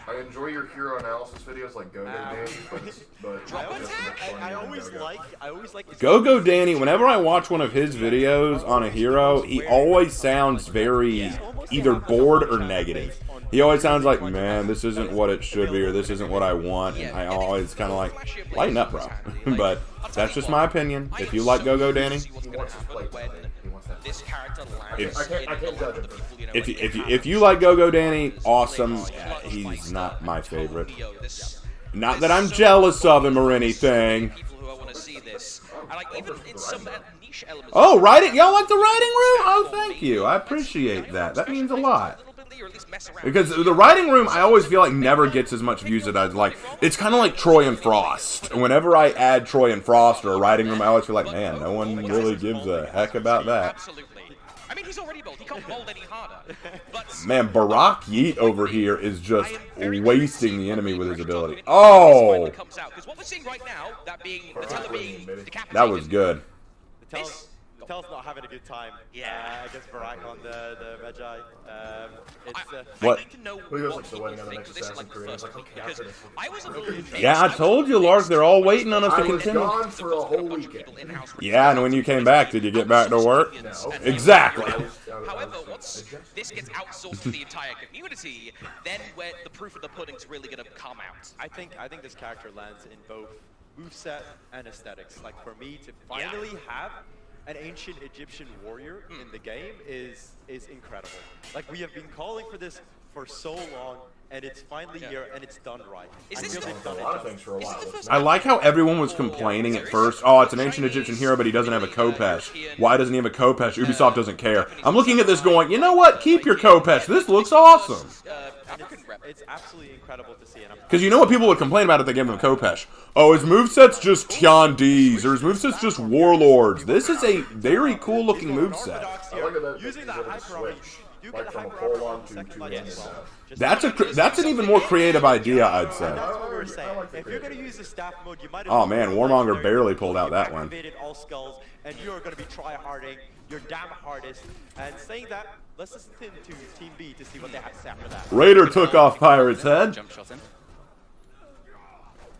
I enjoy your hero analysis videos like Go Danny, but I always like Go Danny, whenever I watch one of his videos on a hero, he always sounds very either bored or negative. He always sounds like, man, this isn't what it should be, or this isn't what I want, and I always kind of like, lighten up, bro. But that's just my opinion. If you like Go Danny, if you like Go Danny, awesome. He's not my favorite. Not that I'm jealous of him or anything. Oh, writing! Y'all like the writing room? Oh, thank you. I appreciate that. That means a lot. Because the writing room, I always feel like never gets as much views as I'd like. It's kind of like Troy and Frost. Whenever I add Troy and Frost or a writing room, I always feel like, man, no one really gives a heck about that. I mean, he's already bold. He can't bold any harder. Man, Barack Yeet over here is just wasting the enemy with his ability. Oh! That was good. The Tel's not having a good time. Yeah, against Barack on the Medjay. What? He goes like the wedding on the next Assassin's Creed. Yeah, I told you, Lark. They're all waiting on us to continue. I was gone for a whole weekend. Yeah, and when you came back, did you get back to work? No. Exactly. However, once this gets outsourced to the entire community, then where the proof of the pudding's really going to come out. I think this character lands in both moveset and aesthetics. Like for me to finally have an ancient Egyptian warrior in the game is incredible. Like we have been calling for this for so long, and it's finally here, and it's done right. Is this they've done a lot it of things for a justice. while. I like how everyone was complaining at first. Oh, it's an ancient Egyptian hero, but he doesn't have a Khopesh. Why doesn't he have a Khopesh? Ubisoft doesn't care. I'm looking at this going, you know what? Keep your Khopesh. This looks awesome. It's absolutely incredible to see. Because you know what people would complain about if they gave him a Khopesh? Oh, his moveset's just Tiandis, or his moveset's just Warlords. This is a very cool looking moveset. Using that hyper armor, you get a hyper armor to second life as well. That's an even more creative idea, I'd say. That's what we're saying. If you're going to use the staff mode, you might. Oh man, Warmonger barely pulled out that one. Activated all skulls, and you are going to be try-harding your damn hardest. And saying that, let's listen to Team B to see what they have to say after that. Raider took off Pirate's head. Jump shot in.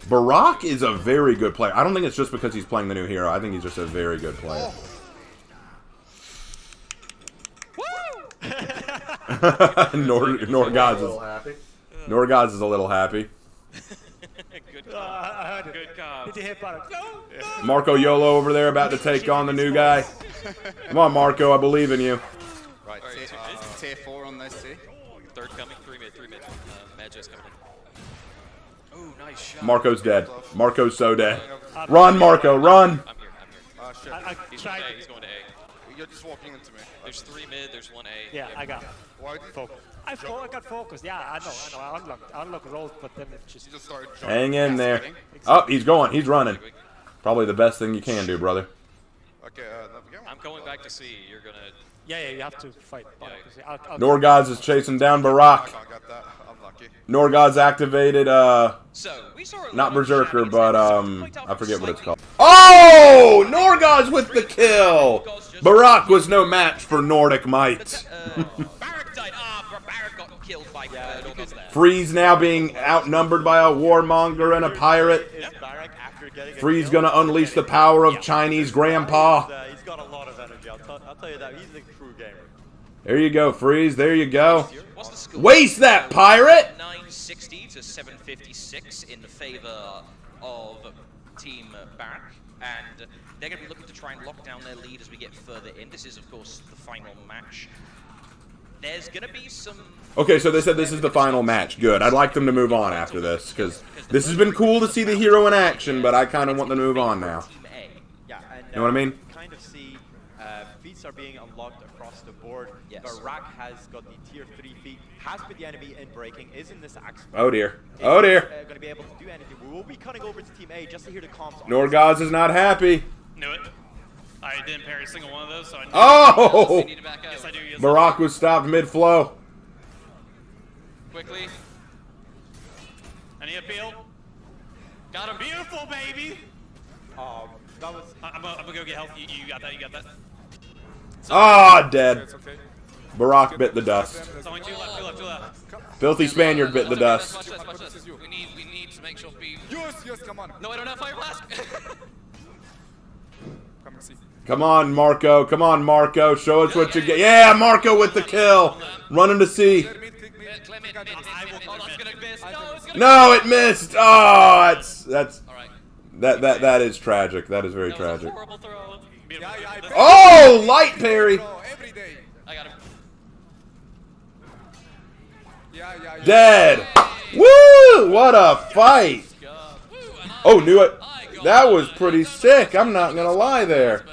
Barak is a very good player. I don't think it's just because he's playing the new hero. I think he's just a very good player. Norgods is a little happy. Good call. Good call. Did you hit bottom? No. Marco Yolo over there about to take on the new guy. Come on, Marco. I believe in you. Right, tier 4 on those two. Third coming, 3 mid. Medjay's coming in. Oh, nice shot. Marco's dead. Marco's so dead. Run, Marco, run. I'm here. Oh, shit. He's going to A. You're just walking into me. There's 3 mid, there's 1 A. Yeah, I got Why did you focus. I got focused. Yeah, I know. I unlocked rolls, but then it just started Hang in there. Oh, he's going. He's running. Probably the best thing you can do, brother. Okay, I'm going back to C. You're going to... Yeah, you have to fight. Yeah. Norgods is chasing down Barak. Norgods activated, not Berserker, but, I forget what it's called. Oh! Norgods with the kill! Barak was no match for Nordic might. Barak died. Barak got killed by Norgods there. Freeze now being outnumbered by a warmonger and a pirate. Freeze gonna unleash the power of Chinese grandpa. He's got a lot of energy. I'll tell you that. He's a true gamer. There you go, Freeze. There you go. Waste that, pirate! 960 to 756 in favor of Team Barak. And they're going to be looking to try and lock down their lead as we get further in. This is, of course, the final match. There's going to be some... Okay, so they said this is the final match. Good. I'd like them to move on after this, because this has been cool to see the hero in action, but I kind of want them to move on now. Yeah, and, you know what I mean? Kind of see feats are being unlocked across the board. Yes. Barak has got the tier 3 feat, has put the enemy in breaking, is in this axe. Oh dear. Oh dear. Going to be able to do anything. We will be cutting over to Team A just to hear the comms. Norgods is not happy. Knew it. I didn't parry a single one of those, so I knew Oh! it. Yes, I do. Yes, Barak was stopped mid-flow. Quickly. Any appeal? Got him. Beautiful, baby! That was... I'm gonna go get health. You got that, you got that. Ah, dead. Barak bit the dust. It's only two left. Filthy Spaniard bit the dust. Watch this. We need to make sure B... Yes, come on. No, I don't have Fire Blast! Come and see. Come on, Marco. Come on, Marco. Show us what you get. Yeah, Marco with the kill. Running to C. No, it missed. Oh, that is tragic. That is very tragic. Oh, light parry. I got him. Dead. Woo! What a fight. Oh, knew it. That was pretty sick. I'm not gonna lie there.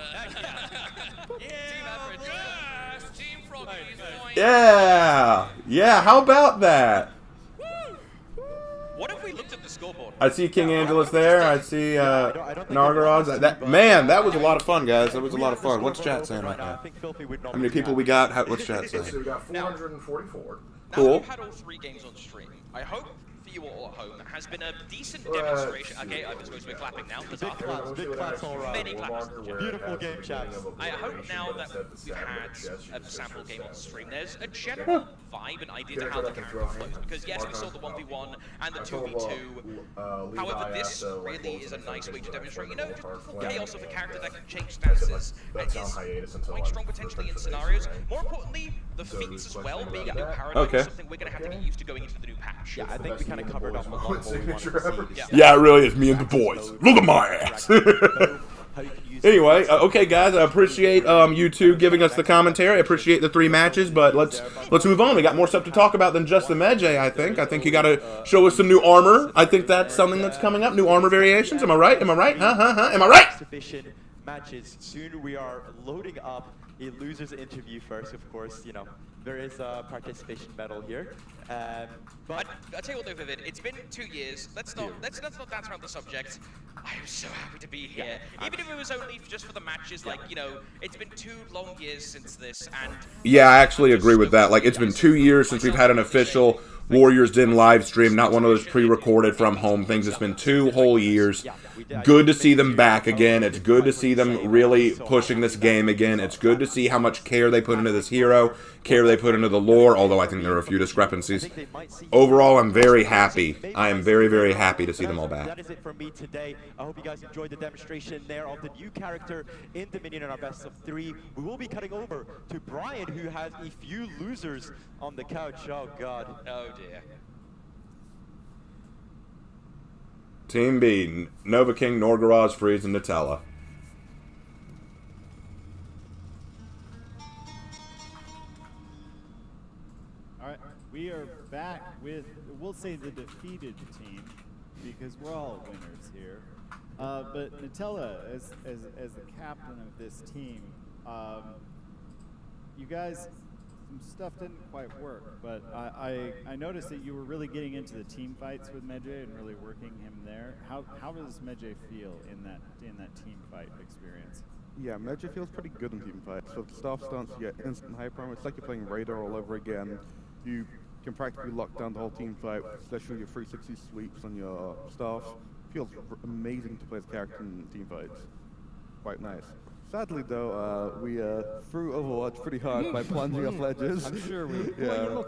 Yeah. Yeah, how about that? What if we looked at the scoreboard? I see King Angelus there. I see Nargarods. Man, that was a lot of fun, guys. That was a lot of fun. What's chat saying right now? How many people we got? What's chat saying? So we got 444. Cool. Now we've had all 3 games on stream. I hope for you all at home has been a decent demonstration. Okay, I'm supposed to be clapping now. Big claps all around. Many claps. Beautiful game chat. I hope now that we've had a sample game on stream, there's a general vibe and idea to how the character flows. Because yes, we saw the 1v1 and the 2v2. However, this really is a nice way to demonstrate, you know, just the full chaos of a character that can change stances and is quite strong potentially in scenarios. More importantly, the feats as well, being a new paradigm is something we're going to have to get used to going into the new patch. Yeah, I think we kind of covered up a lot of what we wanted to see. Yeah, it really is me and the boys. Look at my ass. How you can use Anyway, okay, guys, I appreciate you two giving us the commentary. I appreciate the 3 matches, but let's move on. We got more stuff to talk about than just the Medjay, I think. I think you got to show us some new armor. I think that's something that's coming up. New armor variations. Am I right? Am I right? Am I right? Exhibition matches. Soon we are loading up a loser's interview first, of course. You know, there is a participation medal here. But I tell you what, though, Vivid, it's been 2 years. Let's not dance around the subject. I am so happy to be here. Even if it was only just for the matches, like, you know, it's been 2 long years since this, and yeah, I actually agree with that. Like, it's been 2 years since we've had an official Warriors Den live stream, not one of those pre-recorded from home things. It's been 2 whole years. Good to see them back again. It's good to see them really pushing this game again. It's good to see how much care they put into this hero, care they put into the lore, although I think there are a few discrepancies. Overall, I'm very happy. I am very, very happy to see them all back. That is it from me today. I hope you guys enjoyed the demonstration there of the new character in Dominion in our best of 3. We will be cutting over to Brian, who has a few losers on the couch. Oh, God. Oh, dear. Team B, Nova King, Norgaraj, Freeze, and Nutella. Alright, we are back with, we'll say the defeated team, because we're all winners here. But Nutella, as the captain of this team, you guys, some stuff didn't quite work, but I noticed that you were really getting into the team fights with Medjay and really working him there. How does Medjay feel in that team fight experience? Yeah, Medjay feels pretty good in team fights. So the staff stance, you get instant hyper armor. It's like you're playing Radar all over again. You can practically lock down the whole team fight, especially your 360 sweeps on your staff. Feels amazing to play as character in team fights. Quite nice. Sadly, though, we threw Overwatch pretty hard by plunging off ledges. I'm sure we. Yeah.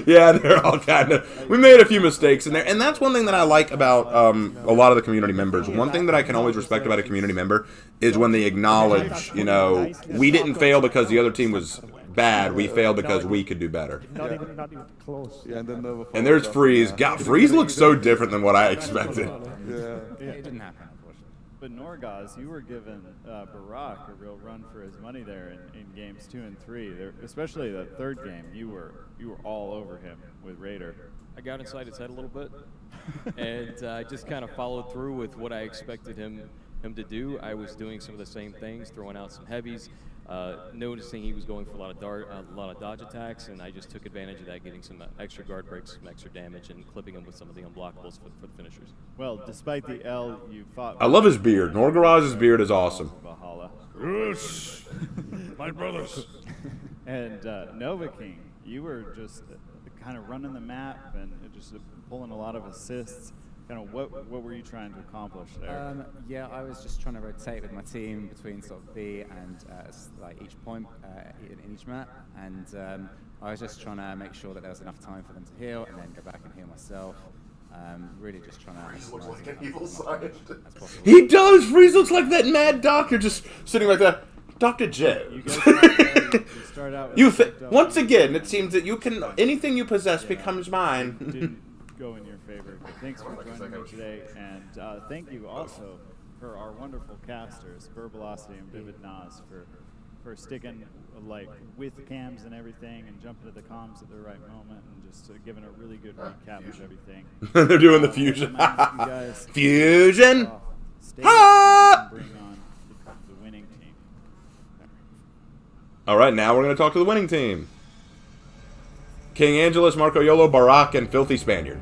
Yeah, they're all kind of. We made a few mistakes in there, and that's one thing that I like about a lot of the community members. One thing that I can always respect about a community member is when they acknowledge, you know, we didn't fail because the other team was bad. We failed because we could do better. Not even close. Yeah, and then and there's Freeze. God, Freeze looks so different than what I expected. It didn't happen. But Norgaz, you were giving Barak a real run for his money there in games 2 and 3. Especially the third game, you were all over him with Raider. I got inside his head a little bit, and I just kind of followed through with what I expected him to do. I was doing some of the same things, throwing out some heavies, noticing he was going for a lot of dodge attacks, and I just took advantage of that, getting some extra guard breaks, some extra damage, and clipping him with some of the unblockables for the finishers. Well, despite the L, you fought. I love his beard. Norgaraj's beard is awesome. Valhalla. Yes, my brothers. And Nova King, you were just kind of running the map and just pulling a lot of assists. Kind of what were you trying to accomplish there? Yeah, I was just trying to rotate with my team between sort of B and like each point in each map, and I was just trying to make sure that there was enough time for them to heal and then go back and heal myself. Really just trying to. Freeze looks like an evil scientist. He does. Freeze looks like that mad doctor just sitting like that. Dr. Joe. You guys start out with once again, it seems that you can anything you possess becomes mine. Didn't go in your favor. But thanks for joining me today, and thank you also for our wonderful casters, Verbalocity and Vivid Nas, for sticking like with cams and everything, and jumping to the comms at the right moment, and just giving a really good recap of everything. They're doing the fusion. You guys, Fusion. Stay and bring on the winning team. All right, now we're going to talk to the winning team. King Angelus, Marco Yolo, Barak, and Filthy Spaniard.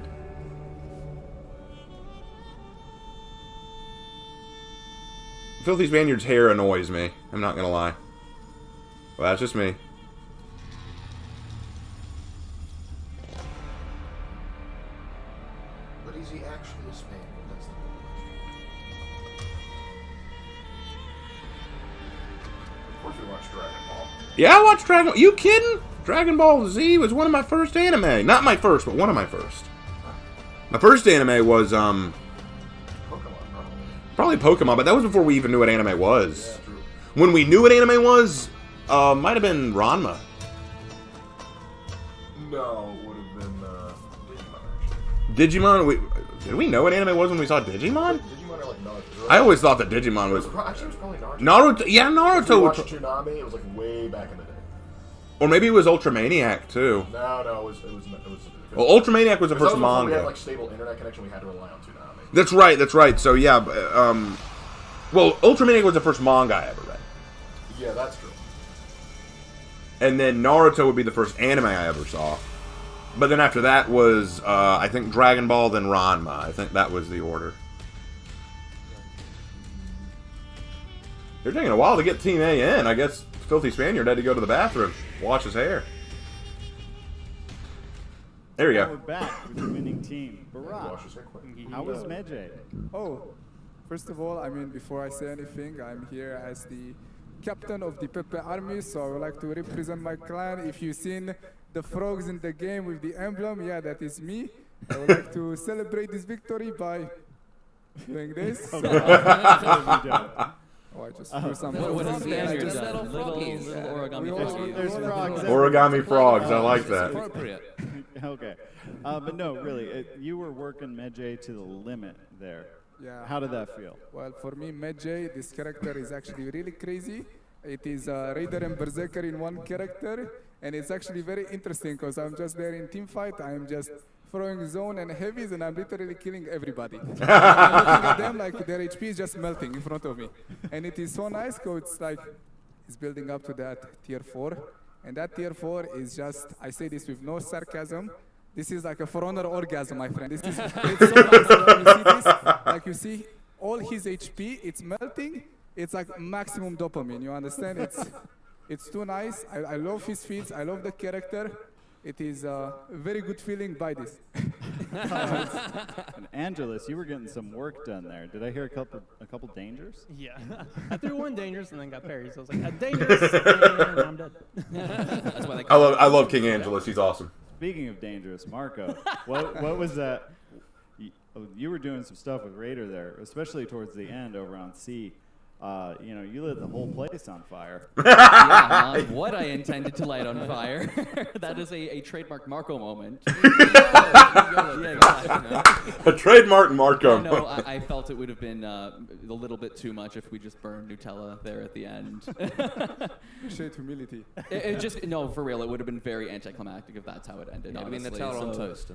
Filthy Spaniard's hair annoys me. I'm not going to lie. Well, that's just me. But is he actually a Spaniard? That's the Of course we watch Dragon Ball. Yeah, I watched Dragon Ball. You kidding? Dragon Ball Z was one of my first anime. Not my first, but one of my first. My first anime was, probably Pokemon, but that was before we even knew what anime was. Yeah, true. When we knew what anime was, might have been Ranma. No, it would have been Digimon, actually. Digimon? Did we know what anime was when we saw Digimon? Digimon Digimon or like Naruto? I always thought that Digimon was. Actually, it was probably Naruto. Naruto, yeah, Naruto. If you watched Toonami, it was like way back in the day. Or maybe it was Ultramaniac too. No, it was. Well, Ultramaniac was the first manga. We had like stable internet connection. We had to rely on Toonami. That's right. So yeah, well, Ultramaniac was the first manga I ever read. Yeah, that's true. And then Naruto would be the first anime I ever saw. But then after that was, I think, Dragon Ball, then Ranma. I think that was the order. They're taking a while to get Team A in. I guess Filthy Spaniard had to go to the bathroom, wash his hair. There you Now go. we're back with the winning team. Barack, how was Medjay? Oh, first of all, I mean, before I say anything, I'm here as the captain of the Pepe Army, so I would like to represent my clan. If you've seen the frogs in the game with the emblem, yeah, that is me. I would like to celebrate this victory by doing this. Oh, I just threw some. What is there? Spaniard done? Little origami froggies. There's frogs. Origami frogs. I like that. Appropriate. Okay. But no, really, you were working Medjay to the limit there. Yeah. How did that feel? Well, for me, Medjay, this character is actually really crazy. It is Raider and Berserker in one character, and it's actually very interesting because I'm just there in team fight. I'm just throwing zone and heavies, and I'm literally killing everybody. I'm looking at them like their HP is just melting in front of me. And it is so nice because it's like, it's building up to that tier 4. And that tier 4 is just, I say this with no sarcasm, this is like a For Honor orgasm, my friend. It's so nice when you see this. Like you see all his HP, it's melting. It's like maximum dopamine, you understand? It's too nice. I love his feats. I love the character. It is a very good feeling by this. And Angelus, you were getting some work done there. Did I hear a couple dangers? Yeah. I threw one dangerous and then got parried. So I was like, dangerous, and I'm dead. That's why they I love King Angelus. He's awesome. Speaking of dangerous, Marco, what was that? You were doing some stuff with Raider there, especially towards the end over on C. You lit the whole place on fire. Yeah, what I intended to light on fire. That is a trademark Marco moment. A trademark Marco. No, I felt it would have been a little bit too much if we just burned Nutella there at the end. Appreciate humility. It just, no, for real, it would have been very anticlimactic if that's how it ended. Yeah, I mean, honestly. Nutella on toast.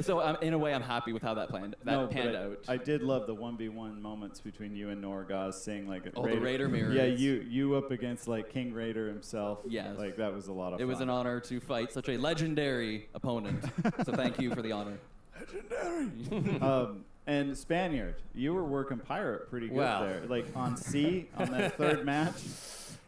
So in a way, I'm happy with how that panned out. I did love the 1v1 moments between you and Norgaz, seeing like the Raider mirrors. Yeah, you up against like King Raider himself. Yes, like that was a lot of fun. It was an honor to fight such a legendary opponent. So thank you for the honor. Legendary. And Spaniard, you were working Pirate pretty good there, like on C on that third match.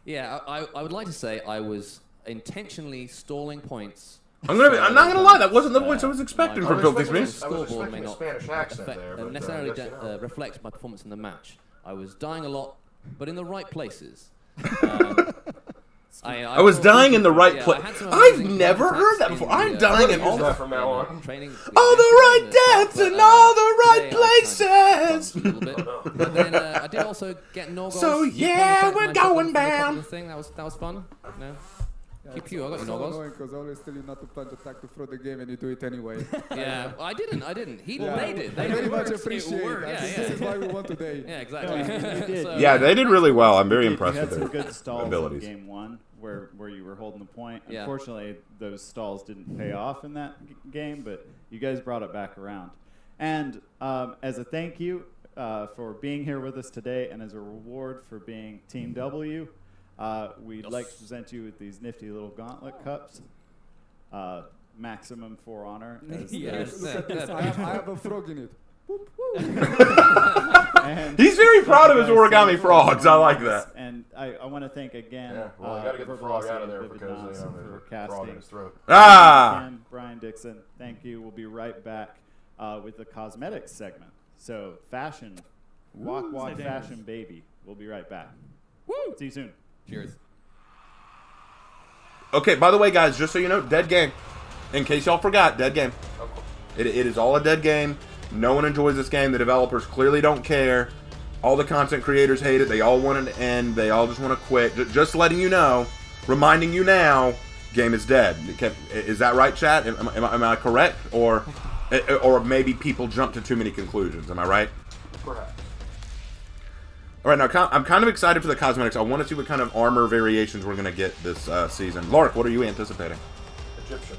Yeah, I would like to say I was intentionally stalling points. I'm not gonna lie, that wasn't the voice I was expecting from Filthy Spaniard. Scoreboard may not Spanish accent there, necessarily reflect my performance in the match. I was dying a lot, but in the right places. I was dying in the right place. I've never heard that before. I'm dying in all the from now on. Training, all the right deaths in all the right places. But then I did also get Norgaz. So yeah, we're going down. Thing that was fun. No. Yeah, Pew pew, I got you, so Norgaz. annoying because I always tell you not to punch attack to throw the game and you do it anyway. Yeah, I didn't. They did. I They very much worked. appreciate it. Yeah, This is why we won today. Yeah, exactly. So, Yeah, they did really well. I'm very impressed You had with some their good stalls abilities. in game 1 where you were holding the point. Yeah. Unfortunately, those stalls didn't pay off in that game, but you guys brought it back around. And as a thank you for being here with us today, and as a reward for being Team W, we'd like to present you with these nifty little gauntlet cups. Maximum For Honor. Yes. Look at this. I have a frog in it. He's very proud of his origami frogs. I like that. And I want to thank again. Yeah, well, I gotta get the frog out of there Vivid because Mouse there's for a frog in casting. his throat. Ken, Brian Dixon, thank you. We'll be right back with the cosmetics segment. So fashion, walk fashion baby. We'll be right back. Woo! See you soon. Cheers. Okay, by the way, guys, just so you know, dead game. In case y'all forgot, dead game. It is all a dead game. No one enjoys this game. The developers clearly don't care. All the content creators hate it. They all want it to end. They all just want to quit. Just letting you know, reminding you now, game is dead. Is that right, chat? Am I correct? Or Or maybe people jump to too many conclusions. Am I right? Perhaps. All right, now I'm kind of excited for the cosmetics. I want to see what kind of armor variations we're going to get this season. Lark, what are you anticipating? Egyptian.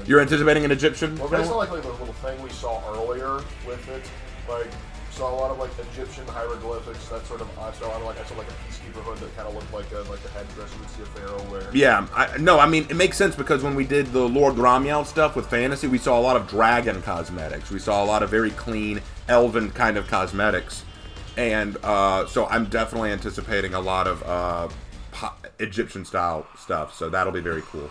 You're anticipating an Egyptian? Well, based on like the little thing we saw earlier with it, like saw a lot of like Egyptian hieroglyphics, that sort of odd style. I saw like a peacekeeper hood that kind of looked like the headdress you would see a pharaoh wear. Yeah, I mean, it makes sense because when we did the Lord Gramiel stuff with fantasy, we saw a lot of dragon cosmetics. We saw a lot of very clean, elven kind of cosmetics. And so I'm definitely anticipating a lot of Egyptian-style stuff, so that'll be very cool.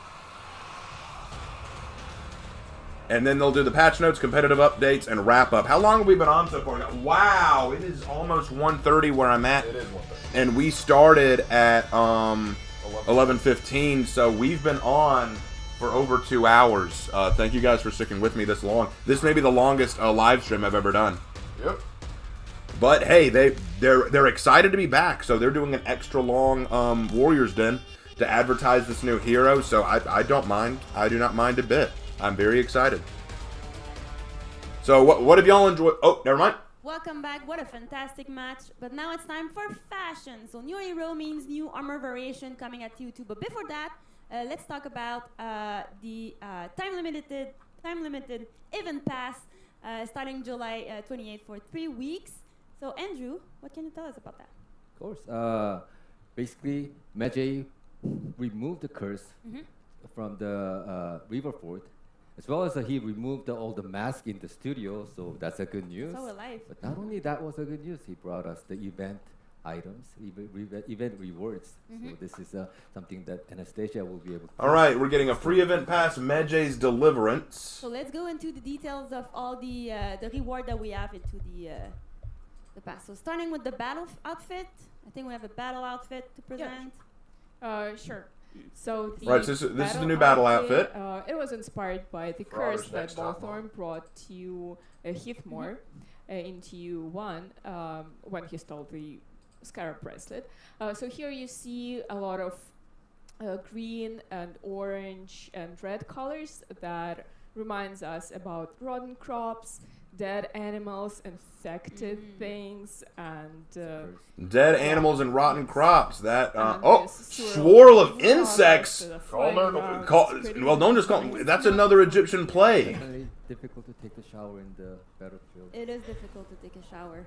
And then they'll do the patch notes, competitive updates, and wrap-up. How long have we been on so far? Wow, it is almost 1:30 where I'm at. It is 1:30. And we started at 11:15, so we've been on for over 2 hours. Thank you guys for sticking with me this long. This may be the longest live stream I've ever done. Yep. But hey, they're excited to be back, so they're doing an extra long Warriors Den to advertise this new hero. So I don't mind. I do not mind a bit. I'm very excited. So what have y'all enjoyed? Oh, never mind. Welcome back. What a fantastic match. But now it's time for fashion. So new hero means new armor variation coming at you too. But before that, let's talk about the time-limited event pass starting July 28th for 3 weeks. So Andrew, what can you tell us about that? Of course. Basically, Medjay removed the curse from the River Fort, as well as he removed all the masks in the studio, so that's a good news. So alive. But not only that was a good news, he brought us the event items, event rewards. So this is something that Anastasia will be able to. All right, we're getting a free event pass, Medjay's Deliverance. So let's go into the details of all the reward that we have into the pass. So starting with the battle outfit, I think we have a battle outfit to present. Sure. So right, so this is the new battle outfit. It was inspired by the curse that Bullthorn brought to Heathmore into U1 when he stole the Scarab bracelet. So here you see a lot of green and orange and red colors that reminds us about rotten crops, dead animals, infected things, and dead animals and rotten crops. That swirl of insects. Well, don't just call. That's another Egyptian plague. Definitely difficult to take the shower in the battlefield. It is difficult to take a shower.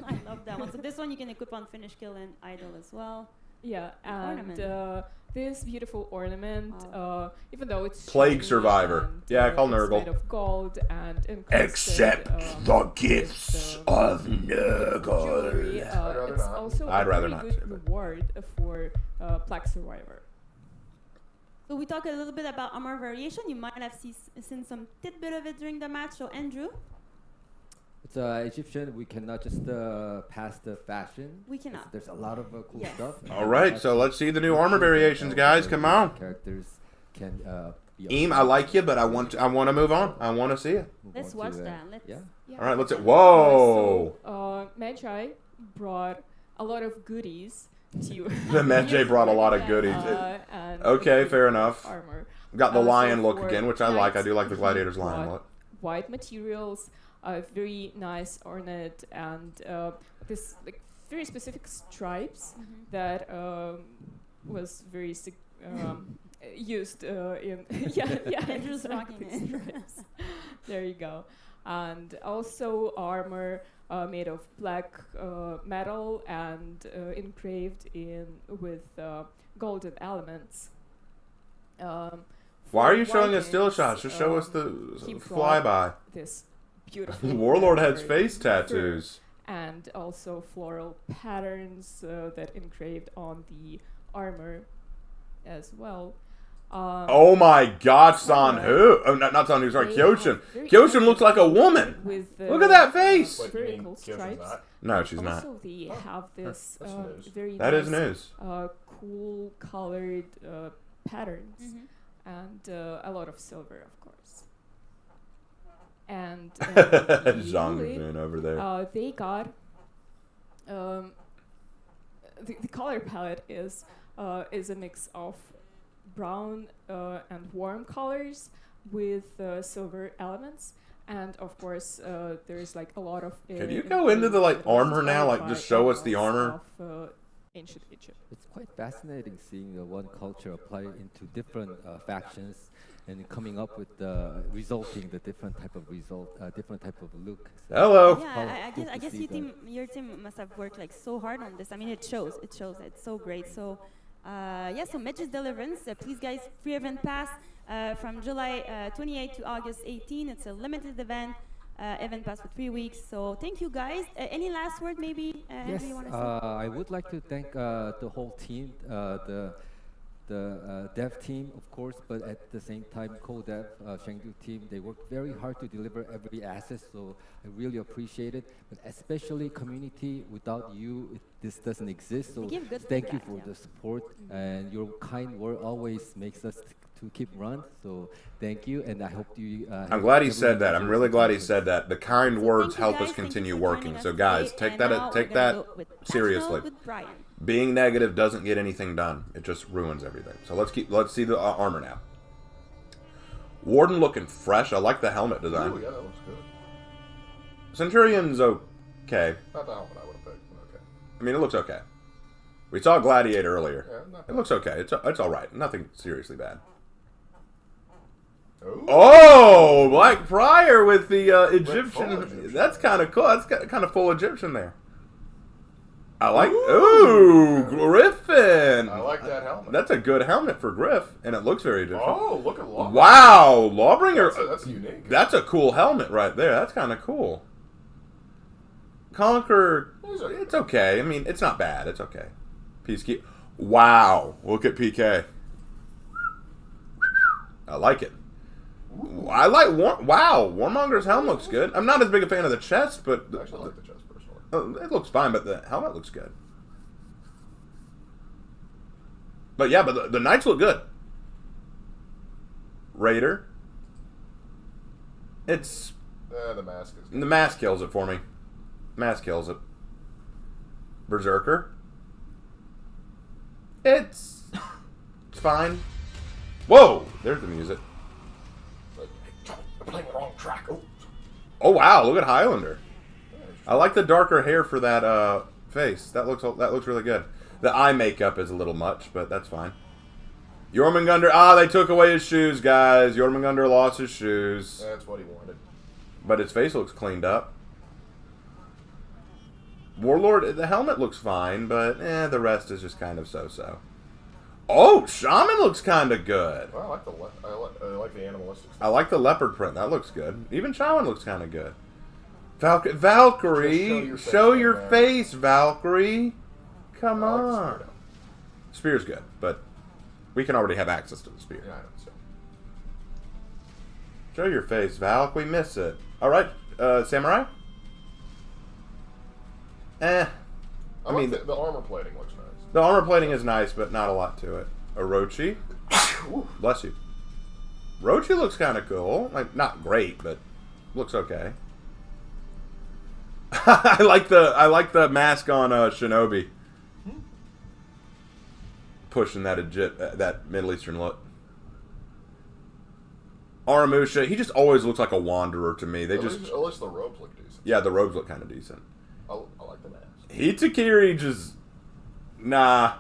I love that one. So this one you can equip on Finish, Kill, and Idol as well. Yeah, and this beautiful ornament, even though it's Plague Survivor. Yeah, I call Nurgle. Made of gold and except the gifts of Nurgle. It's also I'd rather a very good reward for Plague Survivor. So we talked a little bit about armor variation. You might have seen some tidbit of it during the match. So Andrew. It's Egyptian. We cannot just pass the fashion. We cannot. There's a lot of cool stuff. All right, so let's see the new armor variations, guys. Come on. Characters can. Eam, I like you, but I want to move on. I want to see it. Let's watch that. Yeah. All right, let's see. Whoa. So Medjay brought a lot of goodies to. The Medjay brought a lot of goodies. Okay, fair enough. Armor. Got the lion look again, which I like. I do like the gladiator's lion look. White materials. Very nice ornate and this like very specific stripes that was very used in Andrew's rocking it. stripes. There you go. And also armor made of black metal and engraved in with golden elements. Why are you showing us still shots? Just show us the flyby. This beautiful Warlord has face tattoos. And also floral patterns that engraved on the armor as well. Oh my God, Sanhu! Oh, not Sanhu. Sorry, Kyoshin. Kyoshin looks like a woman. Look at that face. Very cool stripes. No, she's not. Also, they have this very that nice, is news. cool colored patterns and a lot of silver, of course. And Zhang over there. They got the color palette is a mix of brown and warm colors with silver elements, And of course, there is like a lot of. Can you go into the like armor now? Like just show us the armor. Of, ancient Egypt. It's quite fascinating seeing one culture apply into different factions and coming up with resulting the different type of different type of look. So hello. Yeah, I guess your team must have worked like so hard on this. I mean, it shows. It's so great. So, yeah. So Medjay's Deliverance. Please, guys, free event pass from July 28 to August 18. It's a limited event. Event pass for 3 weeks. So thank you, guys. Any last word, maybe? yes, you want to say? I would like to thank the whole team, the dev team, of course, but at the same time, co-dev, Chengdu team, they worked very hard to deliver every asset, so I really appreciate it. But especially community, without you, this doesn't exist. So thank you for the support, and your kind word always makes us to keep run. So thank you, and I hope you. I'm glad he said that. I'm really glad he said that. The kind words help us continue working. So guys, take that seriously. Being negative doesn't get anything done. It just ruins everything. So let's see the armor now. Warden looking fresh. I like the helmet design. Ooh, yeah, that looks good. Centurion's okay. Not the helmet I would have picked, but okay. I mean, it looks okay. We saw Gladiator earlier. Yeah, not it bad. looks okay. It's all right. Nothing seriously bad. Ooh. Oh, Black Friar with the Egyptian. That's kind of cool. That's kind of full Egyptian there. I like. Ooh, Griffin. I like that helmet. That's a good helmet for Griff, and it looks very Egyptian. Oh, look at Lawbringer. Wow, Lawbringer. That's unique. That's a cool helmet right there. That's kind of cool. Conquer. It's okay. I mean, it's not bad. It's okay. Peacekeeper. Wow, look at PK. I like it. I like Warmonger's helm looks good. I'm not as big a fan of the chest, but I actually like the chest personally. It looks fine, but the helmet looks good. But yeah, but the knights look good. Raider. It's the mask is good. The mask kills it for me. Mask kills it. Berserker. It's fine. Whoa! There's the music. I'm playing the wrong track. Oh wow! Look at Highlander. I like the darker hair for that face. That looks really good. The eye makeup is a little much, but that's fine. Jormungandr. Ah, they took away his shoes, guys. Jormungandr lost his shoes. That's what he wanted. But his face looks cleaned up. Warlord. The helmet looks fine, but the rest is just kind of so-so. Oh, Shaman looks kind of good. Well, I like the animalistic stuff. I like the leopard print. That looks good. Even Shaman looks kind of good. Valkyrie, show your face, Valkyrie. Come on. Spear's good, but we can already have access to the spear. Yeah, I know. So. Show your face, Valk. We miss it. All right, Samurai. I mean, the armor plating looks nice. The armor plating is nice, but not a lot to it. Orochi. Bless you. Orochi looks kind of cool. Like, not great, but looks okay. I like the mask on Shinobi. Pushing that Middle Eastern look. Aramusha, he just always looks like a wanderer to me. At least the robes look decent. Yeah, the robes look kind of decent. I like the mask. Hitakiri just... Nah.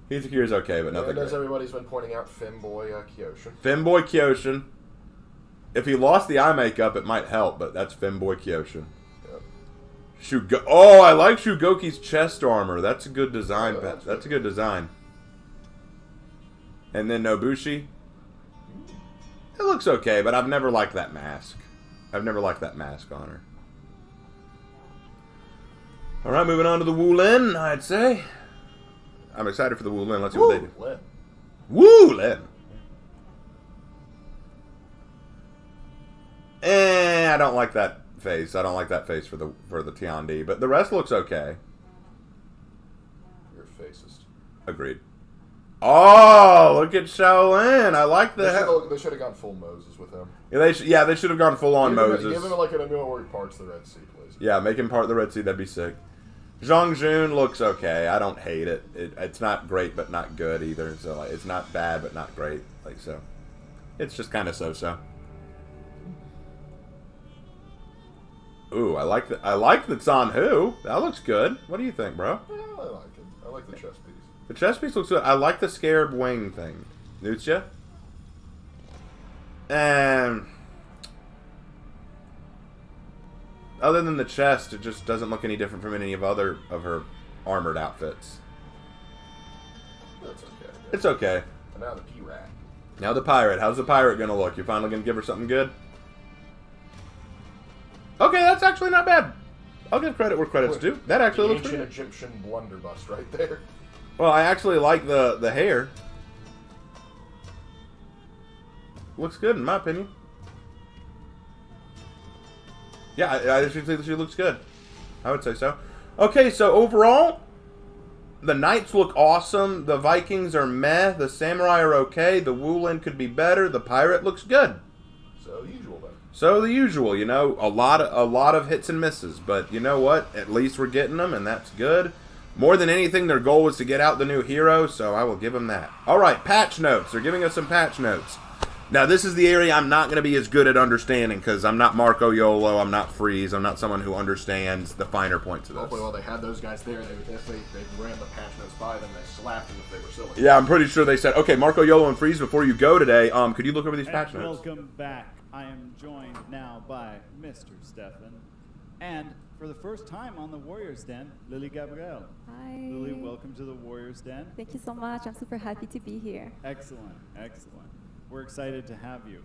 Hitakiri's okay, but nothing And as great. everybody's been pointing out, Femboy Kyoshin. Femboy Kyoshin. If he lost the eye makeup, it might help, but that's Femboy Kyoshin. Yep. Oh, I like Shugoki's chest armor. That's a good design. That's a good design. And then Nobushi. It looks okay, but I've never liked that mask. I've never liked that mask on her. Alright, moving on to the Wulin, I'd say. I'm excited for the Wulin. Let's see what they do. Wulin! I don't like that face. I don't like that face for the Tiandi, but the rest looks okay. Your faces. Agreed. Oh, look at Shaolin. I like the... They should have gone full Moses with him. Yeah, they should have gone full on Moses. Give him like an annual where he parts the Red Sea, please. Yeah, make him part of the Red Sea. That'd be sick. Zhang Jun looks okay. I don't hate it. It's not great, but not good either. So like, it's not bad, but not great. Like so, it's just kind of so-so. Ooh, I like that's on who. That looks good. What do you think, bro? Yeah, I like it. I like the chest piece. The chest piece looks good. I like the scarab wing thing. Nutsya? And other than the chest, it just doesn't look any different from any of other of her armored outfits. That's okay. It's okay. And now the P-Rat. Now the pirate. How's the pirate gonna look? You're finally gonna give her something good? Okay, that's actually not bad. I'll give credit where credit's due. That actually looks pretty ancient good. Egyptian blunderbuss right there. Well, I actually like the hair. Looks good in my opinion. Yeah, I actually think she looks good. I would say so. Okay, so overall, the Knights look awesome. The Vikings are meh. The Samurai are okay. The Wooland could be better. The Pirate looks good. So usual then. So the usual, you know, a lot of hits and misses, but you know what? At least we're getting them, and that's good. More than anything, their goal was to get out the new hero, so I will give them that. All right, patch notes. They're giving us some patch notes. Now, this is the area I'm not going to be as good at understanding because I'm not Marco Yolo, I'm not Freeze, I'm not someone who understands the finer points of this. Hopefully, while they had those guys there, if they ran the patch notes by them, they slapped them if they were silly. Yeah, I'm pretty sure they said, okay, Marco Yolo and Freeze, before you go today, could you look over these patch notes? Welcome back. I am joined now by Mr. Stefan, and for the first time on the Warriors Den, Lily Gabrielle. Hi. Lily, welcome to the Warriors Den. Thank you so much. I'm super happy to be here. Excellent, excellent. We're excited to have you.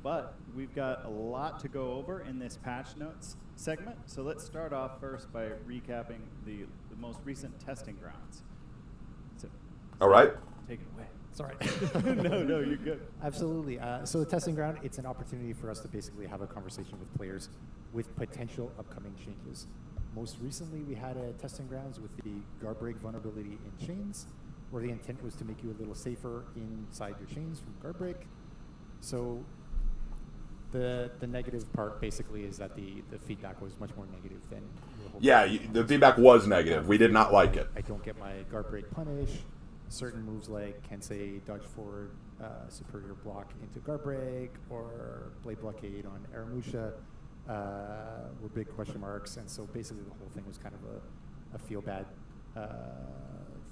But we've got a lot to go over in this patch notes segment. So let's start off first by recapping the most recent testing grounds. So, all right. Take it away. Sorry. No, you're good. Absolutely. So the testing ground, it's an opportunity for us to basically have a conversation with players with potential upcoming changes. Most recently, we had a testing grounds with the guard break vulnerability in chains, where the intent was to make you a little safer inside your chains from guard break. So the negative part basically is that the feedback was much more negative than Yeah, the feedback was negative. We did not like it. I don't get my guard break punish. Certain moves like Kensei dodge forward, superior block into guard break, or blade blockade on Aramusha were big question marks, and so basically the whole thing was kind of a feel bad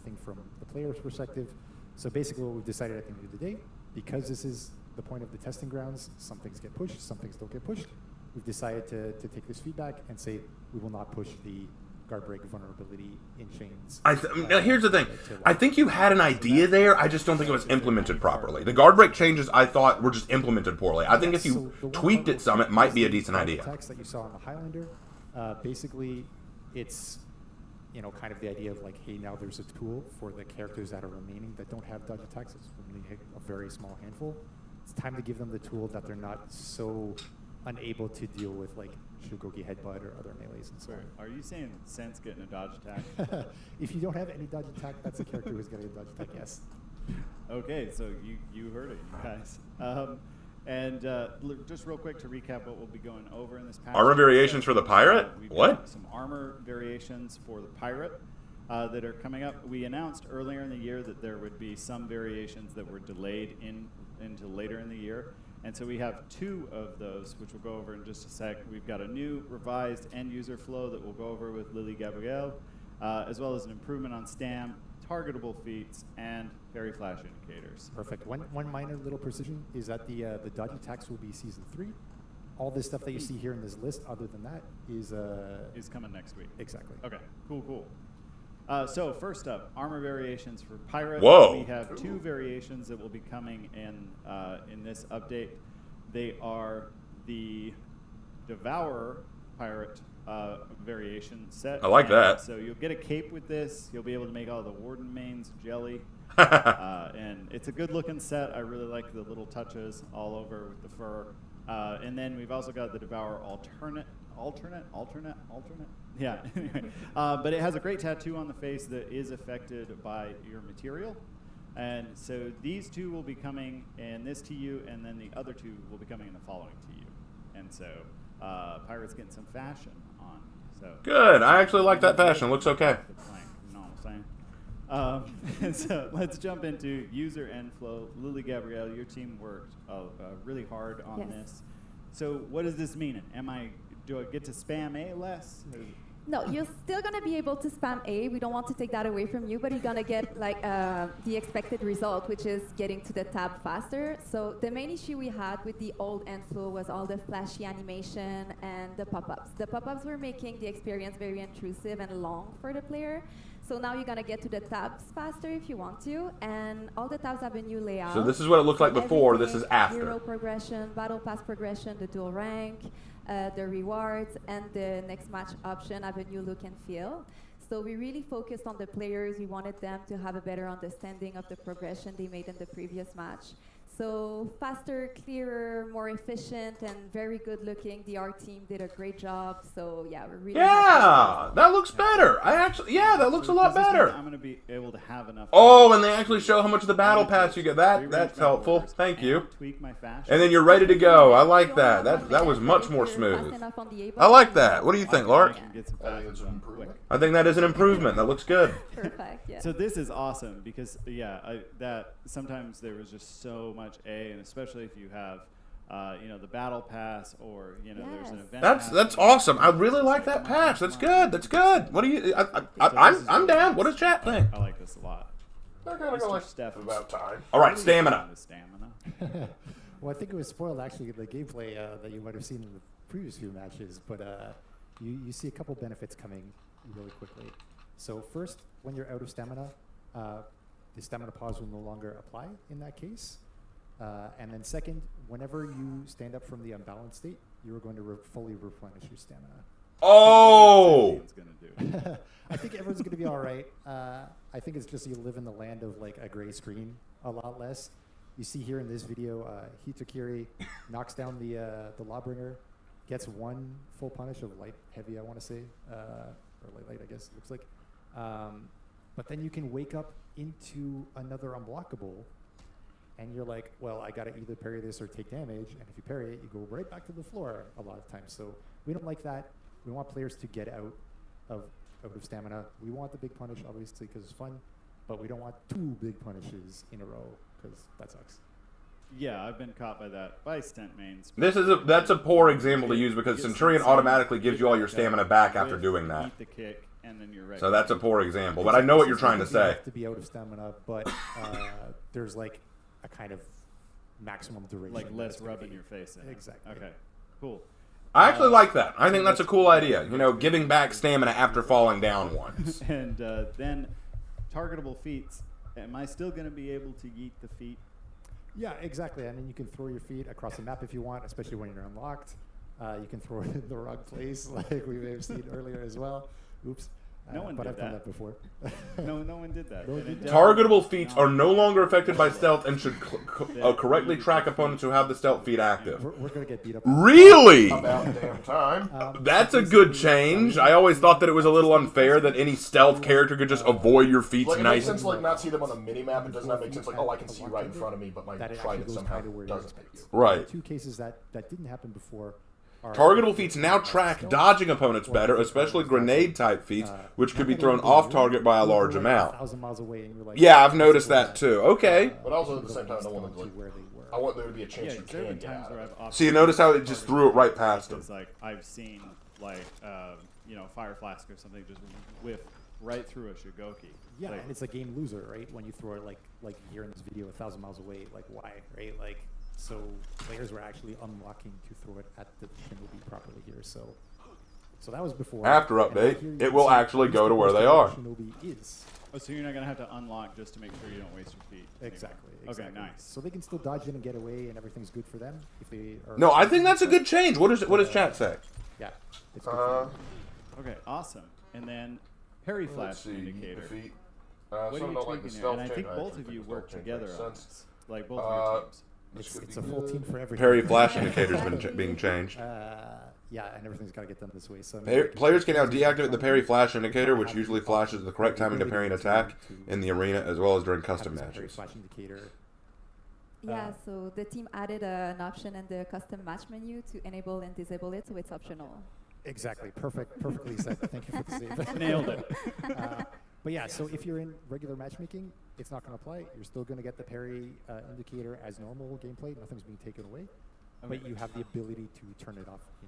thing from the player's perspective. So basically what we've decided at the end of the day, because this is the point of the testing grounds, some things get pushed, some things don't get pushed. We've decided to take this feedback and say we will not push the guard break vulnerability in chains. Now here's the thing. I think you had an idea there. I just don't think it was implemented properly. The guard break changes I thought were just implemented poorly. I think if you tweaked it some, it might be a decent idea. Text that you saw on the Highlander, basically, it's kind of the idea of like, hey, now there's a tool for the characters that are remaining that don't have dodge attacks. It's only a very small handful. It's time to give them the tool that they're not so unable to deal with, like Shugoki headbutt or other melees and so on. Are you saying Sen's getting a dodge attack? If you don't have any dodge attack, that's a character who's getting a dodge attack, yes. Okay, so you heard it, you guys. Just real quick to recap what we'll be going over in this patch. Armor variations for the pirate? We've What? got some armor variations for the pirate that are coming up. We announced earlier in the year that there would be some variations that were delayed into later in the year. And so we have 2 of those, which we'll go over in just a sec. We've got a new revised end-user flow that we'll go over with Lily Gabrielle, as well as an improvement on stam, targetable feats, and fairy flash indicators. Perfect. One minor little precision is that the dodge attacks will be Season 3. All this stuff that you see here in this list, other than that, is coming next week. Exactly. Okay, cool. So first up, armor variations for pirate. Whoa. We have 2 variations that will be coming in this update. They are the Devourer pirate variation set. I like that. So you'll get a cape with this. You'll be able to make all the Warden mains jelly. And it's a good looking set. I really like the little touches all over with the fur. And then we've also got the Devourer alternate. Yeah. Anyway, but it has a great tattoo on the face that is affected by your material. And so these 2 will be coming in this TU, and then the other 2 will be coming in the following TU. And so Pirate's getting some fashion on. So Good. I actually like that fashion. Looks okay. You know what I'm saying? And so let's jump into user end flow. Lily Gabrielle, your team worked really hard on this. So what does this mean? Am I do I get to spam A less? No, you're still gonna be able to spam A. We don't want to take that away from you, but you're gonna get like the expected result, which is getting to the tab faster. So the main issue we had with the old end flow was all the flashy animation and the pop-ups. The pop-ups were making the experience very intrusive and long for the player. So now you're gonna get to the tabs faster if you want to, and all the tabs have a new layout. So this is what it looked like before. This is after. Hero progression, battle pass progression, the dual rank, the rewards, and the next match option have a new look and feel. So we really focused on the players. We wanted them to have a better understanding of the progression they made in the previous match. So faster, clearer, more efficient, and very good looking. The art team did a great job. So yeah, we're really happy. That looks better. That looks a lot better. I'm gonna be able to have enough. Oh, and they actually show how much of the battle pass you get. That's helpful. Thank you. Tweak my fashion. And then you're ready to go. I like that. That was much more smooth. I like that. What do you think, Lark? I think that is an improvement. That looks good. Perfect. Yeah. So this is awesome because that sometimes there was just so much A, and especially if you have the battle pass or there's an event. That's awesome. I really like that patch. That's good. That's good. What do you? I'm down. What does chat think? I like this a lot. They're gonna go like about time. All right, stamina. Well, I think it was spoiled actually the gameplay that you might have seen in the previous few matches, but you see a couple benefits coming really quickly. So first, when you're out of stamina, the stamina pause will no longer apply in that case. And then second, whenever you stand up from the unbalanced state, you're going to fully replenish your stamina. Oh! I think everyone's going to be all right. I think it's just you live in the land of like a gray screen a lot less. You see here in this video, Hitakiri knocks down the Lawbringer, gets one full punish of light heavy, I want to say, or light, I guess it looks like. But then you can wake up into another unblockable, and you're like, well, I got to either parry this or take damage. And if you parry it, you go right back to the floor a lot of times. So we don't like that. We want players to get out of stamina. We want the big punish, obviously, because it's fun. But we don't want two big punishes in a row, because that sucks. Yeah, I've been caught by that by Stent mains. That's a poor example to use because Centurion automatically gives you all your stamina back after doing that. Eat the kick, and then you're ready. So that's a poor example, but I know what you're trying to say. You have to be out of stamina, but there's like a kind of maximum duration. Like less rub in your face. Exactly. Okay, cool. I actually like that. I think that's a cool idea. Giving back stamina after falling down once. And then targetable feats. Am I still going to be able to yeet the feet? Yeah, exactly. And then you can throw your feet across the map if you want, especially when you're unlocked. You can throw it in the wrong place, like we may have seen earlier as well. Oops. No one but did I've done that before. No one did that. Targetable feats are no longer affected by stealth and should correctly track opponents who have the stealth feat active. We're going to get beat up. Really? About damn time. That's a good change. I always thought that it was a little unfair that any stealth character could just avoid your feats Like, it nice. makes sense to like not see them on the mini map. It does not make sense like, oh, I can see right in front of me, but my trident somehow doesn't hit you. Right. Two cases that didn't happen before. Targetable feats now track dodging opponents better, especially grenade-type feats, which could be thrown off target by a large amount. 1,000 miles away and you're like, Yeah, I've noticed that too. Okay. But also at the same time, I don't want them to like, I want there to be a chance you can get out of it. So you notice how it just threw it right past him. Because like I've seen like Fire Flask or something just whiff right through a Shigoki. Yeah, like, and it's a game loser, right? When you throw it like here in this video, 1,000 miles away, like why, right? Like. So players were actually unlocking to throw it at the Shinobi properly here. So that was before. After update, it will actually go to where they are. Shinobi is. Oh, so you're not gonna have to unlock just to make sure you don't waste your feet. Exactly. Okay, nice. So they can still dodge in and get away, and everything's good for them if they are. No, I think that's a good change. What does chat say? Yeah. It's good okay, awesome. And then parry flash indicator. What some are you don't like the tweaking there? stealth And I think change. both actually of you think work stealth change together makes on sense. this. Like both of your teams. It's a full team for everything. Parry flash indicator's been being changed. Yeah, and everything's got to get done this way. So Players can now deactivate the parry flash indicator, which usually flashes at the correct timing to parry an attack in the arena as well as during custom matches. Flash indicator. Yeah, so the team added an option in the custom match menu to enable and disable it, so it's optional. Exactly. Perfectly said. Thank you for the save. Nailed it. But yeah, so if you're in regular matchmaking, it's not going to apply. You're still going to get the parry indicator as normal gameplay. Nothing's being taken away. But you have the ability to turn it off in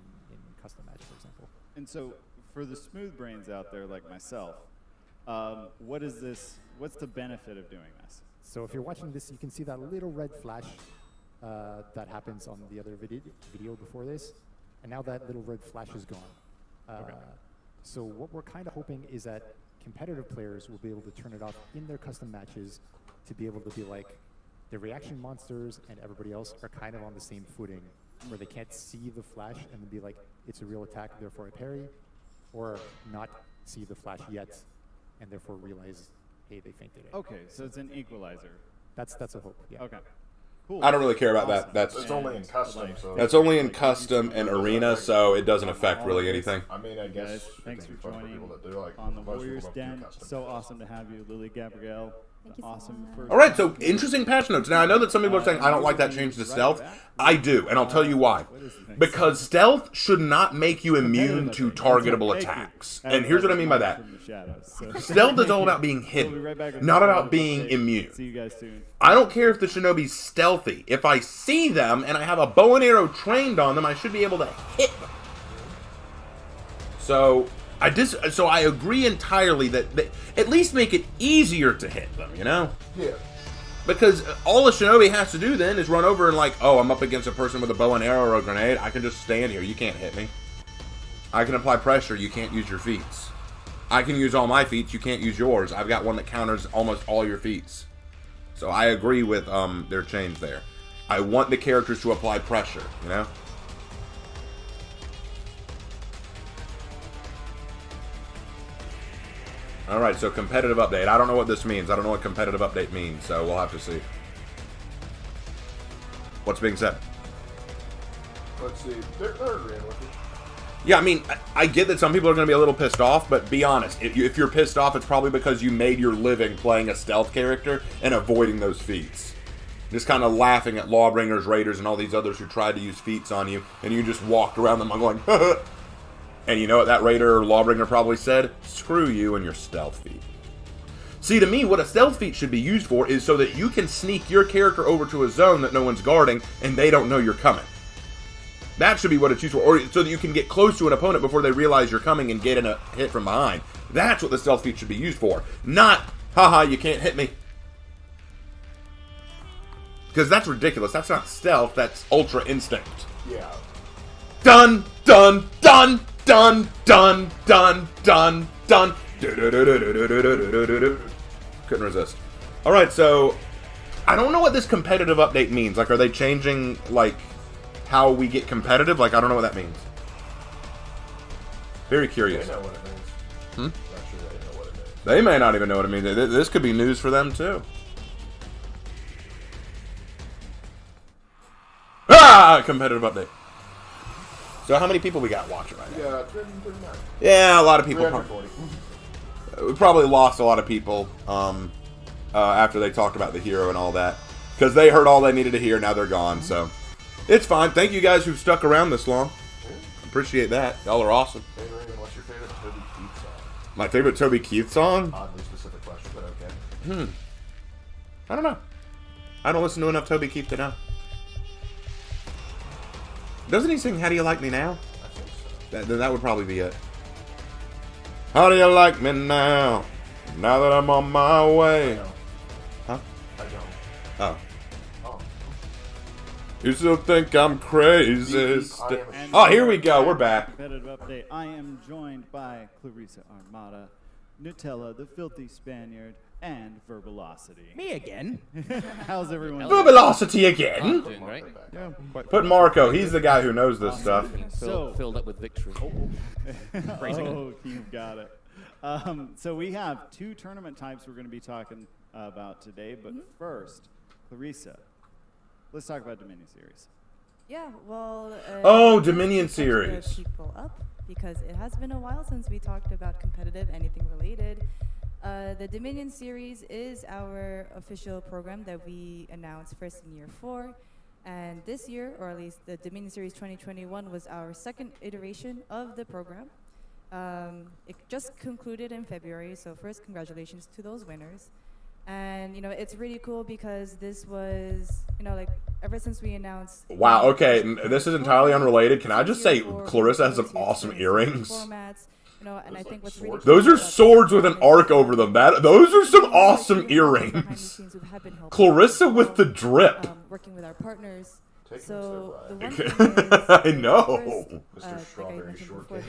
custom match, for example. And so, for the smooth brains out there like myself, what's the benefit of doing this? So if you're watching this, you can see that little red flash that happens on the other video before this, and now that little red flash is gone. So what we're kind of hoping is that competitive players will be able to turn it off in their custom matches to be able to be like, the reaction monsters and everybody else are kind of on the same footing, where they can't see the flash and then be like, it's a real attack, therefore I parry, or not see the flash yet, and therefore realize, hey, they fainted it. Okay, so it's an equalizer. That's a hope, yeah. Okay. Cool. I don't really care about that. It's only in custom, so That's only in custom and arena, so it doesn't affect really anything. I mean, I guess Guys, thanks for it can be fun for joining people that do, like, on the most people Warriors don't do Den. custom. So awesome to have you, Lily Gabrielle. Thank you so Awesome. much. All right, so interesting patch notes. Now, I know that some people are saying, I don't like that change to stealth. I do, and I'll tell you why. Because stealth should not make you immune to targetable attacks. And here's what I mean by that. Stealth is all about being hidden, not about being immune. See you guys soon. I don't care if the shinobi's stealthy. If I see them and I have a bow and arrow trained on them, I should be able to hit them. So I agree entirely that at least make it easier to hit them, you know? Yeah. Because all a shinobi has to do then is run over and like, oh, I'm up against a person with a bow and arrow or a grenade. I can just stand here. You can't hit me. I can apply pressure. You can't use your feats. I can use all my feats. You can't use yours. I've got one that counters almost all your feats. So I agree with their change there. I want the characters to apply pressure, you know? Alright, so competitive update. I don't know what this means. I don't know what competitive update means, so we'll have to see. What's being said? Let's see. They're agreeing with you. Yeah, I mean, I get that some people are going to be a little pissed off, but be honest. If you're pissed off, it's probably because you made your living playing a stealth character and avoiding those feats. Just kind of laughing at Lawbringers, Raiders, and all these others who tried to use feats on you, and you just walked around them going, And you know what that Raider or Lawbringer probably said? Screw you and your stealth feat. See, to me, what a stealth feat should be used for is so that you can sneak your character over to a zone that no one's guarding, and they don't know you're coming. That should be what it's used for, or so that you can get close to an opponent before they realize you're coming and get in a hit from behind. That's what the stealth feat should be used for. Not, haha, you can't hit me. Because that's ridiculous. That's not stealth, that's ultra instinct. Yeah. Dun, dun, dun, dun, dun, dun, dun, dun. Couldn't resist. Alright, so I don't know what this competitive update means. Like, are they changing, like, how we get competitive? Like, I don't know what that means. Very curious. They know what it means. Hmm? Not sure they know what it means. They may not even know what it means. This could be news for them, too. Ah! Competitive update. So how many people we got watching right now? Yeah, 339. Yeah, a lot of people. 340. We probably lost a lot of people after they talked about the hero and all that. Because they heard all they needed to hear, now they're gone, so. It's fine. Thank you guys who've stuck around this long. Appreciate that. Y'all are awesome. Hey, Raymond, what's your favorite Toby Keith song? My favorite Toby Keith song? Oddly specific question, but okay. I don't know. I don't listen to enough Toby Keith to know. Doesn't he sing How Do You Like Me Now? I think so. Then that would probably be it. How do you like me now? Now that I'm on my way. Huh? I don't. Oh. Oh. You still think I'm crazy? And Oh, here we go. We're back. Competitive update. I am joined by Clarissa Armada, Nutella, the Filthy Spaniard, and Verbalocity. Me again? How's everyone? Verbalocity again? I'm doing great. Yeah, Put Marco. He's the guy who knows this stuff. Filled up with victory. Oh, you've got it. So we have two tournament types we're going to be talking about today, but first, Clarissa, let's talk about Dominion Series. Yeah, well. Oh, just to Dominion catch the Series. People up because it has been a while since we talked about competitive anything related. The Dominion Series is our official program that we announced first in year 4. And this year, or at least the Dominion Series 2021, was our second iteration of the program. It just concluded in February, so first, congratulations to those winners. And, it's really cool because this was, like, ever since we announced... Wow, okay, this is entirely unrelated. Can I just say Clarissa has some awesome earrings? Formats, and I think what's really Those are swords with an arc over them. Those are some awesome earrings. Clarissa with the drip. Working with our partners. So the one thing is, I know. Mr. Strawberry Shortcake.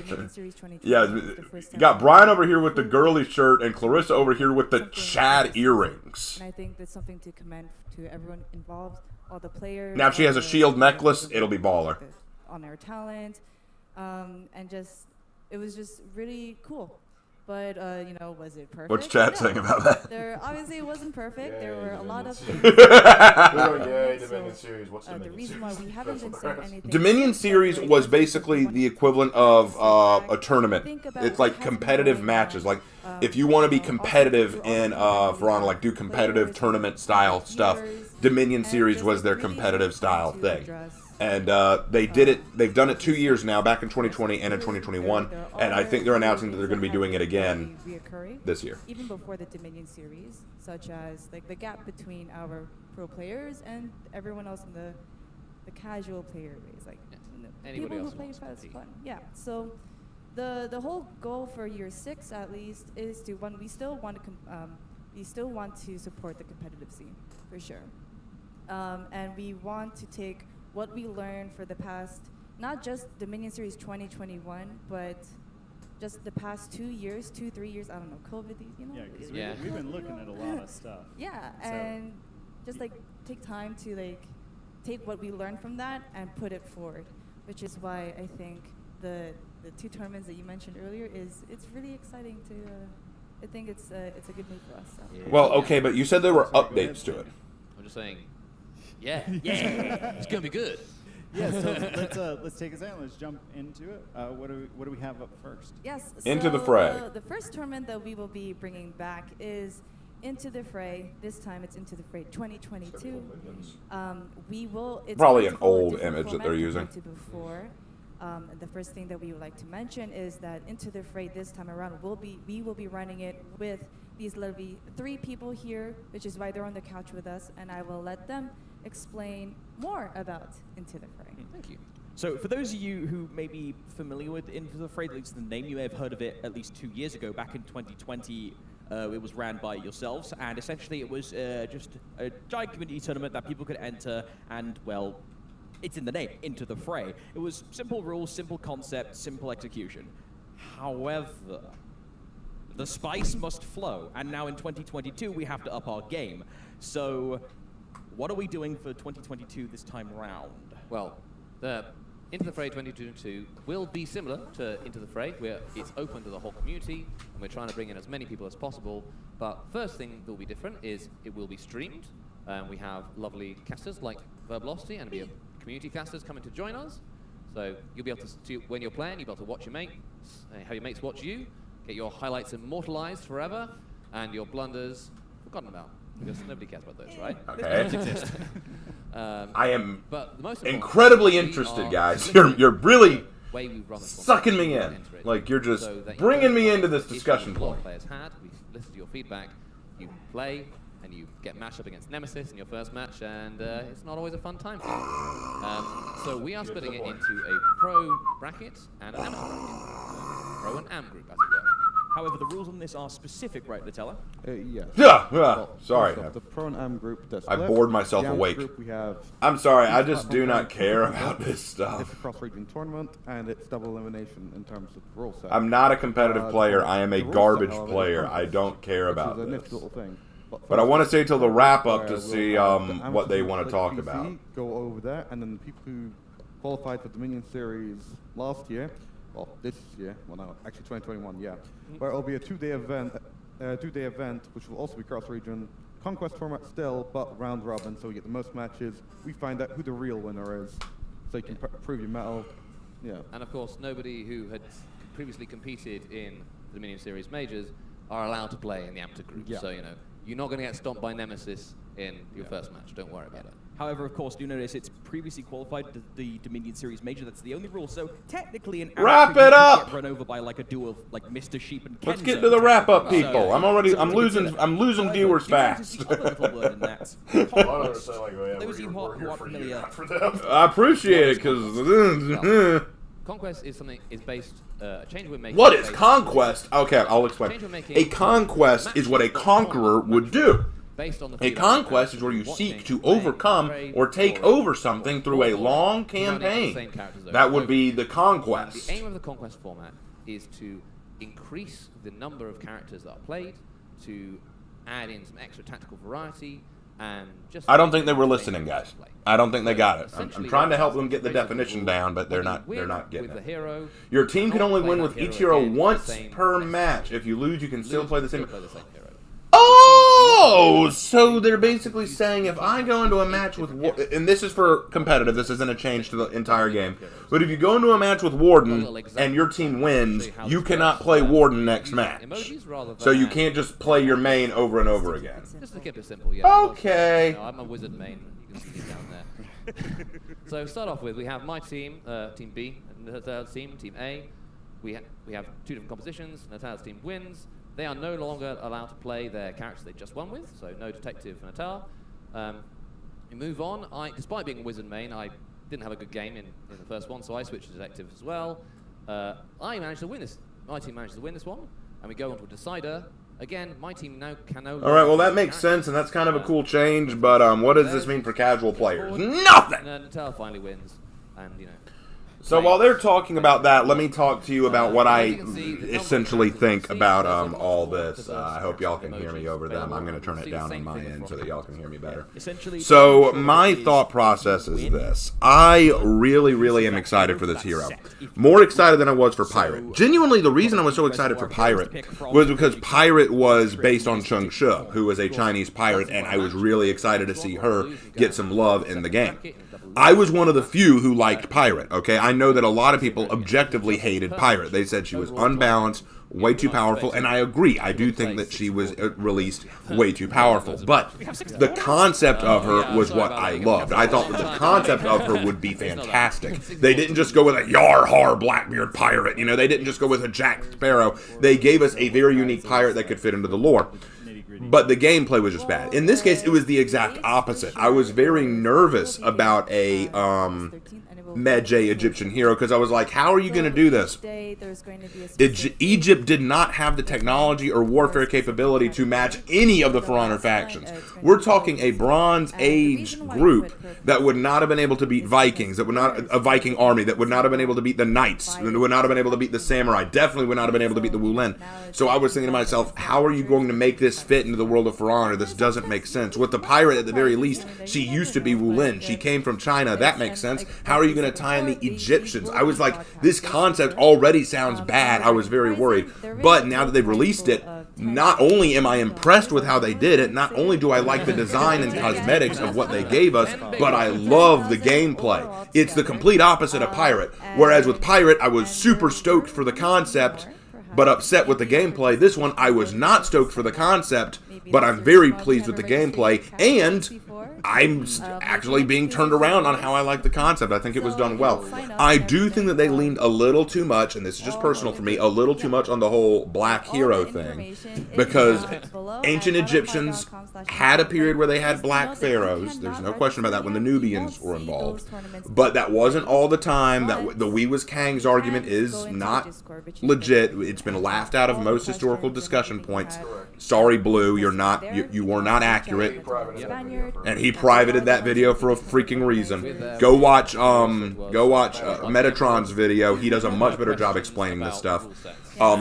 Yeah, you got Brian over here with the girly shirt and Clarissa over here with the Chad earrings. And I think that's something to commend to everyone involved, all the players. Now if she has a shield necklace, it'll be baller. On their talent, and it was just really cool. But, was it perfect? What's Chad saying about that? There obviously it wasn't perfect. There were a lot of things. Yay, Dominion Series. What's Dominion the reason why we haven't been saying anything. Dominion Series was basically the equivalent of a tournament. It's like competitive matches. Like, if you want to be competitive in, For Honor, like do competitive tournament style stuff, Dominion Series was their competitive style thing. And they did it. They've done it 2 years now, back in 2020 and in 2021, and I think they're announcing that they're going to be doing it again this year. Even before the Dominion Series, such as like the gap between our pro players and everyone else in the casual player base, like people who play fun. Yeah. So the whole goal for year 6 at least is to we still want to support the competitive scene for sure, and we want to take what we learned for the past, not just Dominion Series 2021, but just the past 2 years, 2-3 years, I don't know, COVID, Yeah, because we've been looking at a lot of stuff. Yeah, and just like take time to like take what we learned from that and put it forward, which is why I think the 2 tournaments that you mentioned earlier it's really exciting to, I think it's a good move for us. So. Yeah. Well, okay, but you said there were updates to it. I'm just saying. Yeah, it's gonna be good. Yeah, so let's take a second. Let's jump into it. What do we have up first? Yes, Into the Fray. The first tournament that we will be bringing back is Into the Fray. This time it's Into the Fray 2022. It's probably an old image that they're using. Before. The first thing that we would like to mention is that Into the Fray this time around we will be running it with these lovely 3 people here, which is why they're on the couch with us, and I will let them explain more about Into the Fray. Thank you. So for those of you who may be familiar with Into the Fray, at least the name, you may have heard of it at least 2 years ago. Back in 2020, it was ran by yourselves, and essentially it was just a giant community tournament that people could enter, and, well, it's in the name, Into the Fray. It was simple rules, simple concept, simple execution. However, the spice must flow, and now in 2022, we have to up our game. So what are we doing for 2022 this time round? Well, the Into the Fray 2022 will be similar to Into the Fray, where it's open to the whole community, and we're trying to bring in as many people as possible. But first thing that will be different is it will be streamed. We have lovely casters like Verblosity, and we have community casters coming to join us. So you'll be able to, when you're playing, you'll be able to watch your mates, have your mates watch you, get your highlights immortalized forever, and your blunders forgotten about. Because nobody cares about those, right? Okay. I am incredibly interested, guys. You're really sucking me in. Like, you're just bringing me into this discussion point. Players had. We listen to your feedback. You play, and you get matched up against Nemesis in your first match, and it's not always a fun time for you. So we are splitting it into a pro bracket and an amateur bracket. Pro and am group, as it were. However, the rules on this are specific, right, Nutella? Yes. Sorry. The Pro and Am group that's I bored myself awake. Group we have I'm sorry, I just do not care about this stuff. It's a cross-region tournament, and it's double elimination in terms of rule set. I'm not a competitive player. I am a garbage player. I don't care about this. Little thing. But I want to stay till the wrap-up to see what they want to talk about. Go over that, and then the people who qualified for Dominion Series last year, well, this year, well, no, actually 2021, yeah, where it'll be a 2-day event, which will also be cross-region, conquest format still, but round robin, so you get the most matches. We find out who the real winner is, so you can prove your mettle. Yeah. And of course, nobody who had previously competed in the Dominion Series majors are allowed to play in the amateur group. Yeah. So, you know, you're not going to get stomped by Nemesis in your first match. Don't worry about it. However, of course, do notice it's previously qualified the Dominion Series Major. That's the only rule. So technically, an Wrap amateur it could up! get run over by like a duo of like Mr. Sheep and Let's Kenzo. get to the wrap up, So- people. I'm losing viewers fast. Those of you who are familiar, I appreciate it because. Conquest is something is based a change we're making. What is based- conquest? Okay, I'll explain. Change we're making- A conquest is what a conqueror would do. Based on the A conquest is where you seek to overcome or take over something through a long campaign. That would be the conquest. The aim of the conquest format is to increase the number of characters that are played, to add in some extra tactical variety, and just. I don't think they were listening, guys. I don't think they got it. I'm trying to help them get the definition down, but they're not getting it. Your team can only win with each hero once per match. If you lose, you can still play the same. Oh, so they're basically saying if I go into a match with, and this is for competitive, this isn't a change to the entire game, but if you go into a match with Warden and your team wins, you cannot play Warden next match. So you can't just play your main over and over again. Just to keep it simple, yeah. Okay. No, I'm a wizard main. You can see me down there. So to start off with, we have my team, Team B, and Natal's team, Team A. We have two different compositions. Natal's team wins. They are no longer allowed to play their characters they just won with, so no detective for Natal. We move on. Despite being a wizard main, I didn't have a good game in the first one, so I switched to detective as well. I managed to win this. My team managed to win this one, and we go on to a decider. Again, my team now can no longer. All right, well that makes sense, and that's kind of a cool change. But what does this mean for casual players? Nothing. Natal finally wins, and you know. So while they're talking about that, let me talk to you about what I essentially think about all this. I hope y'all can hear me over them. I'm going to turn it down on my end so that y'all can hear me better. So my thought process is this. I really, really am excited for this hero. More excited than I was for Pirate. Genuinely, the reason I was so excited for Pirate was because Pirate was based on Cheng Shi, who was a Chinese pirate, and I was really excited to see her get some love in the game. I was one of the few who liked Pirate, okay? I know that a lot of people objectively hated Pirate. They said she was unbalanced, way too powerful, and I agree. I do think that she was released way too powerful. But the concept of her was what I loved. I thought that the concept of her would be fantastic. They didn't just go with a yar-har Blackbeard pirate, you know? They didn't just go with a Jack Sparrow. They gave us a very unique pirate that could fit into the lore. But the gameplay was just bad. In this case, it was the exact opposite. I was very nervous about a Medjay Egyptian hero because I was like, how are you going to do this? Egypt did not have the technology or warfare capability to match any of the For Honor factions. We're talking a Bronze Age group that would not have been able to beat Vikings, that would not a Viking army, that would not have been able to beat the Knights, that would not have been able to beat the Samurai, definitely would not have been able to beat the Wulin. So I was thinking to myself, how are you going to make this fit into the world of For Honor? This doesn't make sense. With the pirate, at the very least, she used to be Wulin. She came from China. That makes sense. How are you going to tie in the Egyptians? I was like, this concept already sounds bad. I was very worried. But now that they've released it, not only am I impressed with how they did it, not only do I like the design and cosmetics of what they gave us, but I love the gameplay. It's the complete opposite of Pirate. Whereas with Pirate, I was super stoked for the concept, but upset with the gameplay. This one, I was not stoked for the concept, but I'm very pleased with the gameplay, and I'm actually being turned around on how I like the concept. I think it was done well. I do think that they leaned a little too much, and this is just personal for me, a little too much on the whole black hero thing, because ancient Egyptians had a period where they had black pharaohs. There's no question about that when the Nubians were involved, but that wasn't all the time. That the We Was Kang's argument is not legit. It's been laughed out of most historical discussion points. Sorry, Blue, you were not accurate, and he privated that video for a freaking reason. Go watch Metatron's video. He does a much better job explaining this stuff.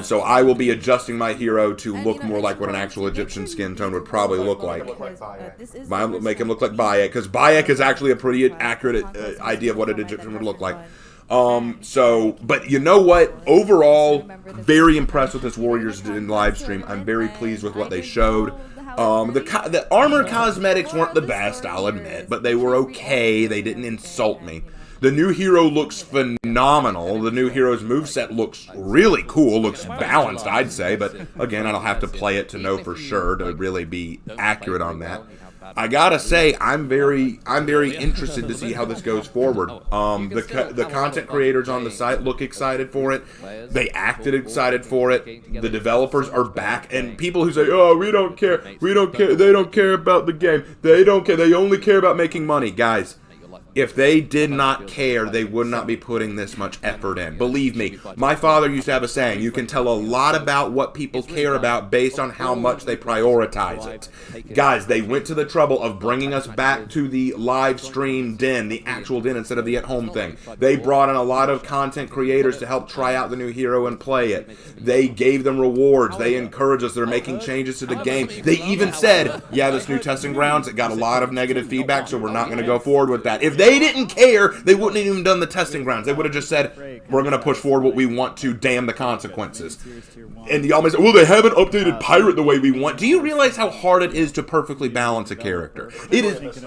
So I will be adjusting my hero to look more like what an actual Egyptian skin tone would probably look like. Make him look like Bayek, because Bayek is actually a pretty accurate idea of what an Egyptian would look like. But you know what? Overall, very impressed with this Warriors in Livestream. I'm very pleased with what they showed. The armor cosmetics weren't the best, I'll admit, but they were okay. They didn't insult me. The new hero looks phenomenal. The new hero's moveset looks really cool, looks balanced, I'd say, but again, I'll have to play it to know for sure to really be accurate on that. I gotta say, I'm very interested to see how this goes forward. The content creators on the site look excited for it. They acted excited for it. The developers are back, and people who say, "Oh, we don't care. They don't care about the game. They don't care. They only care about making money." Guys, if they did not care, they would not be putting this much effort in. Believe me, my father used to have a saying, you can tell a lot about what people care about based on how much they prioritize it. Guys, they went to the trouble of bringing us back to the live stream den, the actual den instead of the at-home thing. They brought in a lot of content creators to help try out the new hero and play it. They gave them rewards. They encouraged us. They're making changes to the game. They even said, yeah, this new testing grounds, it got a lot of negative feedback, so we're not going to go forward with that. If they didn't care, they wouldn't have even done the testing grounds. They would have just said, we're going to push forward what we want to, damn the consequences. And y'all may say, well, they haven't updated Pirate the way we want. Do you realize how hard it is to perfectly balance a character? It is.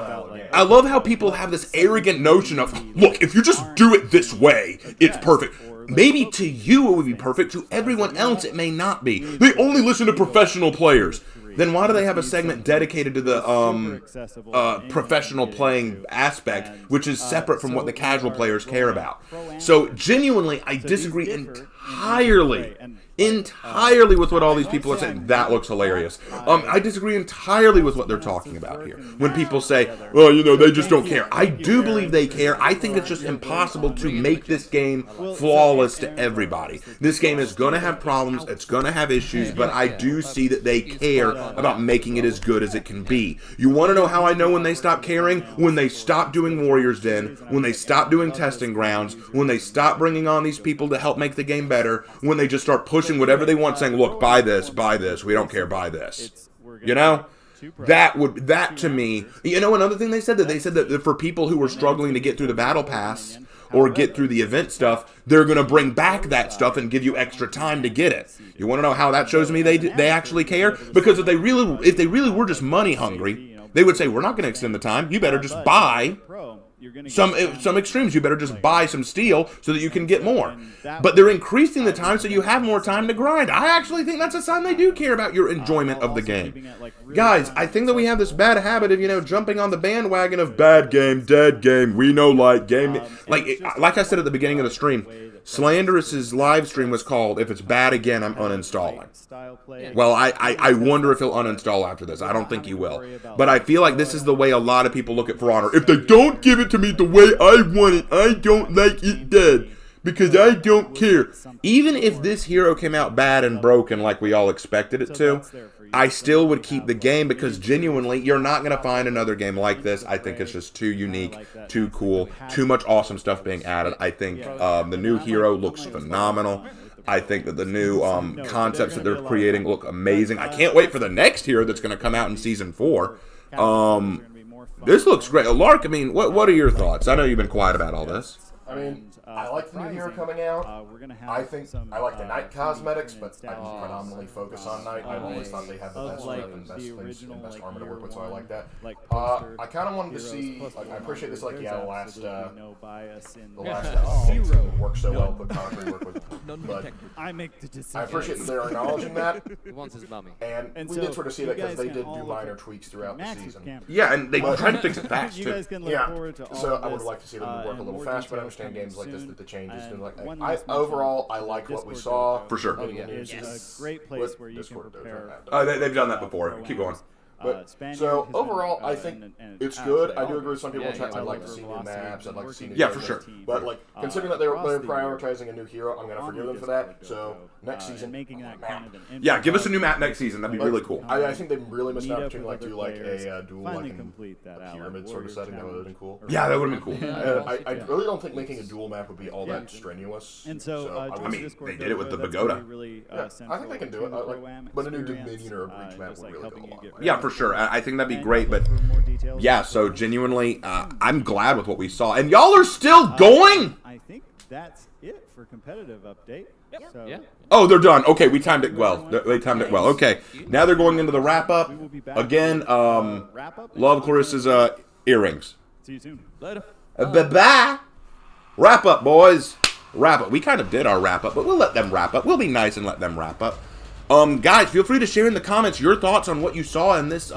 I love how people have this arrogant notion of, look, if you just do it this way, it's perfect. Maybe to you it would be perfect, to everyone else it may not be. They only listen to professional players. Then why do they have a segment dedicated to the professional playing aspect, which is separate from what the casual players care about? So genuinely, I disagree entirely with what all these people are saying. That looks hilarious. I disagree entirely with what they're talking about here. When people say, well, you know, they just don't care. I do believe they care. I think it's just impossible to make this game flawless to everybody. This game is going to have problems. It's going to have issues, but I do see that they care about making it as good as it can be. You want to know how I know when they stop caring? When they stop doing Warriors Den, when they stop doing testing grounds, when they stop bringing on these people to help make the game better, when they just start pushing whatever they want, saying, look, buy this, we don't care, buy this. You know? That to me, you know, another thing they said that for people who were struggling to get through the battle pass or get through the event stuff, they're going to bring back that stuff and give you extra time to get it. You want to know how that shows me they actually care? Because if they really were just money hungry, they would say, we're not going to extend the time. You better just buy some extremes. You better just buy some steel so that you can get more. But they're increasing the time so you have more time to grind. I actually think that's a sign they do care about your enjoyment of the game. Guys, I think that we have this bad habit of, you know, jumping on the bandwagon of bad game, dead game, we know like game. Like I said at the beginning of the stream, Slanderous's live stream was called, if it's bad again, I'm uninstalling. Well, I wonder if he'll uninstall after this. I don't think he will. But I feel like this is the way a lot of people look at For Honor. If they don't give it to me the way I want it, I don't like it dead. Because I don't care. Even if this hero came out bad and broken like we all expected it to, I still would keep the game because genuinely, you're not going to find another game like this. I think it's just too unique, too cool, too much awesome stuff being added. I think the new hero looks phenomenal. I think that the new concepts that they're creating look amazing. I can't wait for the next hero that's going to come out in Season 4. This looks great. Lark, I mean, what are your thoughts? I know you've been quiet about all this. I mean, I like the new hero coming out. I think I like the night cosmetics, but I just predominantly focus on night. I've always thought they have the best weapon, best things, and best armor to work with, so I like that. I kind of wanted to see. Like, I appreciate this. Like, yeah, the last hero works so well, but concrete work with. But I make the decision. I appreciate that they're acknowledging that. He wants his mummy. And we did sort of see that because they did do minor tweaks throughout the season. Yeah, and they tried to fix it fast too. Yeah, so I would like to see them work a little faster, but I understand games like this, that the changes do overall, I like what we saw. For sure. It's a great place where you can prepare. They've done that before. Keep going. But, so overall, I think it's good. I do agree with some people in chat. I'd like to see new maps. I'd like to see new for sure. But like, considering that they're prioritizing a new hero, I'm gonna forgive them for that. So next season, yeah, give us a new map next season. That'd be really cool. I think they really missed an opportunity like do like a dual like a pyramid sort of setting. That would have been cool. Yeah, that would have been cool. I really don't think making a dual map would be all that strenuous. And so I mean, they did it with the Pagoda. Yeah, I think they can do it. But a new Dominion or a Breach map would really go a long way. Yeah, for sure. I think that'd be great, but yeah, so genuinely, I'm glad with what we saw. And y'all are still going? I think that's it for competitive update. Yep. So, yeah. Oh, they're done. Okay, we timed it well. They timed it well. Okay, now they're going into the wrap-up. Again, love Clarissa's earrings. See you soon. Later. Bye-bye. Wrap up, boys. Wrap up. We kind of did our wrap up, but we'll let them wrap up. We'll be nice and let them wrap up. Guys, feel free to share in the comments your thoughts on what you saw in this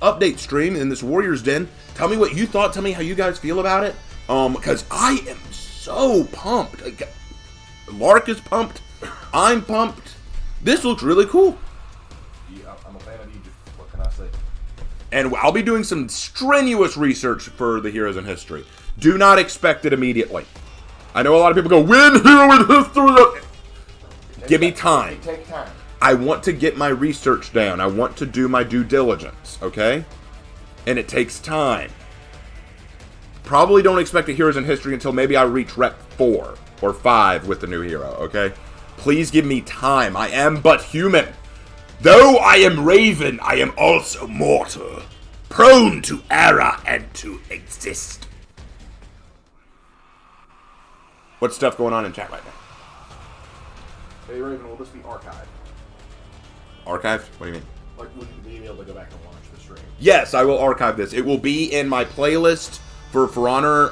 update stream in this Warriors Den. Tell me what you thought. Tell me how you guys feel about it. Because I am so pumped. Lark is pumped. I'm pumped. This looks really cool. Yeah, I'm a fan of Egypt. What can I say? And I'll be doing some strenuous research for the Heroes in History. Do not expect it immediately. I know a lot of people go, win Hero in History. Give me time. Take time. I want to get my research down. I want to do my due diligence, okay? And it takes time. Probably don't expect a Heroes in History until maybe I reach Rep 4 or 5 with the new hero, okay? Please give me time. I am but human. Though I am Raven, I am also mortal. Prone to error and to exist. What's stuff going on in chat right now? Hey Raven, will this be archived? Archived? What do you mean? Like, will you be able to go back and watch the stream? Yes, I will archive this. It will be in my playlist for Honor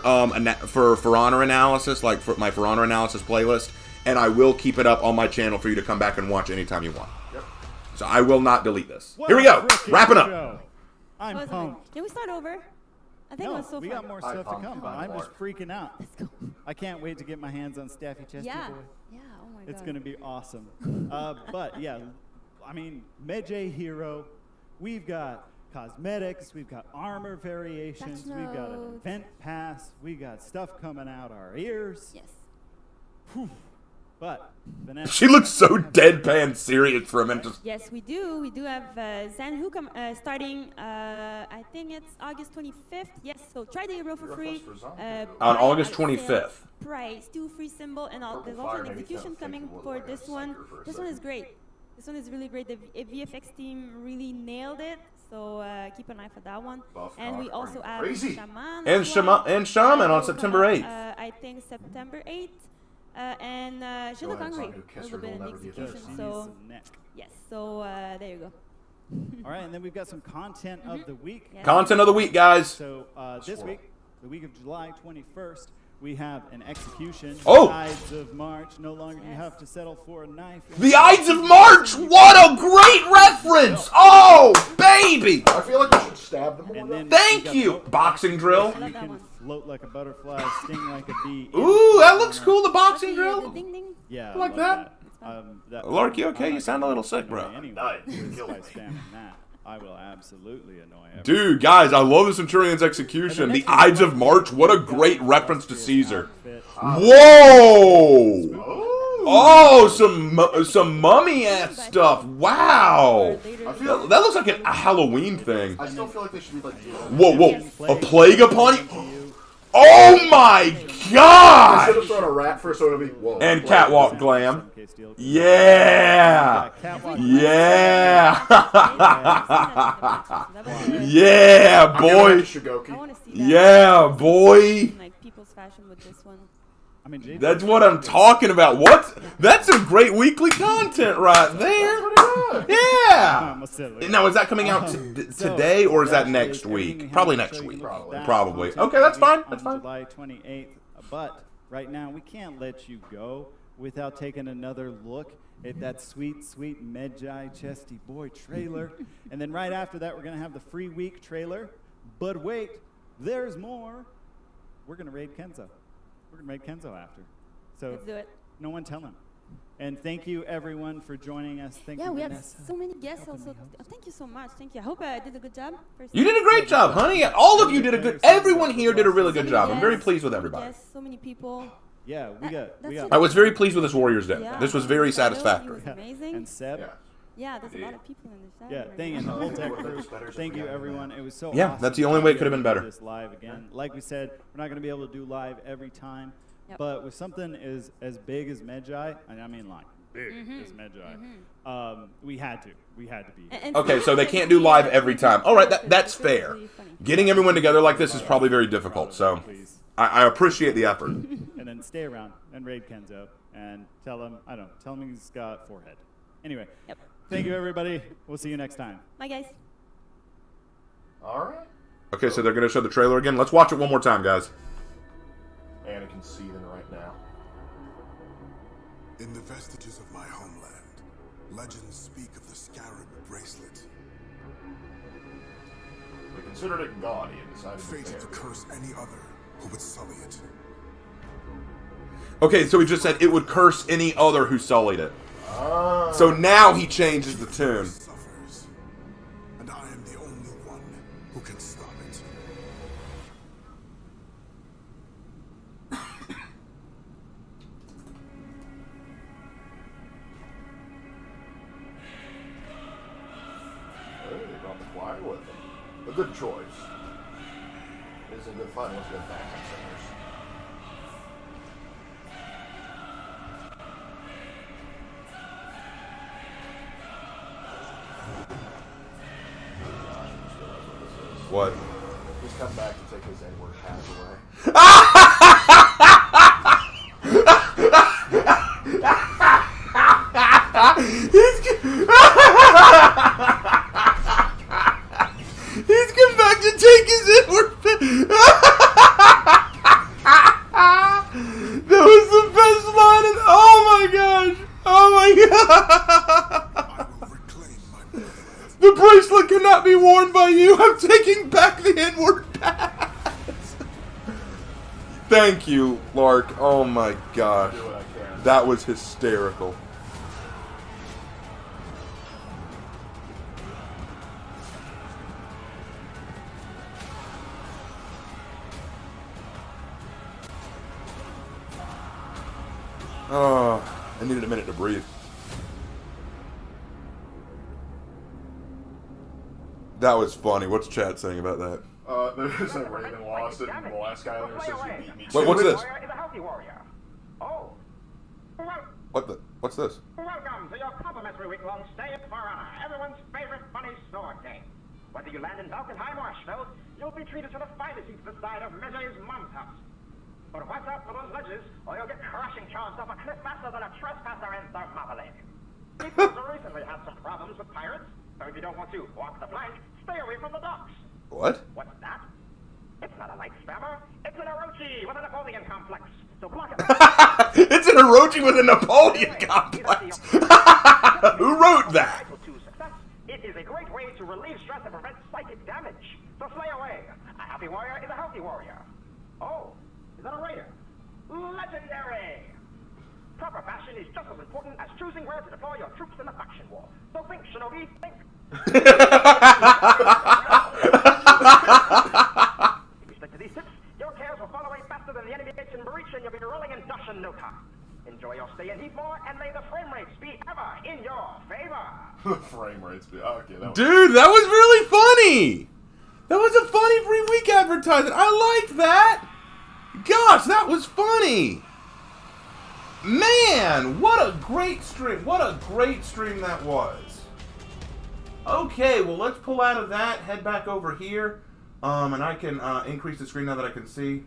for Honor analysis, like for my For Honor analysis playlist, and I will keep it up on my channel for you to come back and watch anytime you want. Yep. So I will not delete this. Here we go. Wrapping up. I'm pumped. Can we start over? I think No, it was so we fun. got more stuff to come, but I'm just freaking out. I can't wait to get my hands on Staffy Chesty Yeah. Boy. Yeah, oh my god. It's going to be awesome. But yeah, I mean, Medjay hero. We've got cosmetics. We've got armor variations. Patch We've got an notes. event pass. We got stuff coming out our ears. Yes. Whew. But Vanessa, She looks so deadpan serious for a minute. Yes, we do. We do have Zanhu starting, I think it's August 25th. Yes, so try the hero for free. On buy August at sale 25th. Price, 2 free symbol, and there's also an execution coming for this one. This one is great. This one is really great. The VFX team really nailed it. So keep an eye for that one. And we also have Shaman. And Shaman on September 8th. I think September 8th. And she looked hungry a little bit in the execution. So yes, so there you go. all right, and then we've got some content of the week. Yes. Content of the week, guys. So this week, the week of July 21st, we have an execution. Oh! Ides of March. No longer do you have to settle for a knife. The Ides of March! What a great reference! Oh, baby! I feel like we should stab them more. Thank you! Boxing drill. You can float like a butterfly, sting like a bee. Ooh, that looks cool, the boxing drill. Yeah, I like love that. Lark, you okay? You sound a little sick, bro. Anyway, by spamming that, I will absolutely annoy everyone. Dude, guys, I love the Centurion's execution. The Ides of March, what a great reference to Caesar. Whoa! Oh, some mummy-ass stuff. Wow. That looks like a Halloween thing. I still feel like they should be like. Whoa. A plague upon you? Oh my god! I should have thrown a rat first, so it'll be. Whoa, and catwalk glam. Yeah! Yeah! Yeah, boy! Yeah, boy! Like people's fashion with this one. I mean, that's what I'm talking about. What? That's some great weekly content right there. Yeah. Now, is that coming out today or is that next week? Probably next week. Probably. Okay, that's fine. That's fine. July 28th. But right now, we can't let you go without taking another look at that sweet, sweet Medjay Chesty Boy trailer. And then right after that, we're going to have the free week trailer. But wait, there's more. We're going to raid Kenzo. We're going to raid Kenzo after. So let's do it. No one tell him. And thank you, everyone, for joining us. Thank you, we have Vanessa. so many guests also. Thank you so much. Thank you. I hope I did a good job. You did a great job, honey. All of you did a good. Everyone here did a really good job. I'm very pleased with everybody. Yes, so many people. Yeah, we got. I was very pleased with this Warriors Day. Yeah. This was very satisfactory. Was amazing. And Seb. Yeah, there's a lot of people in the chat. Yeah, thank you, the whole tech crew. Thank you, everyone. It was so Yeah, awesome that's the only way it could have been to do better. This live again. Like we said, we're not going to be able to do live every time, but with something as big as Medjay, and I mean like big as Medjay, we had to be here. Okay, so they can't do live every time. All right, that's fair. Getting everyone together like this is probably very difficult, so I appreciate the effort. And then stay around and raid Kenzo and tell him, tell him he's got forehead. Anyway, thank you, everybody. We'll see you next time. Bye, guys. All right. Okay, so they're going to show the trailer again. Let's watch it one more time, guys. Anakin seething right now. In the vestiges of my homeland, legends speak of the Scarab bracelet. considered it gaudy and decided fated to curse any other who would sully it. Okay, so he just said it would curse any other who sullied it. So now he changes the tune. And I am the only one who can stop it. Hey, they brought the choir with them. A good choice. It is a good fun once you get back on singers. What? He's come back to take his N-word hat away. He's come back to take his N-word. That was the best line in, oh my gosh. Oh my god. The bracelet cannot be worn by you. I'm taking back the N-word pass. Thank you, Lark. Oh my gosh. That was hysterical. Oh, I needed a minute to breathe. That was funny. What's chat saying about that? There's a Raven lost it, and the last guy there says you beat me. Wait, what's this? Oh. What's this? Welcome to your complimentary week-long stay at For Honor, everyone's favorite funny sword game. Whether you land in Valkenheim or Ashfeld, you'll be treated to the finest seats this side of Medjay's mom's house. But watch out for those ledges, or you'll get crashing charged off a cliff faster than a trespasser in Thermopylae. People have recently had some problems with pirates, so if you don't want to walk the plank, stay away from the docks. What? What's that? It's not a light spammer. It's an Orochi with a Napoleon complex. So block it. It's an Orochi with a Napoleon complex. Who wrote that? It is a great way to relieve stress and prevent psychic damage. So slay away. A happy warrior is a healthy warrior. Oh, is that a raider? Legendary! Proper fashion is just as important as choosing where to deploy your troops in the faction war. So think, Shinobi, think. If you stick to these tips, your cares will fall away faster than the enemy gets in breach, and you'll be rolling in dust in no time. Enjoy your stay in Heathmore, and may the frame rates be ever in your favor. The frame rates be okay. That was Dude, that was really funny. That was a funny free week advertisement. I liked that. Gosh, that was funny. Man, what a great stream. What a great stream that was. Okay, well, let's pull out of that, head back over here, and I can increase the screen now that I can see.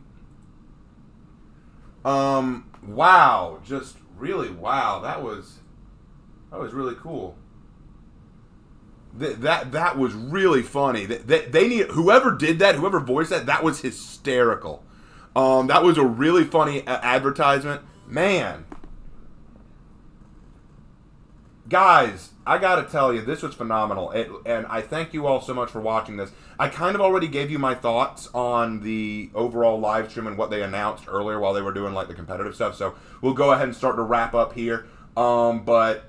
Wow, just really wow. That was really cool. That was really funny. They need whoever did that, whoever voiced that. That was hysterical. That was a really funny advertisement. Man, guys, I gotta tell you, this was phenomenal, and I thank you all so much for watching this. I kind of already gave you my thoughts on the overall live stream and what they announced earlier while they were doing like the competitive stuff. So we'll go ahead and start to wrap up here. But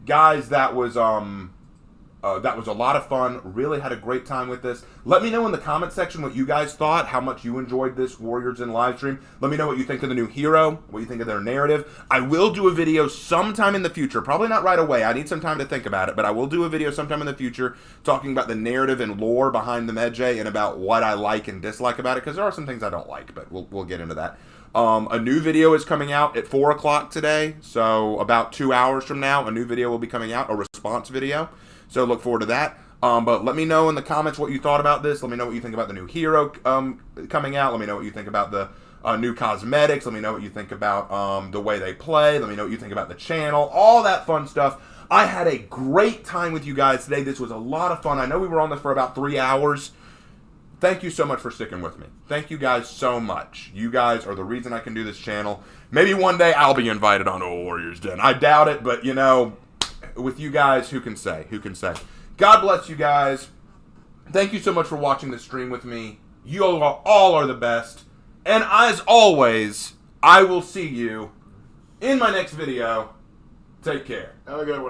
guys, that was a lot of fun. Really had a great time with this. Let me know in the comment section what you guys thought, how much you enjoyed this Warriors in live stream. Let me know what you think of the new hero, what you think of their narrative. I will do a video sometime in the future, probably not right away. I need some time to think about it, but I will do a video sometime in the future talking about the narrative and lore behind the Medjay and about what I like and dislike about it, because there are some things I don't like, but we'll get into that. A new video is coming out at 4 o'clock today, so about 2 hours from now, a new video will be coming out, a response video. So look forward to that. But let me know in the comments what you thought about this. Let me know what you think about the new hero coming out. Let me know what you think about the new cosmetics. Let me know what you think about the way they play. Let me know what you think about the channel. All that fun stuff. I had a great time with you guys today. This was a lot of fun. I know we were on this for about 3 hours. Thank you so much for sticking with me. Thank you guys so much. You guys are the reason I can do this channel. Maybe one day I'll be invited on a Warriors Den. I doubt it, but you know, with you guys, who can say? Who can say? God bless you guys. Thank you so much for watching this stream with me. You all are the best. And as always, I will see you in my next video. Take care. Have a good one.